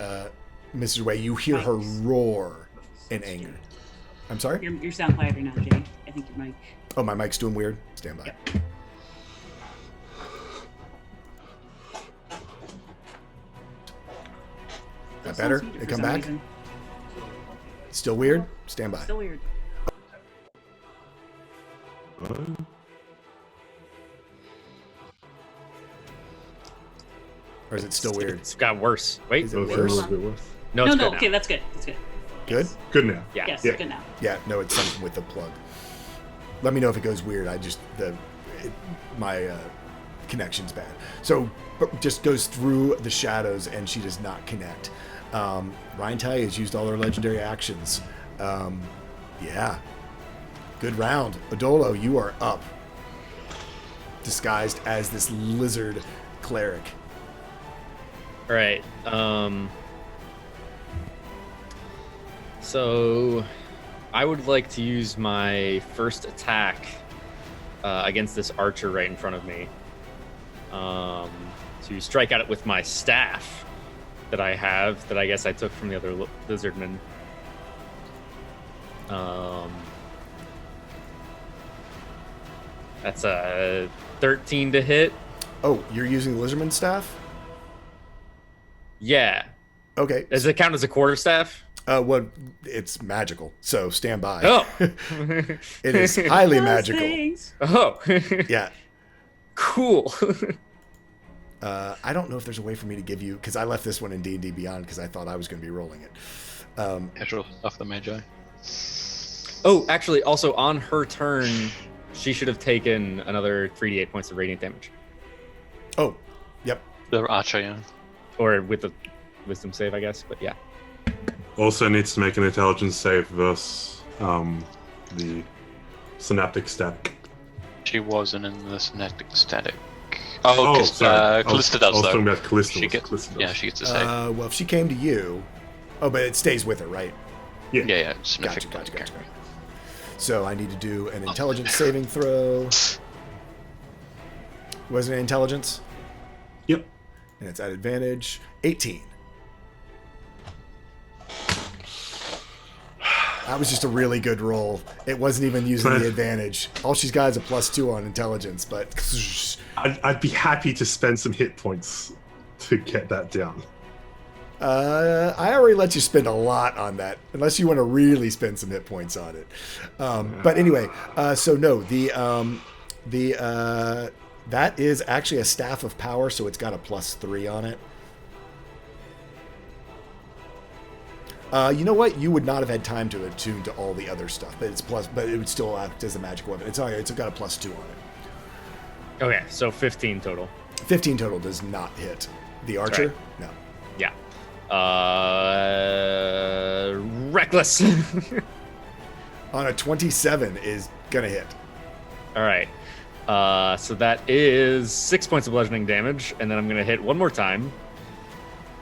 misses away. You hear her roar in anger. I'm sorry? Your sound quieter now, Jay. I think your mic. Oh, my mic's doing weird? Stand by. Yep. That Still better? sounds muted They for come some back? reason. Still weird? Stand by. Still weird. Or is it still weird? It's got worse. Wait. Is it It was a worse? little bit worse. No, No, it's no, good okay, now. that's good. That's good. Good? Good now. Yeah. Yes, Yeah. good now. Yeah, no, it's something with the plug. Let me know if it goes weird. My connection's bad. So just goes through the shadows, and she does not connect. Ryan Talia has used all her legendary actions. Yeah. Good round. Adolo, you are up. Disguised as this lizard cleric. All right. So I would like to use my first attack against this archer right in front of me to strike at it with my staff that I have, that I guess I took from the other lizardman. That's a 13 to hit. Oh, you're using the lizardman staff? Yeah. Okay. Does it count as a quarterstaff? Well, it's magical, so stand by. Oh. It is highly Those magical. things. Oh. Yeah. Cool. I don't know if there's a way for me to give you, because I left this one in D&D Beyond because I thought I was going to be rolling it. Natural of the Magi. Oh, actually, also on her turn, she should have taken another 3d8 points of radiant damage. Oh, yep. The archer, yeah. Or with the wisdom save, I guess, but yeah. Also needs to make an intelligence save versus the synaptic static. She wasn't in the synaptic static. Oh, because sorry. Callista I was does, though. talking about Callista. She gets, Callista does. yeah, she gets to save. Well, if she came to you... Oh, but it stays with her, right? yeah, Gotcha, significant. gotcha. So I need to do an intelligence saving throw. Was it intelligence? Yep. And it's at advantage. 18. That was just a really good roll. It wasn't even using the advantage. All she's got is a +2 on intelligence, but... I'd be happy to spend some hit points to get that down. I already let you spend a lot on that, unless you want to really spend some hit points on it. But anyway, so no, that is actually a staff of power, so it's got a +3 on it. You know what? You would not have had time to attune to all the other stuff, but but it would still act as a magic weapon. It's got a +2 on it. Okay, so 15 total. 15 total does not hit. The archer? Right. No. Yeah. Reckless. On a 27 is gonna hit. All right. So that is 6 points of bludgeoning damage, and then I'm gonna hit one more time.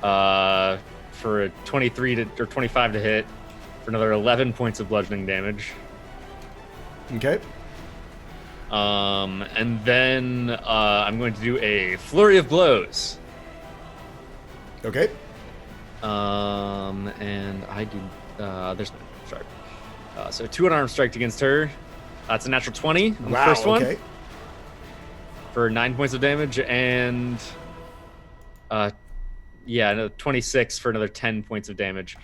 For a 23 or 25 to hit, for another 11 points of bludgeoning damage. Okay. And then I'm going to do a flurry of blows. Okay. And I do. There's no strike. So 2 unarmed strike against her. That's a natural 20 on the first one. Okay. For 9 points of damage, and another 26 for another 10 points of damage.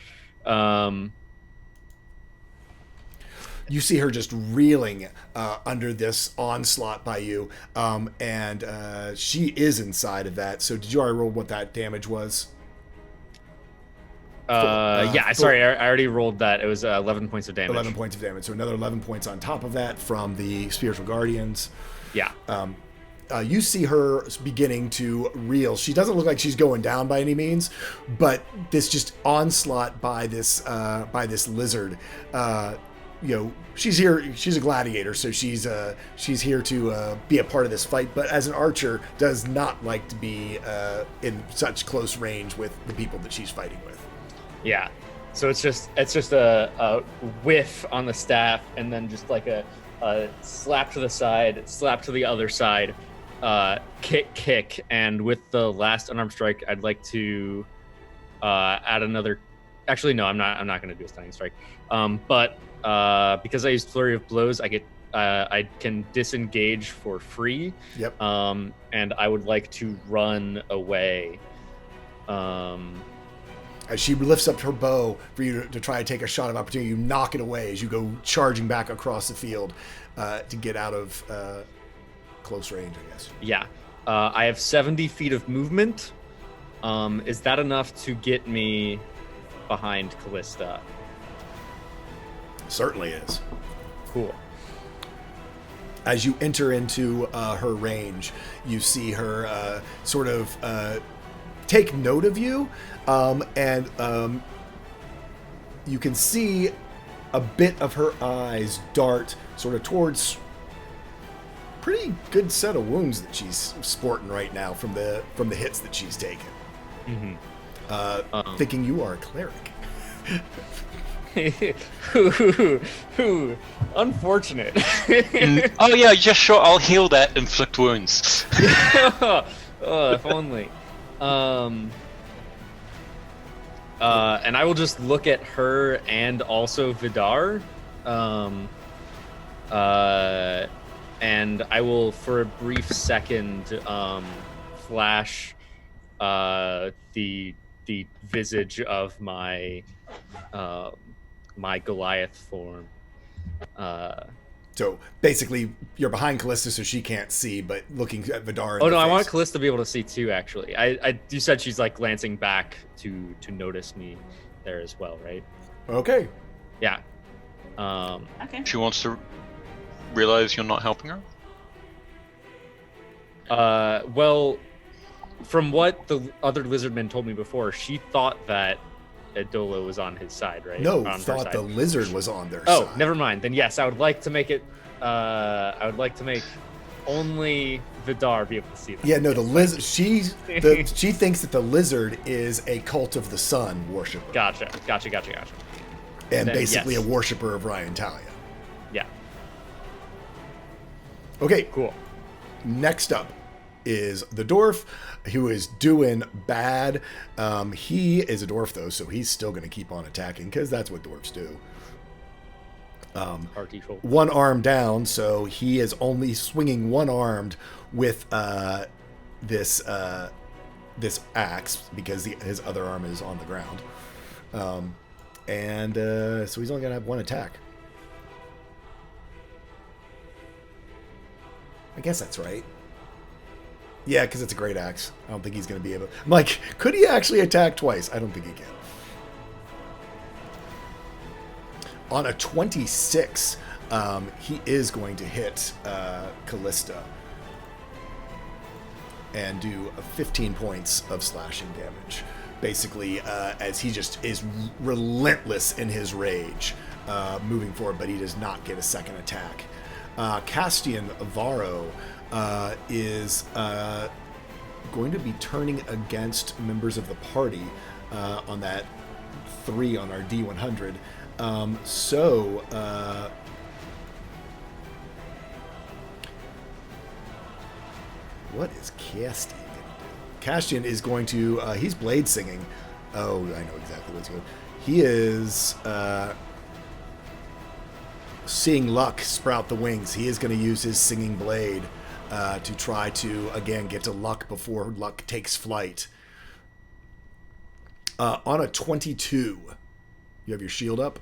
You see her just reeling under this onslaught by you, and she is inside of that. So did you already roll what that damage was? Sorry, I already rolled that. It was 11 points of damage. 11 points of damage. So another 11 points on top of that from the spiritual guardians. Yeah. You see her beginning to reel. She doesn't look like she's going down by any means, but this just onslaught by this lizard. She's here. She's a gladiator, so she's here to be a part of this fight. But as an archer, does not like to be in such close range with the people that she's fighting with. Yeah. So it's just a whiff on the staff, and then just like a slap to the side, slap to the other side. Kick, and with the last unarmed strike, I'd like to add another. Actually, no, I'm not going to do a stunning strike. But because I used flurry of blows, I can disengage for free. Yep. And I would like to run away. As she lifts up her bow for you to try to take a shot of opportunity, you knock it away as you go charging back across the field to get out of close range, I guess. Yeah. I have 70 feet of movement. Is that enough to get me behind Callista? Certainly is. Cool. as you enter into her range, you see her sort of take note of you, and you can see a bit of her eyes dart sort of towards pretty good set of wounds that she's sporting right now from the hits that she's taken. Thinking you are a cleric. Unfortunate. Oh yeah, just sure. I'll heal that. Inflict wounds. Oh, if only. And I will just look at her and also Vidar. And I will, for a brief second, flash the visage of my my Goliath form. So basically, you're behind Callista, so she can't see, but looking at Vidar. Oh no, I want Callista to be able to see too. Actually, you said she's like glancing back to notice me there as well, right? Okay. Yeah. Okay. She wants to realize you're not helping her. Well, from what the other lizardman told me before, she thought that Adolo was on his side, right? No, on thought the lizard was on their Oh, side. never mind. Then yes, I would like to make it. I would like to make only Vidar be able to see that. Yeah, no, the lizard. She thinks that the lizard is a cult of the sun worshiper. Gotcha. And Then, basically yes. a worshiper of Ryan Talia. Yeah. Okay, Cool. next up is the dwarf, who is doing bad. He is a dwarf, though, so he's still going to keep on attacking, because that's what dwarfs do. Artificial. One arm down, so he is only swinging one-armed with this axe, because his other arm is on the ground. So he's only going to have one attack. I guess that's right. Yeah, because it's a great axe. I don't think he's going to be able... I'm like, could he actually attack twice? I don't think he can. On a 26, he is going to hit Callista and do 15 points of slashing damage. Basically, as he just is relentless in his rage, moving forward, but he does not get a second attack. Castian Varro is going to be turning against members of the party on that 3 on our D100. What is Castian going to do? Castian is going to, he's blade singing. Oh, I know exactly what's going. He is seeing Luck sprout the wings. He is going to use his singing blade to try to, again, get to Luck before Luck takes flight. On a 22, you have your shield up?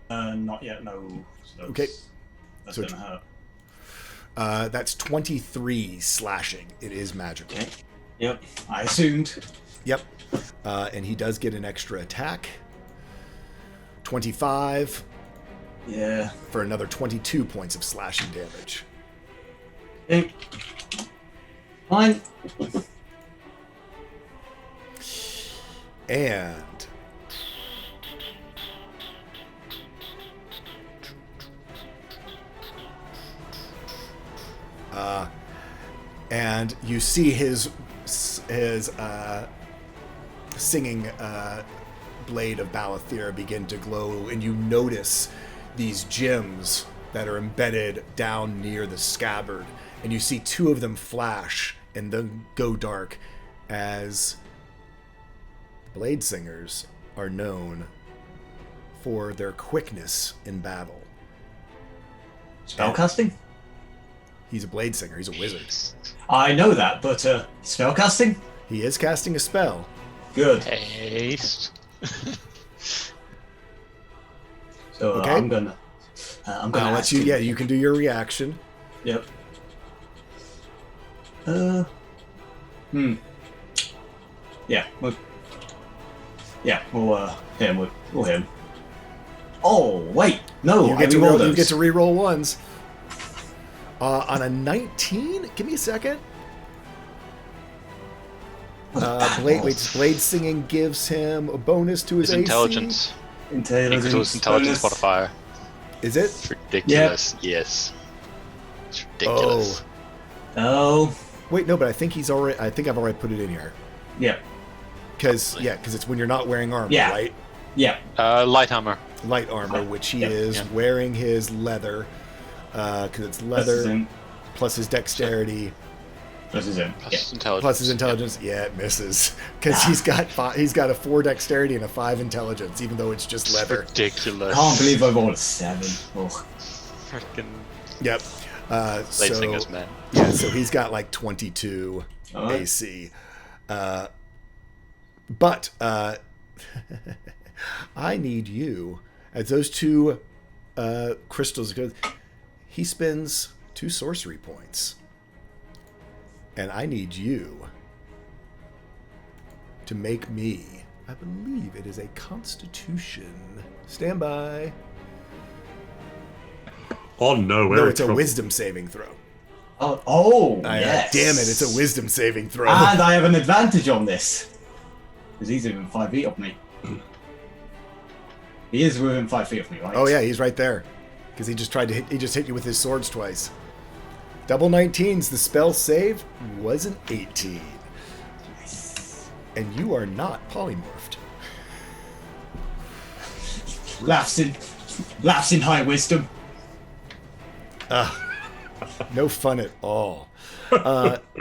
Not yet, no. So Okay. That's So gonna hurt. That's 23 slashing. It is magical. Okay. Yep, I assumed. Yep. And he does get an extra attack. 25 Yeah. for another 22 points of slashing damage. Okay. Fine. And you see his singing blade of Balathir begin to glow, and you notice these gems that are embedded down near the scabbard, and you see 2 of them flash and then go dark, as blade singers are known for their quickness in battle. Spellcasting? He's a blade singer. He's a wizard. I know that, but spellcasting? He is casting a spell. Good. Haste. So Okay. I'm gonna I'll let ask you. him. Yeah, you can do your reaction. Yep. Yeah. We'll hit him. We'll hit him. Oh wait, no! You I get to re-roll roll. You those. get to re-roll ones. On a 19, give me a second. Blade Singing gives him a bonus to his His AC. intelligence. Intelligence. Equals his intelligence bonus. modifier. Is it? It's ridiculous. Yes. It's ridiculous. Oh. Wait, no, but I think I've already put it in here. Yeah. Because it's when you're not wearing armor, Yeah. right? Yeah. Light armor. Light armor, which he Yeah. is wearing his leather, because it's leather plus his dexterity Plus his own. Plus Yeah. his intelligence. plus his intelligence. Yeah, it misses because he's got a 4 dexterity and a 5 intelligence, even though it's just leather. Ridiculous. Can't believe I rolled a 7. Oh. Freaking Yep. Blade Singers, man. Yeah, so he's got like 22 Alright. AC. But I need you, as those 2 crystals go, he spends 2 sorcery points. And I need you to make me, I believe it is a constitution. Stand by. Oh no, we're No, in it's a trouble. wisdom saving throw. Yes. Damn it, it's a wisdom saving throw. And I have an advantage on this. Because he's within 5 feet of me. He is within 5 feet of me, right? Oh yeah, he's right there. Because he just hit you with his swords twice. Double 19s, the spell save was an 18. And you are not polymorphed. Laughs in high wisdom. No fun at all.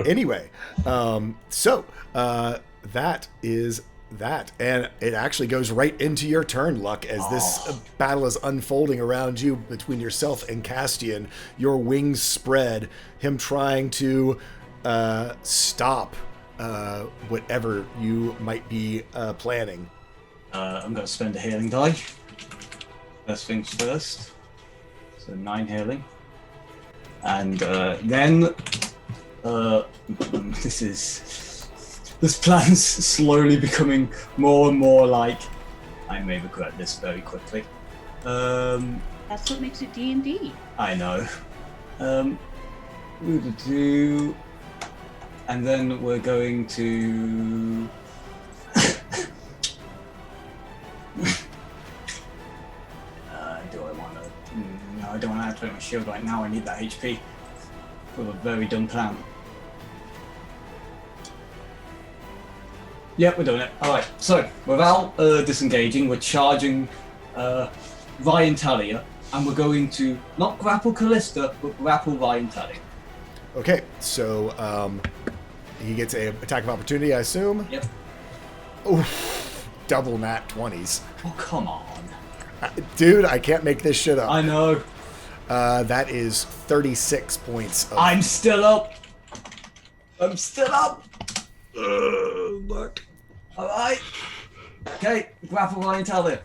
Anyway, so that is that. And it actually goes right into your turn, Luck, as this battle is unfolding around you between yourself and Castian. Your wings spread, him trying to stop whatever you might be planning. I'm going to spend a healing die. First things first. So 9 healing. And then this plan's slowly becoming more and more like I may regret this very quickly. That's what makes it D&D. I know. And then we're going to do I want to? No, I don't want to activate my shield right now. I need that HP for a very dumb plan. Yep, we're doing it. Alright, so without disengaging, we're charging Ryan Talia, and we're going to not grapple Callista, but grapple Ryan Talia. Okay, so he gets a attack of opportunity, I assume. Yep. Oof, double nat 20s. Oh, come on. Dude, I can't make this shit up. I know. That is 36 points. I'm still up. I'm still up. Look. Alright. Okay, grapple Ryan Talia.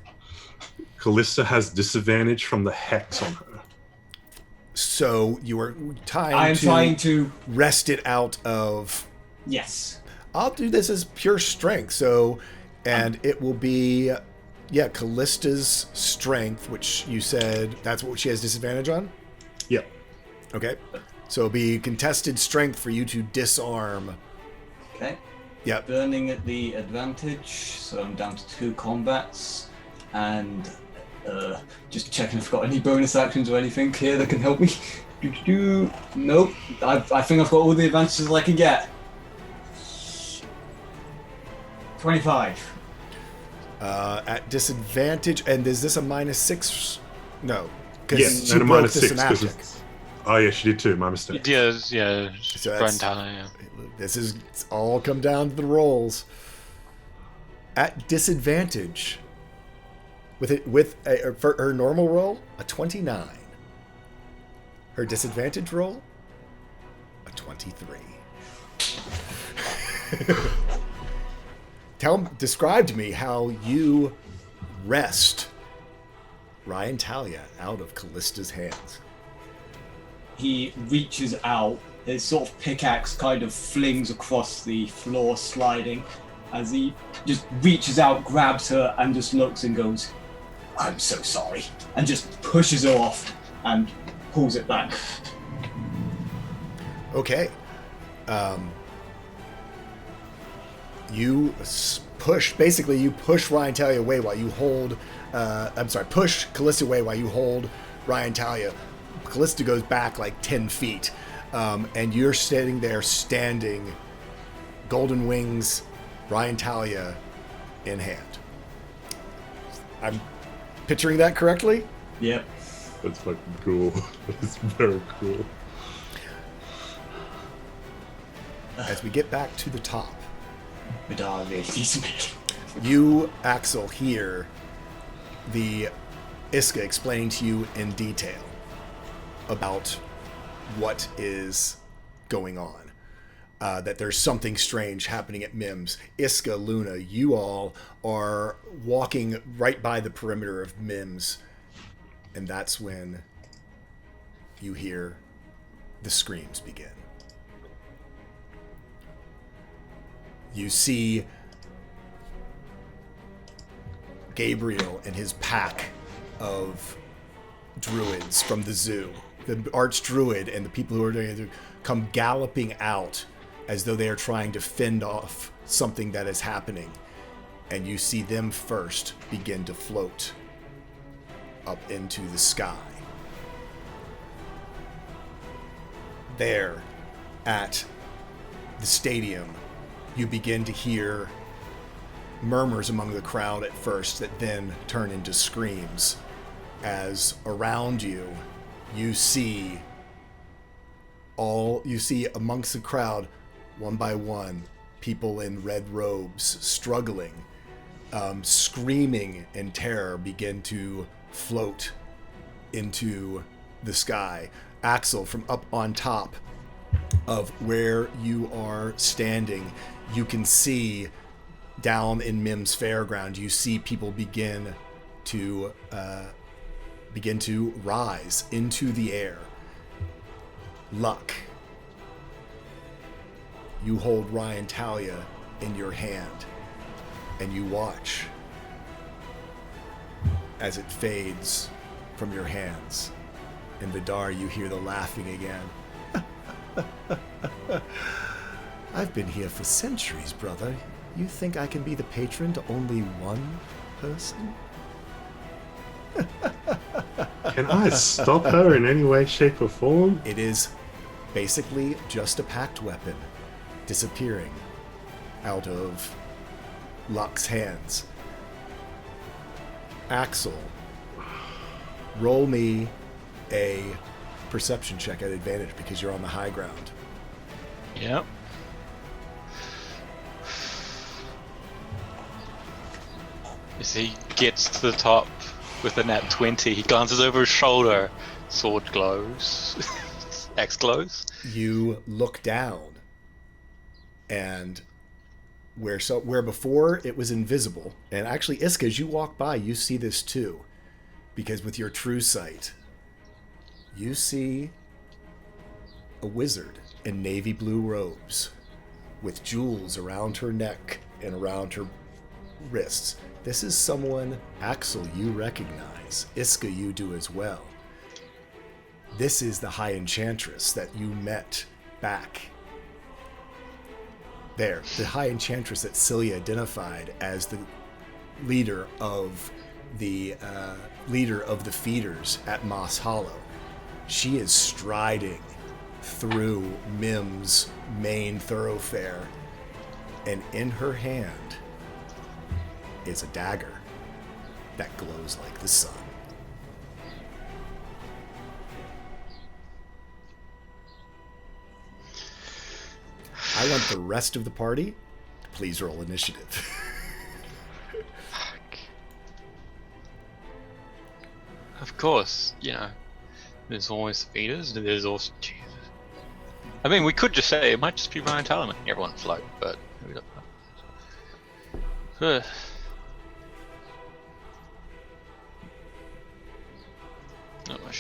Callista has disadvantage from the hex on her. So you are I'm trying to. wrest it out of. Yes. I'll do this as pure strength. So, and it will be, Callista's strength, which you said that's what she has disadvantage on. Yep. Okay. So it'll be contested strength for you to disarm. Okay. Yep. Burning at the advantage, so I'm down to 2 combats, and just checking if I've got any bonus actions or anything here that can help me. Nope. I think I've got all the advantages I can get. 25. At disadvantage, and is this a -6? No, Yes, she and a broke minus the 6. 'cause synaptic. it's- Oh yeah, she did too. My mistake. Yeah. So Ryan that's- Talia. This is it's all come down to the rolls. At disadvantage, for her normal roll, a 29. Her disadvantage roll, a 23. Describe to me how you wrest Ryan Talia out of Callista's hands. He reaches out, his sort of pickaxe kind of flings across the floor, sliding, as he just reaches out, grabs her, and just looks and goes, "I'm so sorry," and just pushes her off and pulls it back. Okay. You push Ryan Talia away while you hold. Push Callista away while you hold Ryan Talia. Callista goes back like 10 feet, and you're standing, Golden Wings, Ryan Talia in hand. I'm picturing that correctly? Yep. That's fucking cool. That's very cool. As we get back to the top, Vidar really you, Axel, hear the Iska explaining to you in detail about what is going on. That there's something strange happening at MIMS. Iska, Luna, you all are walking right by the perimeter of MIMS, and that's when you hear the screams begin. You see Gabriel and his pack of druids from the zoo, the archdruid and the people who are doing it, come galloping out as though they are trying to fend off something that is happening. And you see them first begin to float up into the sky. There, at the stadium, you begin to hear murmurs among the crowd at first that then turn into screams as around you see amongst the crowd, one by one, people in red robes struggling, screaming in terror, begin to float into the sky. Axel, from up on top of where you are standing, you can see down in MIMS Fairground, you see people begin to rise into the air. Luck, you hold Ryan Talia in your hand, and you watch as it fades from your hands. In Vidar, you hear the laughing again. I've been here for centuries, brother. You think I can be the patron to only one person? Can I stop her in any way, shape, or form? It is basically just a packed weapon disappearing out of Luck's hands. Axel, roll me a perception check at advantage because you're on the high ground. Yep. As he gets to the top with a nat 20, he glances over his shoulder. Sword glows. Axe glows. You look down, and where before it was invisible, and actually, Iska, as you walk by, you see this too, because with your true sight, you see a wizard in navy blue robes with jewels around her neck and around her wrists. This is someone, Axel, you recognize. Iska, you do as well. This is the High Enchantress that you met back there. The High Enchantress that Cilia identified as the leader of the feeders at Moss Hollow. She is striding through MIM's main thoroughfare, and in her hand is a dagger that glows like the sun. I want the rest of the party to please roll initiative. Of course, there's always feeders, there's also... Jesus. I mean, we could just say it might just be Ryan Talia making everyone float, but we don't know.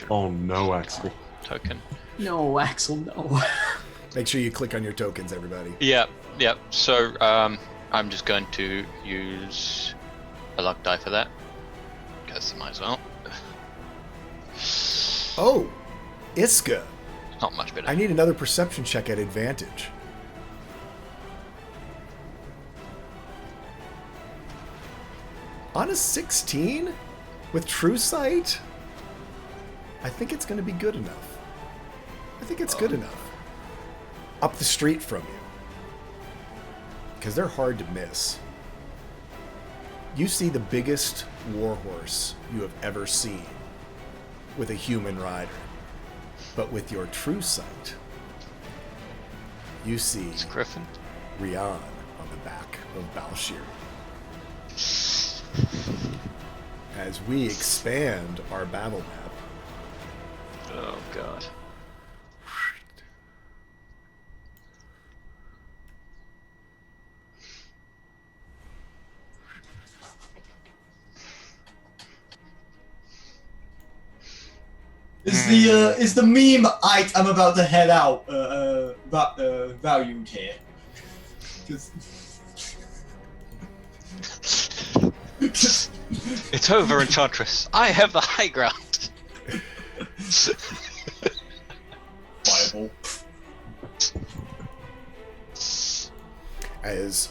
Oh no, Axel. Token. No, Axel, no. Make sure you click on your tokens, everybody. Yep. So, I'm just going to use a luck die for that. Guess I might as well. Oh, Iska, Not much better. I need another perception check at advantage. On a 16 with True Sight, I think it's going to be good enough. I think it's good enough. Up the street from you. Because they're hard to miss. You see the biggest warhorse you have ever seen with a human rider. But with your True Sight, you see It's Griffin. Rian on the back of Balshir. As we expand our battle map, Oh god. Is the meme I'm about to head out valued here? 'Cause- It's over, Enchantress. I have the high ground. Bible. as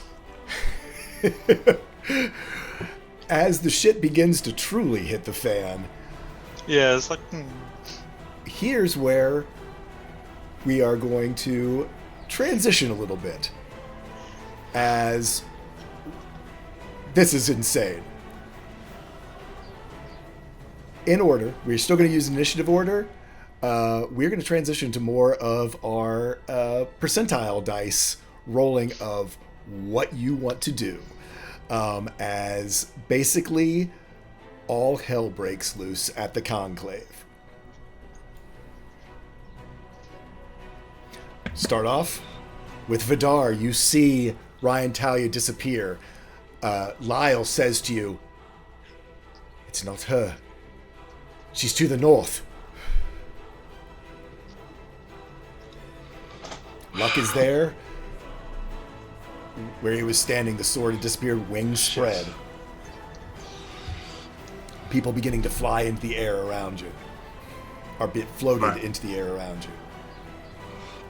the shit begins to truly hit the fan, Yeah, it's like. here's where we are going to transition a little bit. As this is insane. In order, we're still going to use initiative order. We're going to transition to more of our percentile dice rolling of what you want to do. As basically all hell breaks loose at the Conclave. Start off with Vidar. You see Ryan Talia disappear. Lyle says to you, "It's not her. She's to the north." Luck is there. Where he was standing, the sword had disappeared, wings spread. People beginning to fly into the air around you. Or be floated Right. into the air around you.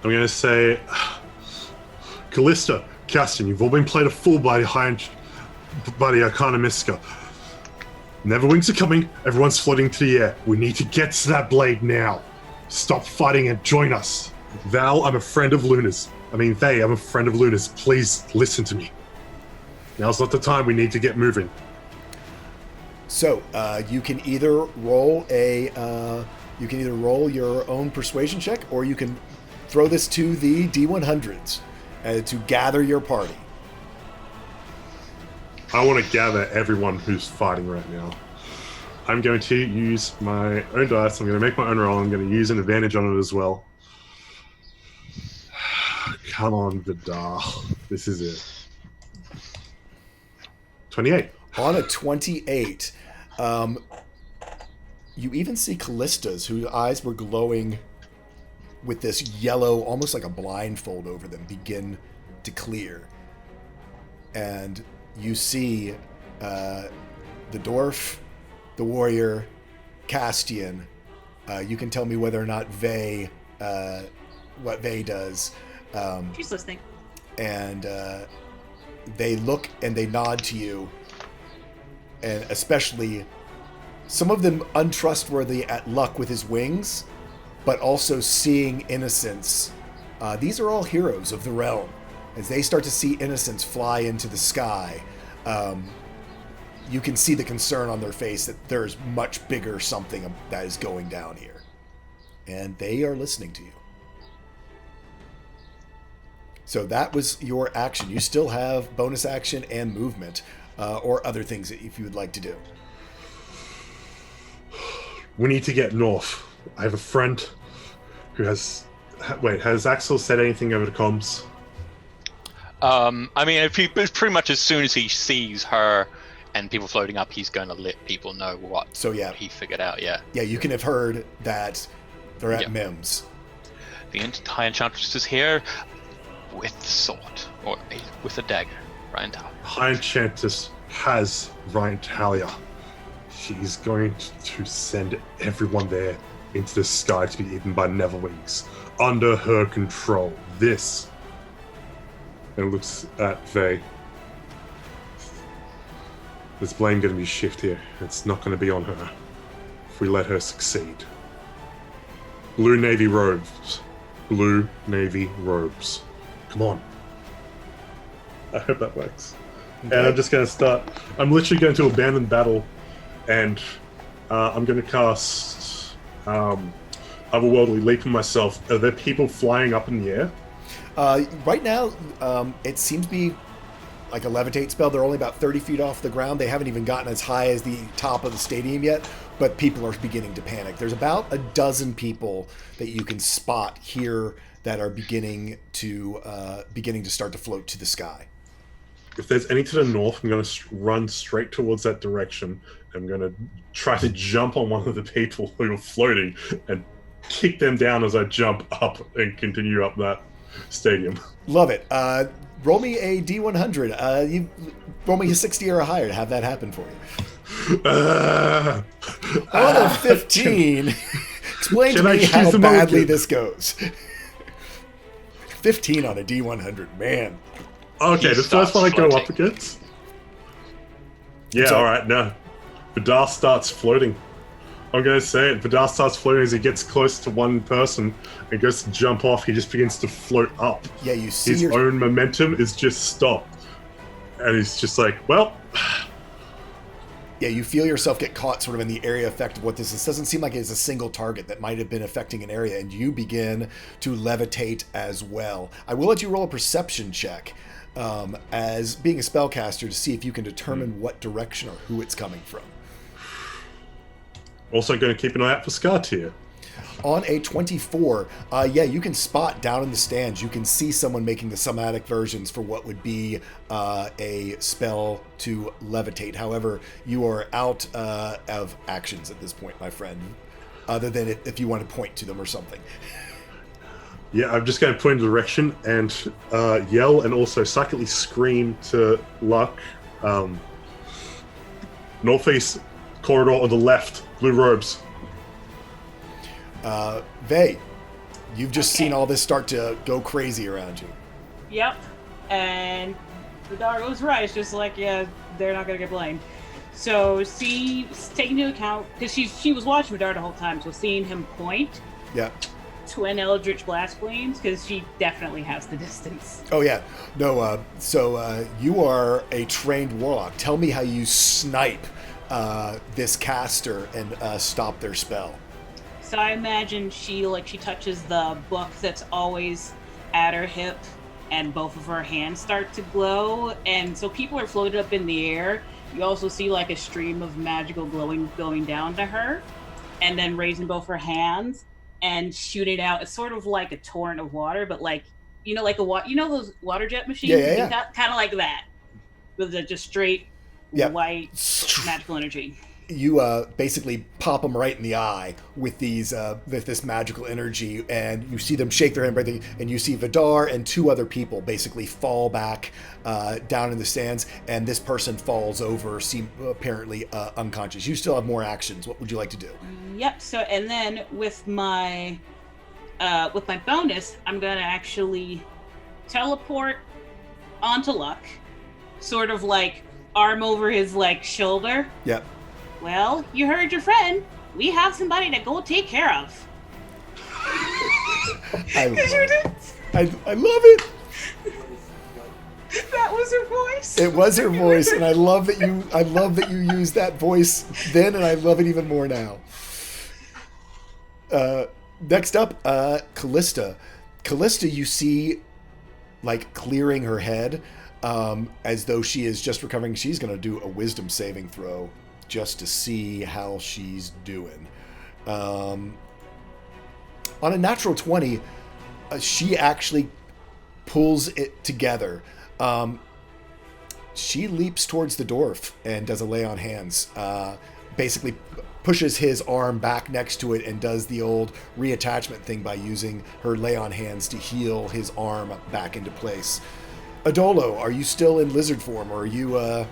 I'm going to say, Callista, Castian, you've all been played a fool by the Arcana Mystica. Neverwings are coming. Everyone's floating to the air. We need to get to that blade now. Stop fighting and join us. Val, I'm a friend of Luna's. I'm a friend of Luna's. Please listen to me. Now's not the time. We need to get moving. So you can either roll your own persuasion check, or you can throw this to the D100s to gather your party. I want to gather everyone who's fighting right now. I'm going to use my own dice. I'm going to make my own roll. I'm going to use an advantage on it as well. Come on, Vidar. This is it. 28. On a 28, you even see Callista's, whose eyes were glowing with this yellow, almost like a blindfold over them, begin to clear. And you see the dwarf, the warrior, Castian. You can tell me whether or not what Vey does. She's listening. And they look and they nod to you. And especially some of them untrustworthy at Luck with his wings, but also seeing Innocence. These are all heroes of the realm. As they start to see Innocence fly into the sky, you can see the concern on their face that there's much bigger something that is going down here. And they are listening to you. So that was your action. You still have bonus action and movement, or other things that if you would like to do. We need to get north. I have a friend who has... Wait, has Axel said anything over the comms? It's pretty much as soon as he sees her and people floating up, he's going to let people know what So yeah, he figured out, yeah. yeah, you can have heard that they're at Yeah. Mims. The High Enchantress is here with the sword, or with a dagger, Ryan Talia. High Enchantress has Ryan Talia. She's going to send everyone there into the sky to be eaten by Neverwings. Under her control. This. And it looks at Vey. There's blame going to be shift here. It's not going to be on her if we let her succeed. Blue Navy robes. Blue Navy robes. Come on. I hope that works. Okay. And I'm just going to start. I'm literally going to abandon battle, and I'm going to cast Otherworldly Leap on myself. Are there people flying up in the air? Right now, it seems to be like a levitate spell. They're only about 30 feet off the ground. They haven't even gotten as high as the top of the stadium yet, but people are beginning to panic. There's about a dozen people that you can spot here that are beginning to start to float to the sky. If there's any to the north, I'm going to run straight towards that direction. I'm going to try to jump on one of the people who are floating and kick them down as I jump up and continue up that stadium. Love it. Roll me a D100. You roll me a 60 or higher to have that happen for you. On a 15. Explain to me how badly this goes. 15 on a D100, man. Okay, the first one I go up against. Yeah, So- alright, no. Vidar starts floating. I'm going to say it. Vidar starts floating as he gets close to one person and goes to jump off. He just begins to float up. Yeah, you see His own momentum is just stopped. And he's just like, well, Yeah, you feel yourself get caught sort of in the area effect of what this is. This doesn't seem like it's a single target that might have been affecting an area, and you begin to levitate as well. I will let you roll a perception check as being a spellcaster to see if you can determine what direction or who it's coming from. also going to keep an eye out for Scar-Tier. On a 24, yeah, you can spot down in the stands. You can see someone making the somatic versions for what would be a spell to levitate. However, you are out of actions at this point, my friend, other than if you want to point to them or something. Yeah, I'm just going to point in a direction and yell and also psychically scream to Luck. Northeast corridor on the left, blue robes. Vey, you've just seen all this start to go crazy around you. Yep. And Vidar was right. It's just like, yeah, they're not gonna get blamed. So taking into account, because she was watching Vidar the whole time, so seeing him point Yeah. to an Eldritch Blast Flames, because she definitely has the distance. Oh, yeah. No, so you are a trained warlock. Tell me how you snipe this caster and stop their spell. So I imagine she touches the book that's always at her hip, and both of her hands start to glow, and so people are floated up in the air. You also see like a stream of magical glowing going down to her, and then raising both her hands and shooting out. It's sort of like a torrent of water, but like like those water jet machines. Yeah. Kind of like that, with just straight white magical energy. You basically pop them right in the eye with this magical energy, and you see them shake their hand, and you see Vidar and two other people basically fall back down in the stands, and this person falls over, apparently unconscious. You still have more actions. What would you like to do? Yep. So, and then with my bonus, I'm gonna actually teleport onto Luck, sort of like arm over his shoulder. Yep. Well, you heard your friend. We have somebody to go take care of. I love it. That was her voice. It was her voice, and I love that you used that voice then, and I love it even more now. Next up, Callista. Callista, you see, clearing her head, as though she is just recovering. She's going to do a wisdom saving throw just to see how she's doing. On a natural 20, she actually pulls it together. She leaps towards the dwarf and does a lay on hands. Basically pushes his arm back next to it and does the old reattachment thing by using her lay on hands to heal his arm back into place. Adolo, are you still in lizard form, or are you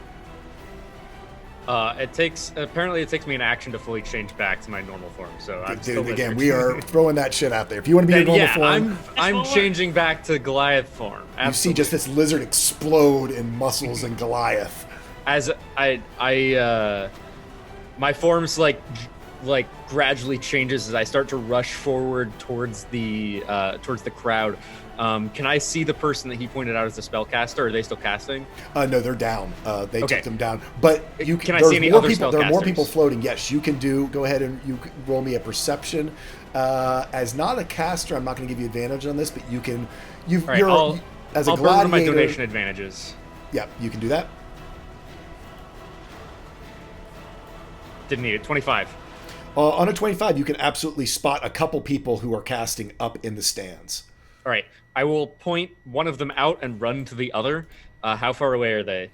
Apparently it takes me an action to fully change back to my normal form. So I'm still Dude, again, lizard. we are throwing that shit out there. If you want to be your Then, normal form, I'm changing back to Goliath form. you see Absolutely. just this lizard explode in muscles and Goliath. As my form's like gradually changes as I start to rush forward towards the crowd. Can I see the person that he pointed out as the spellcaster? Are they still casting? No, they're down. They Okay. took them down. But you Can I there's see any more other people, there are more spellcasters? people floating. Yes, you can go ahead and you can roll me a perception. As not a caster, I'm not going to give you advantage on this, but you can. All right, You're as a I'll burn one of my gladiator. donation advantages. Yeah, you can do that. Didn't need it. 25. On a 25, you can absolutely spot a couple people who are casting up in the stands. All right. I will point one of them out and run to the other. How far away are they?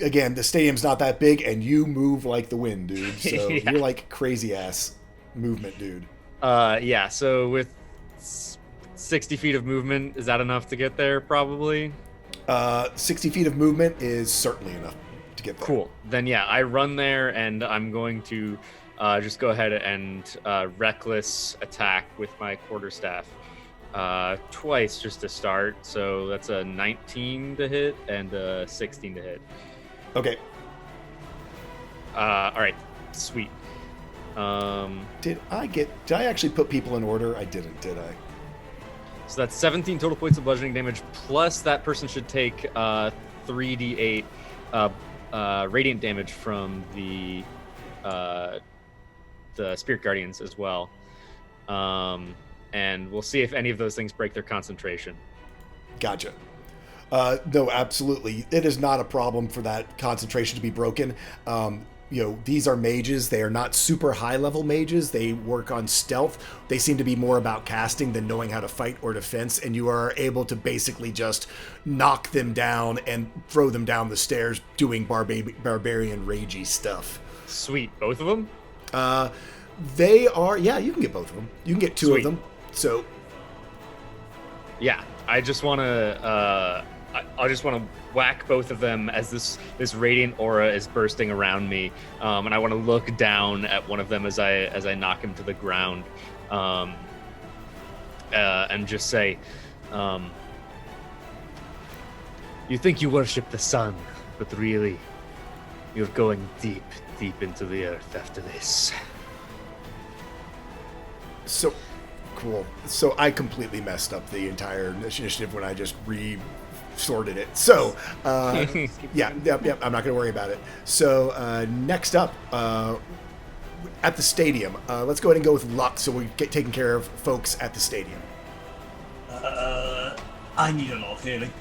Again, the stadium's not that big, and you move like the wind, dude. So Yeah. you're like crazy ass movement, dude. Yeah. So with 60 feet of movement, is that enough to get there? Probably. 60 feet of movement is certainly enough to get there. Cool. Then yeah, I run there and I'm going to just go ahead and reckless attack with my quarterstaff twice just to start. So that's a 19 to hit and a 16 to hit. Okay. All right. Sweet. Did I actually put people in order? I didn't, did I? So that's 17 total points of bludgeoning damage, plus that person should take 3d8 radiant damage from the Spirit Guardians as well. And we'll see if any of those things break their concentration. Gotcha. No, absolutely. It is not a problem for that concentration to be broken. These are mages. They are not super high level mages. They work on stealth. They seem to be more about casting than knowing how to fight or defense. And you are able to basically just knock them down and throw them down the stairs doing barbarian ragey stuff. Sweet. Both of them? They are, yeah, you can get both of them. You can get two Sweet. of them. So, Yeah. I just want to I just want to whack both of them as this radiant aura is bursting around me, and I want to look down at one of them as I knock him to the ground, and just say, "You think you worship the sun, but really, you're going deep, deep into the earth after this." So cool. So I completely messed up the entire initiative when I just sorted it. So, yeah, I'm not going to worry about it. So, next up, at the stadium, let's go ahead and go with luck so we get taking care of folks at the stadium. I need a lot of healing.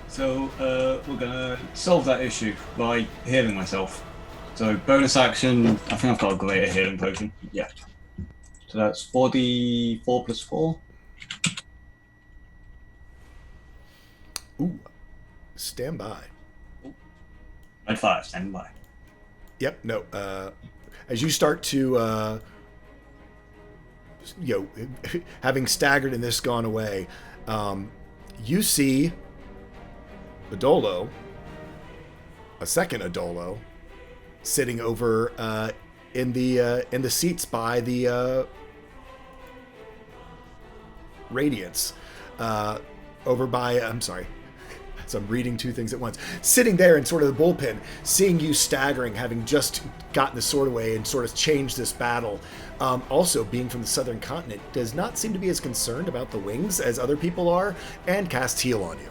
So, we're going to solve that issue by healing myself. So, bonus action, I think I've got a greater healing potion. Yeah. So that's 4d4 plus 4. Ooh, stand by. Red 5, stand by. Yep, no. As you start to, having staggered and this gone away, you see Adolo, a second Adolo, sitting over in the seats by the Radiance, over by. I'm sorry. So I'm reading two things at once. Sitting there in sort of the bullpen, seeing you staggering, having just gotten the sword away and sort of changed this battle. Also, being from the southern continent, does not seem to be as concerned about the wings as other people are, and casts heal on you.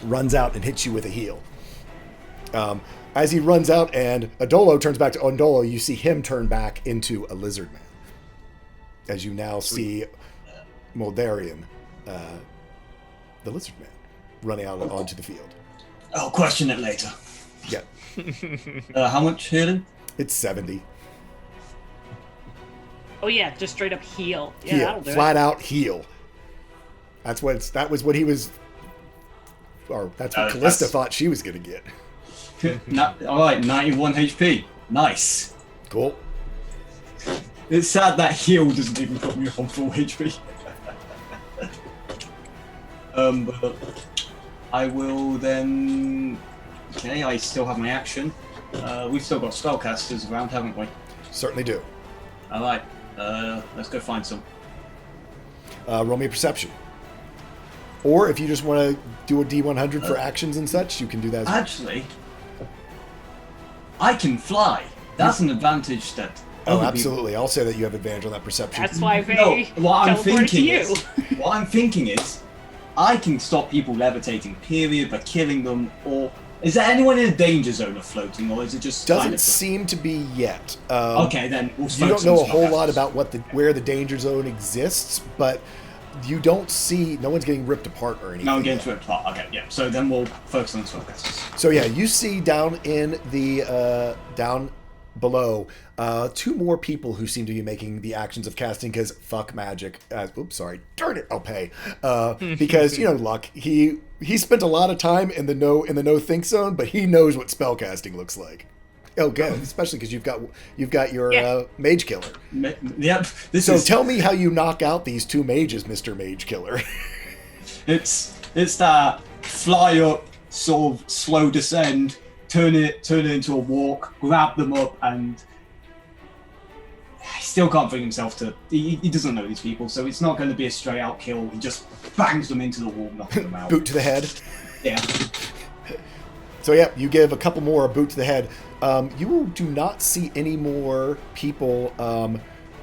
Runs out and hits you with a heal. As he runs out and Adolo turns back to Ondolo, you see him turn back into a lizard man. As you now see Moldarian, the lizard man, running out onto the field. I'll question it later. Yeah. How much healing? It's 70. Oh yeah, just straight up heal. Yeah, Heal. that'll do Flat out heal. That was what he was, or that's what Callista thought she was going to get. Alright, 91 HP. Nice. Cool. It's sad that heal doesn't even put me on full HP. But I will then Okay, I still have my action. We've still got spellcasters around, haven't we? Certainly do. All right. Let's go find some. Roll me a perception. Or if you just want to do a D100 for actions and such, you can do that as well. Actually, I can fly. That's an advantage that. Oh, other absolutely. I'll say that you have advantage on that perception. That's why People... No, they what I'm teleported to thinking you. is, what I'm thinking is, I can stop people levitating. Period, by killing them. Or is there anyone in a danger zone of floating, or is it just Doesn't kind of... seem to be yet. Okay, then we'll You don't focus know on a whole spellcasters. lot about where the danger zone exists, but you don't see. No one's getting ripped apart or anything. No, I'm getting yet. to it apart. Okay, yeah. So then we'll focus on spellcasters. So yeah, you see down in the down below 2 more people who seem to be making the actions of casting because fuck magic. Oops, sorry. Darn it, I'll pay. Because Luck. He spent a lot of time in the no think zone, but he knows what spell casting looks like. Oh, good, especially because you've got your mage killer. Yep. So tell me how you knock out these 2 mages, Mr. Mage Killer. It's that fly up, sort of slow descend, turn it into a walk, grab them up, and he still can't bring himself to. He doesn't know these people, so it's not going to be a straight out kill. He just bangs them into the wall, knocking them out. Boot to the head. Yeah. So yeah, you give a couple more a boot to the head. You do not see any more people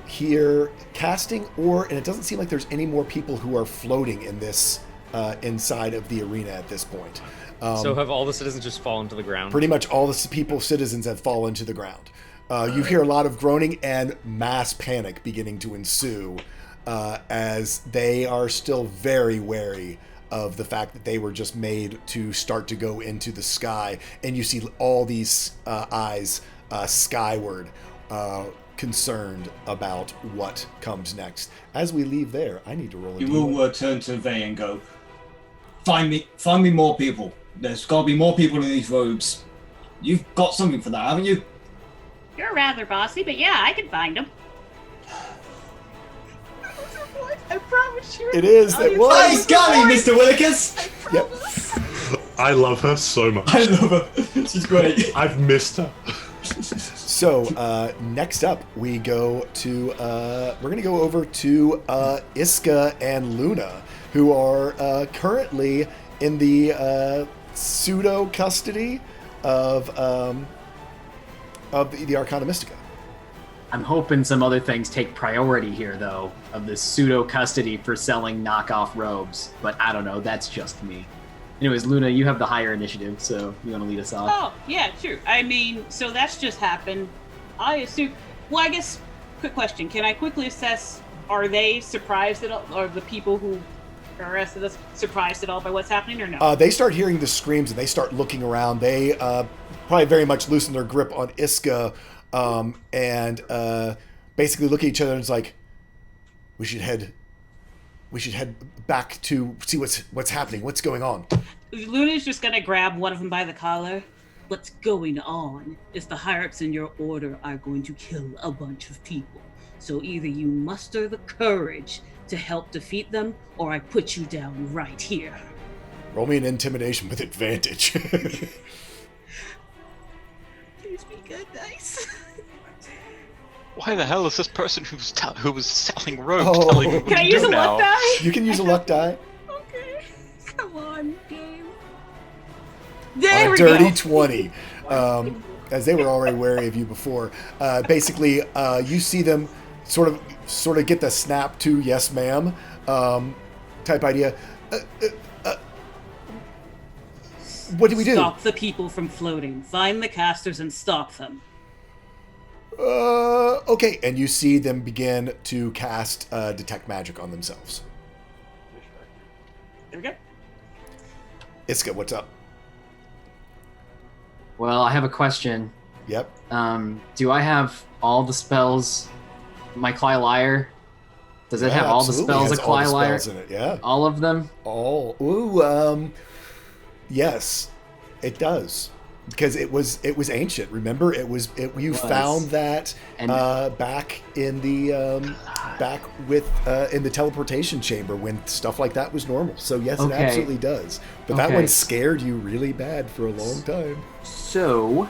here casting, and it doesn't seem like there's any more people who are floating in this inside of the arena at this point. So have all the citizens just fallen to the ground? Pretty much all the citizens have fallen to the ground. You hear a lot of groaning and mass panic beginning to ensue as they are still very wary of the fact that they were just made to start to go into the sky, and you see all these eyes skyward, concerned about what comes next. As we leave there, I need to roll a You D100. will turn to Vey and go, find me more people. There's got to be more people in these robes. You've got something for that, haven't you? You're rather bossy, but yeah, I can find them. I promise you. It is. It was. Nice golly, Mr. Willikers! Yep. I love her so much. I love her. She's great. I've missed her. So next up, we go to we're gonna go over to Iska and Luna, who are currently in the pseudo custody of the Arcana Mystica. I'm hoping some other things take priority here, though, of this pseudo custody for selling knockoff robes. But I don't know. That's just me. Anyways, Luna, you have the higher initiative, so you want to lead us off? Oh, yeah, true. I mean, so that's just happened. I assume. Well, I guess. Quick question: can I quickly assess? Are they surprised at all, or the people who arrested us surprised at all by what's happening, or no? They start hearing the screams and they start looking around. They probably very much loosen their grip on Iska. And basically look at each other and it's like, we should head back to see what's happening. What's going on? Luna's just gonna grab one of them by the collar. What's going on is the higher-ups in your order are going to kill a bunch of people. So either you muster the courage to help defeat them, or I put you down right here. Roll me an intimidation with advantage. Please be good, dice. Why the hell is this person who was selling robes Oh. telling me what Can I to use do a now? luck die? You can use a luck die. Okay. Come on, game. On There a we dirty go. 20. As they were already wary of you before. Basically, you see them sort of get the snap to yes ma'am type idea. What do we do? Stop the people from floating. Find the casters and stop them. Okay, and you see them begin to cast detect magic on themselves. There we go. Iska, what's up? Well, I have a question. Yep. Do I have all the spells? My Cly Lyre? Does it Yeah, have all the absolutely spells has of all the Cly Lyre? spells in it, yeah. All of them? All. Ooh, yes, it does. because it was ancient. Remember, you was. found that And- back in the in the teleportation chamber when stuff like that was normal. So yes, Okay. it absolutely does. But that Okay. one scared you really bad for a long time. So,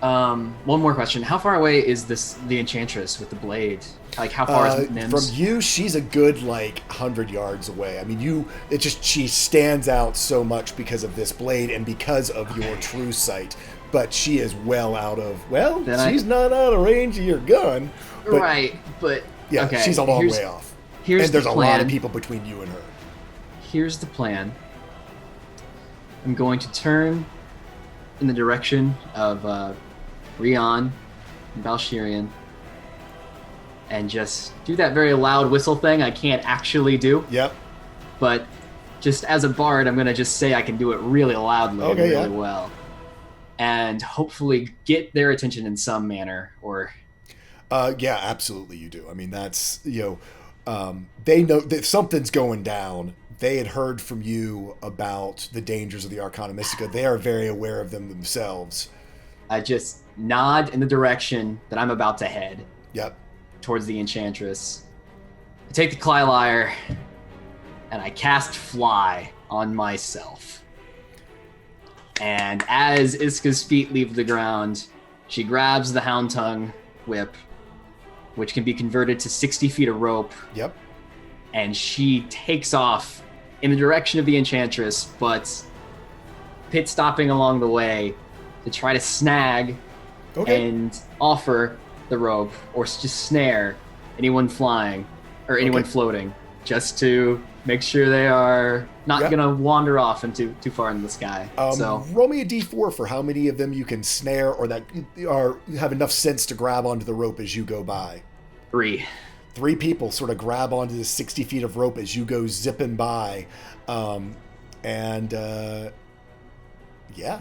one more question: how far away is the Enchantress with the blade? Like, how far is Mims? From you, she's a good 100 yards away. I mean, she stands out so much because of this blade and because of your true sight. But she is well out of. Well, Then she's not out of range of your gun. But Right, but yeah, okay, she's a long here's- way off. Here's And there's the a plan. lot of people between you and her. Here's the plan. I'm going to turn in the direction of Rion and Balshirian and just do that very loud whistle thing I can't actually do. Yep. But just as a bard, I'm going to just say I can do it really loudly and Okay, really yeah. well. And hopefully get their attention in some manner or... Yeah, absolutely you do. I mean, that's, they know that something's going down. They had heard from you about the dangers of the Arcana Mystica. They are very aware of them themselves. I just nod in the direction that I'm about to head Yep. towards the Enchantress. I take the Clylyre and I cast Fly on myself. And as Iska's feet leave the ground, she grabs the Hound Tongue whip, which can be converted to 60 feet of rope, Yep. and she takes off in the direction of the Enchantress, but pit stopping along the way to try to snag Okay. and offer the rope or just snare anyone flying or anyone Okay. floating, just to make sure they are not Yep. gonna wander off into too far into the sky. So Roll me a d4 for how many of them you can snare or that have enough sense to grab onto the rope as you go by. 3. 3 people sort of grab onto the 60 feet of rope as you go zipping by. Yeah.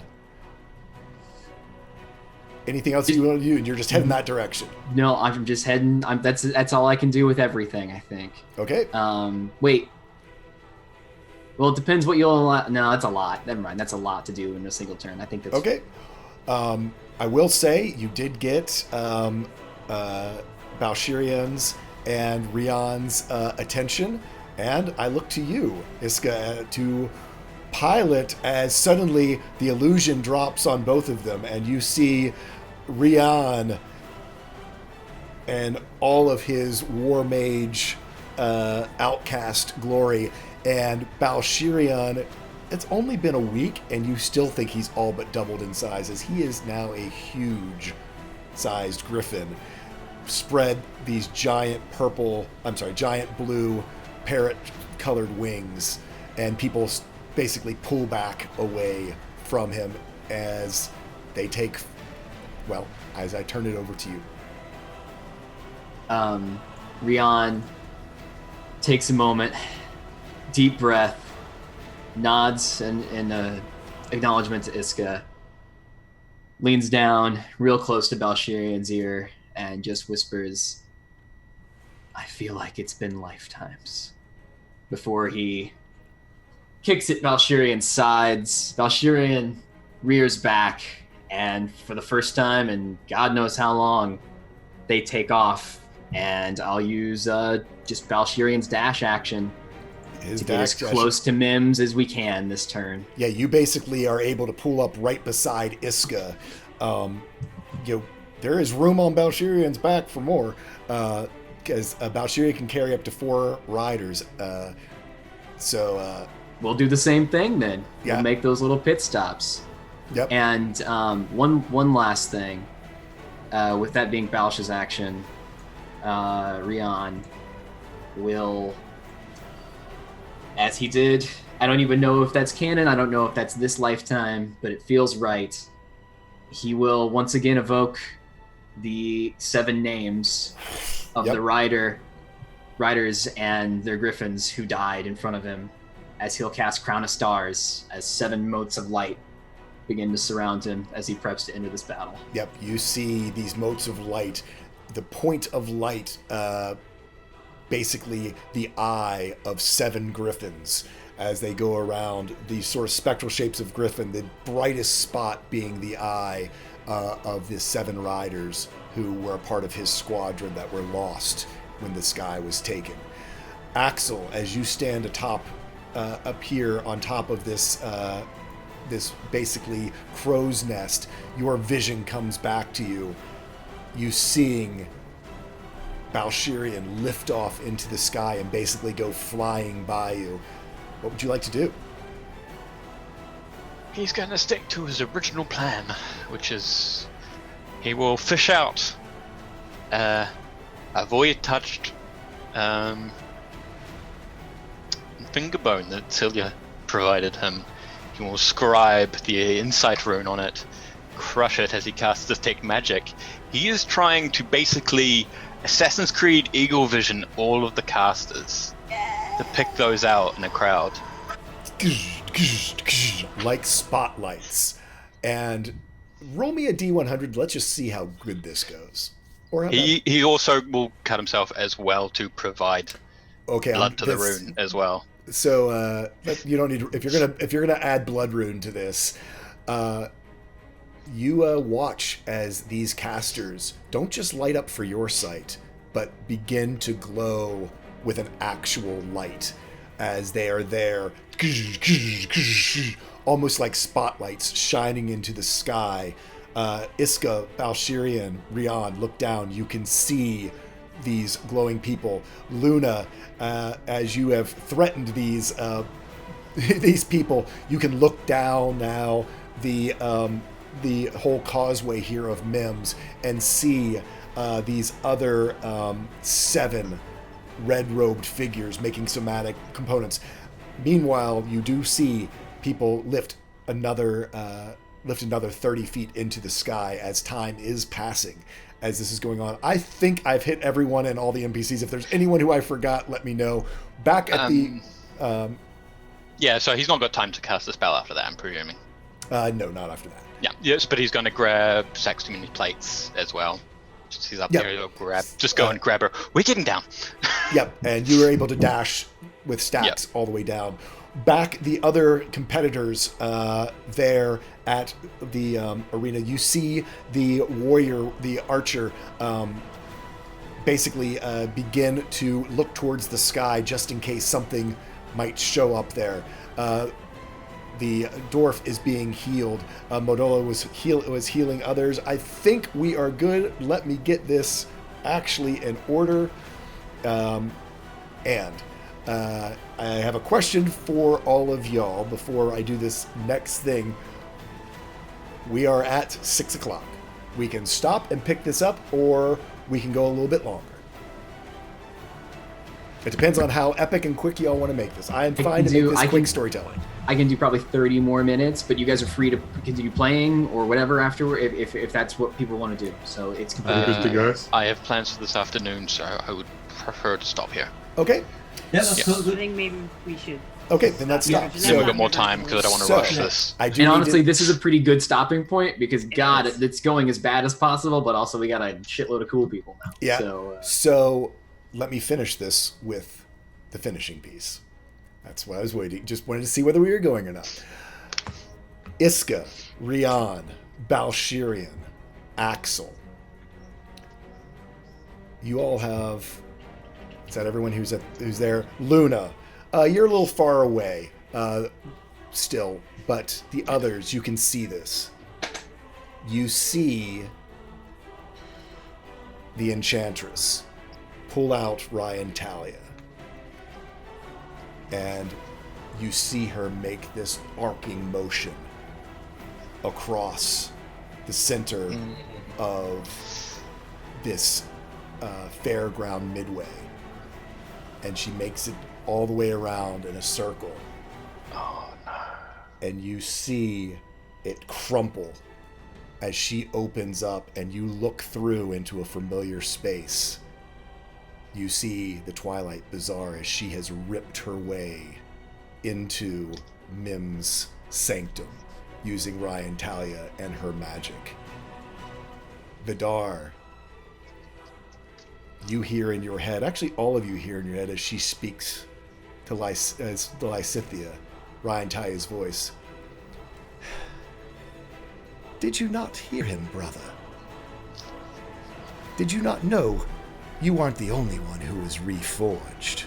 Anything else you want to do? And you're just heading that direction. No, I'm just heading. That's all I can do with everything, I think. Okay. Wait. Well, it depends what you'll allow. No, that's a lot. Never mind. That's a lot to do in a single turn. I think that's Okay. I will say you did get Balshirian's and Rion's attention, and I look to you, Iska, to pilot as suddenly the illusion drops on both of them, and you see Rion and all of his war mage outcast glory, and Balshirian. It's only been a week, and you still think he's all but doubled in size, as he is now a huge-sized griffin. Spread these giant blue parrot-colored wings, and people basically pull back away from him as they take, well, as I turn it over to you. Rion takes a moment, deep breath, nods in acknowledgement to Iska, leans down real close to Balshirian's ear, and just whispers, "I feel like it's been lifetimes," before he kicks at Balshirian's sides. Balshirian rears back, and for the first time in God knows how long, they take off. And I'll use just Balshirian's dash action His to get as dash close to Mims as we can this turn. Yeah, you basically are able to pull up right beside Iska. There is room on Balshirian's back for more, because Balshirian can carry up to 4 riders. We'll do the same thing then. Yeah. We'll make those little pit stops. Yep. And one last thing, with that being Balsh's action, Rion will, as he did, I don't even know if that's canon, I don't know if that's this lifetime, but it feels right. He will once again evoke the 7 names of Yep. the riders and their griffins who died in front of him, as he'll cast Crown of Stars as 7 motes of light begin to surround him as he preps to enter this battle. Yep, you see these motes of light. The point of light basically the eye of 7 griffins as they go around, these sort of spectral shapes of griffin, the brightest spot being the eye of the 7 riders who were a part of his squadron that were lost when the sky was taken. Axel, as you stand atop, up here on top of this basically crow's nest, your vision comes back to you. You seeing Balshirian lift off into the sky and basically go flying by you. What would you like to do? He's going to stick to his original plan, which is he will fish out a void-touched finger bone that Celia provided him. He will scribe the insight rune on it, crush it as he casts Detect Magic. He is trying to basically Assassin's Creed Eagle Vision all of the casters to pick those out in a crowd. Like spotlights. And roll me a D100. Let's just see how good this goes. Or how he also will cut himself as well to provide blood to the rune as well. So you don't need, if you're gonna add blood rune to this, you watch as these casters don't just light up for your sight, but begin to glow with an actual light as they are there, almost like spotlights shining into the sky. Iska, Balshirian, Rian, look down. You can see these glowing people. Luna, as you have threatened these these people, you can look down now the whole causeway here of Mims and see these other 7 red-robed figures making somatic components. Meanwhile, you do see people lift another 30 feet into the sky as time is passing as this is going on. I think I've hit everyone and all the NPCs. If there's anyone who I forgot, let me know. Back at yeah, so he's not got time to cast the spell after that, I'm presuming. No, not after that. Yeah, yes, but he's going to grab Saxony plates as well. Just, he's up there, he'll go and grab her. We're getting down. Yep, and you were able to dash with stacks all the way down. Back the other competitors there at the arena, you see the warrior, the archer, basically begin to look towards the sky just in case something might show up there. The dwarf is being healed. Modola was healing others. I think we are good. Let me get this actually in order. And I have a question for all of y'all before I do this next thing. We are at 6 o'clock. We can stop and pick this up, or we can go a little bit longer. It depends on how epic and quick y'all want to make this. I am fine to make this quick storytelling. I can do probably 30 more minutes, but you guys are free to continue playing or whatever after, if that's what people want to do. So it's completely good to go. I have plans for this afternoon, so I would prefer to stop here. Okay. Yeah, that's I think maybe we should. Okay, then let's stop. So we've got more time because I don't want to rush this. I do And honestly, this is a pretty good stopping point because it's going as bad as possible, but also we got a shitload of cool people now. Yeah. So let me finish this with the finishing piece. That's what I was waiting. Just wanted to see whether we were going or not. Iska, Rian, Balshirian, Axel. You all have. Is that everyone who's there? Luna, you're a little far away still, but the others, you can see this. You see the Enchantress pull out Ryan Talia. And you see her make this arcing motion across the center of this fairground midway. And she makes it all the way around in a circle. Oh, no. And you see it crumple as she opens up and you look through into a familiar space. You see the Twilight Bazaar as she has ripped her way into Mim's sanctum using Ryan Talia and her magic. Vidar, you hear in your head, actually all of you hear in your head as she speaks to the Lysithea, Ryan Taya's voice. Did you not hear him, brother? Did you not know you aren't the only one who was reforged?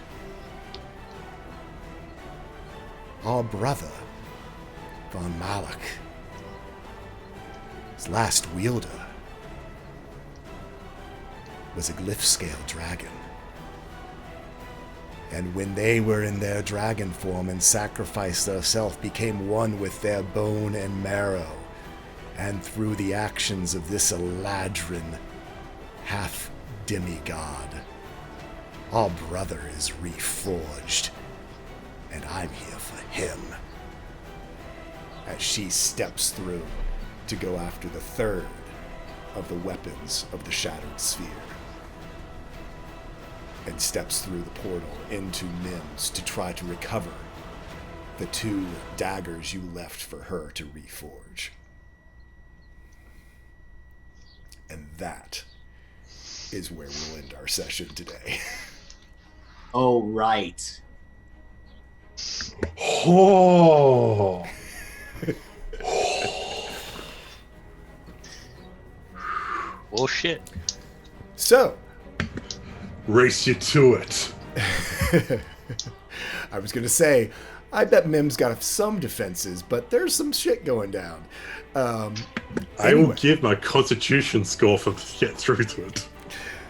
Our brother, Von Malak, his last wielder, was a glyph-scale dragon. And when they were in their dragon form and sacrificed themselves, became one with their bone and marrow, and through the actions of this Eladrin, half-demigod, our brother is reforged, and I'm here for him. As she steps through to go after the third of the weapons of the Shattered Sphere, and steps through the portal into Mims to try to recover the 2 daggers you left for her to reforge. And that is where we'll end our session today. Oh, right. Oh. Well, shit. So, Race you to it. I was going to say, I bet Mims got some defenses, but there's some shit going down. I will Anyway. give my constitution score for to get through to it.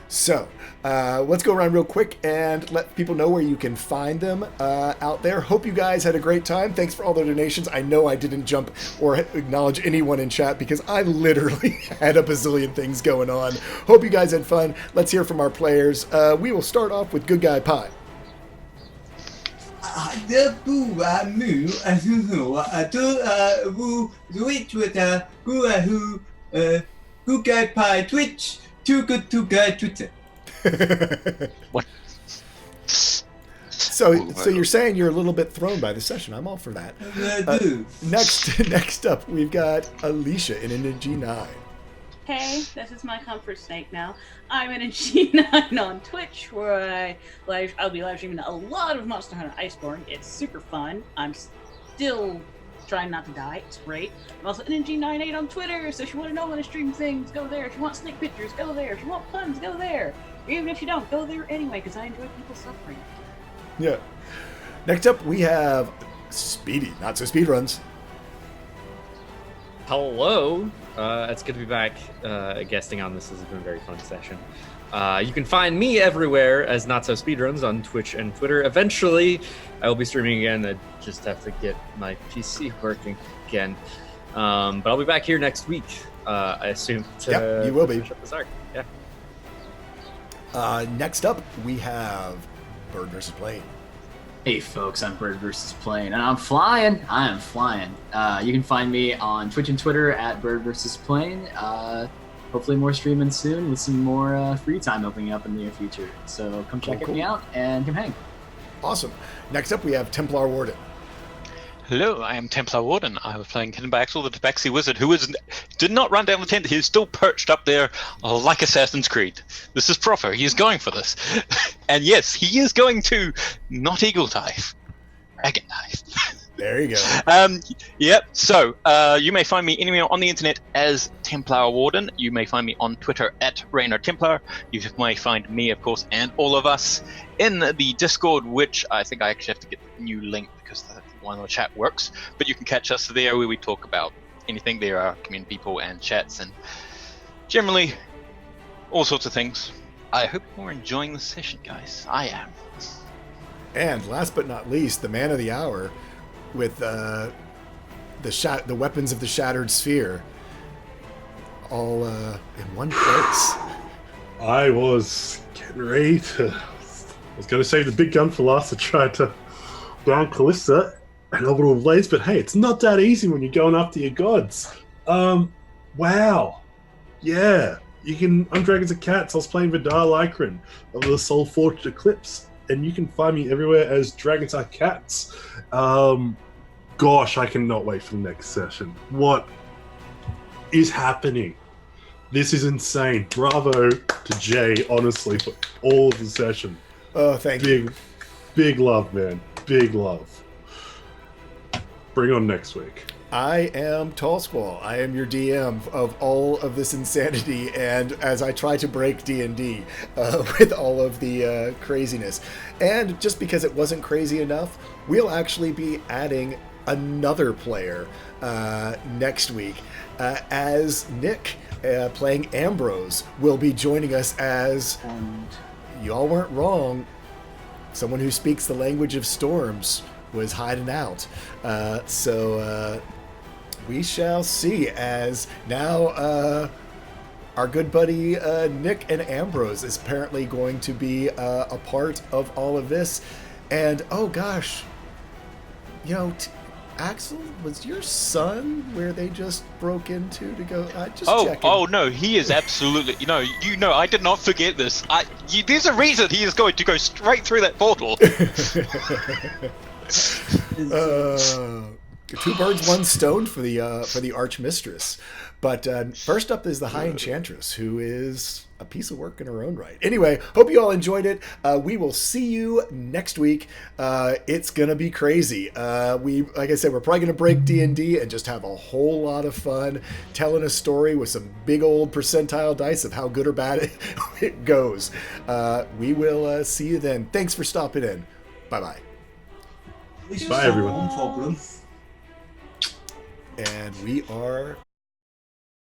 So, let's go around real quick and let people know where you can find them out there. Hope you guys had a great time. Thanks for all the donations. I know I didn't jump or acknowledge anyone in chat because I literally had a bazillion things going on. Hope you guys had fun. Let's hear from our players. We will start off with Good Guy Pie. Good guy pie Twitch, too good to guy Twitter. What? So you're saying you're a little bit thrown by the session. I'm all for that. Next up, we've got Alicia in NG9. Hey, this is my comfort snake now. I'm in a G9 on Twitch where I'll be live streaming a lot of Monster Hunter Iceborne. It's super fun. I'm still trying not to die. It's great. I'm also in G98 on Twitter, so if you want to know when I stream things, go there. If you want snake pictures, go there. If you want puns, go there. Even if you don't, go there anyway, because I enjoy people suffering. Yeah. Next up, we have Speedy, not so speedruns. Hello. It's good to be back guesting on this. This has been a very fun session. You can find me everywhere as Not So Speedruns on Twitch and Twitter. Eventually, I will be streaming again. I just have to get my PC working again. But I'll be back here next week, I assume. Yep, you will be. Finish up this arc. Yeah. Next up, we have Bird vs. Plane. Hey folks, I'm Bird vs. Plane, and I'm flying. I am flying. You can find me on Twitch and Twitter at Bird vs. Plane. Hopefully more streaming soon with some more free time opening up in the near future. So come check me out and come hang. Awesome. Next up, we have Templar Warden. Hello, I am Templar Warden. I was playing Hidden by Axel, the Tabaxi Wizard, who did not run down the tent. He is still perched up there like Assassin's Creed. This is proper. He is going for this. And yes, he is going to not Eagle Dive, Dragon Dive. There you go. Yep. So you may find me anywhere on the internet as Templar Warden. You may find me on Twitter at Rainer Templar. You may find me, of course, and all of us in the Discord, which I think I actually have to get the new link because the one on the chat works. But you can catch us there where we talk about anything. There are community people and chats and generally all sorts of things. I hope you're enjoying the session, guys. I am. And last but not least, the man of the hour with the weapons of the Shattered Sphere all in one place. I was getting ready to... I was going to save the big gun for last to try to down Callista and Orbital Blaze, but hey, it's not that easy when you're going after your gods. Wow. Yeah. I'm Dragons and Cats. I was playing Vidar Lycran of the Soul Forged Eclipse, and you can find me everywhere as Dragons Are Cats. Gosh, I cannot wait for the next session. What is happening? This is insane. Bravo. to Jay, honestly, for all of the session. Oh, thank you. Big love, man. Big love. Bring on next week. I am Tall Squall. I am your DM of all of this insanity, and as I try to break D&D with all of the craziness. And just because it wasn't crazy enough, we'll actually be adding another player next week, as Nick, playing Ambrose, will be joining us as, And y'all weren't wrong, someone who speaks the language of storms was hiding out. So we shall see, as now our good buddy Nick and Ambrose is apparently going to be a part of all of this. And oh gosh, Axel, was your son where they just broke into to go? Just checking. Oh no, he is absolutely. I did not forget this. There's a reason he is going to go straight through that portal. Two birds, one stone for the Archmistress. But first up is the High Enchantress, who is a piece of work in her own right. Anyway, hope you all enjoyed it. We will see you next week. It's gonna be crazy. Like I said, we're probably gonna break D&D and just have a whole lot of fun telling a story with some big old percentile dice of how good or bad it goes. We will see you then. Thanks for stopping in. Bye-bye. At least Bye, it's not everyone. one problem. And we are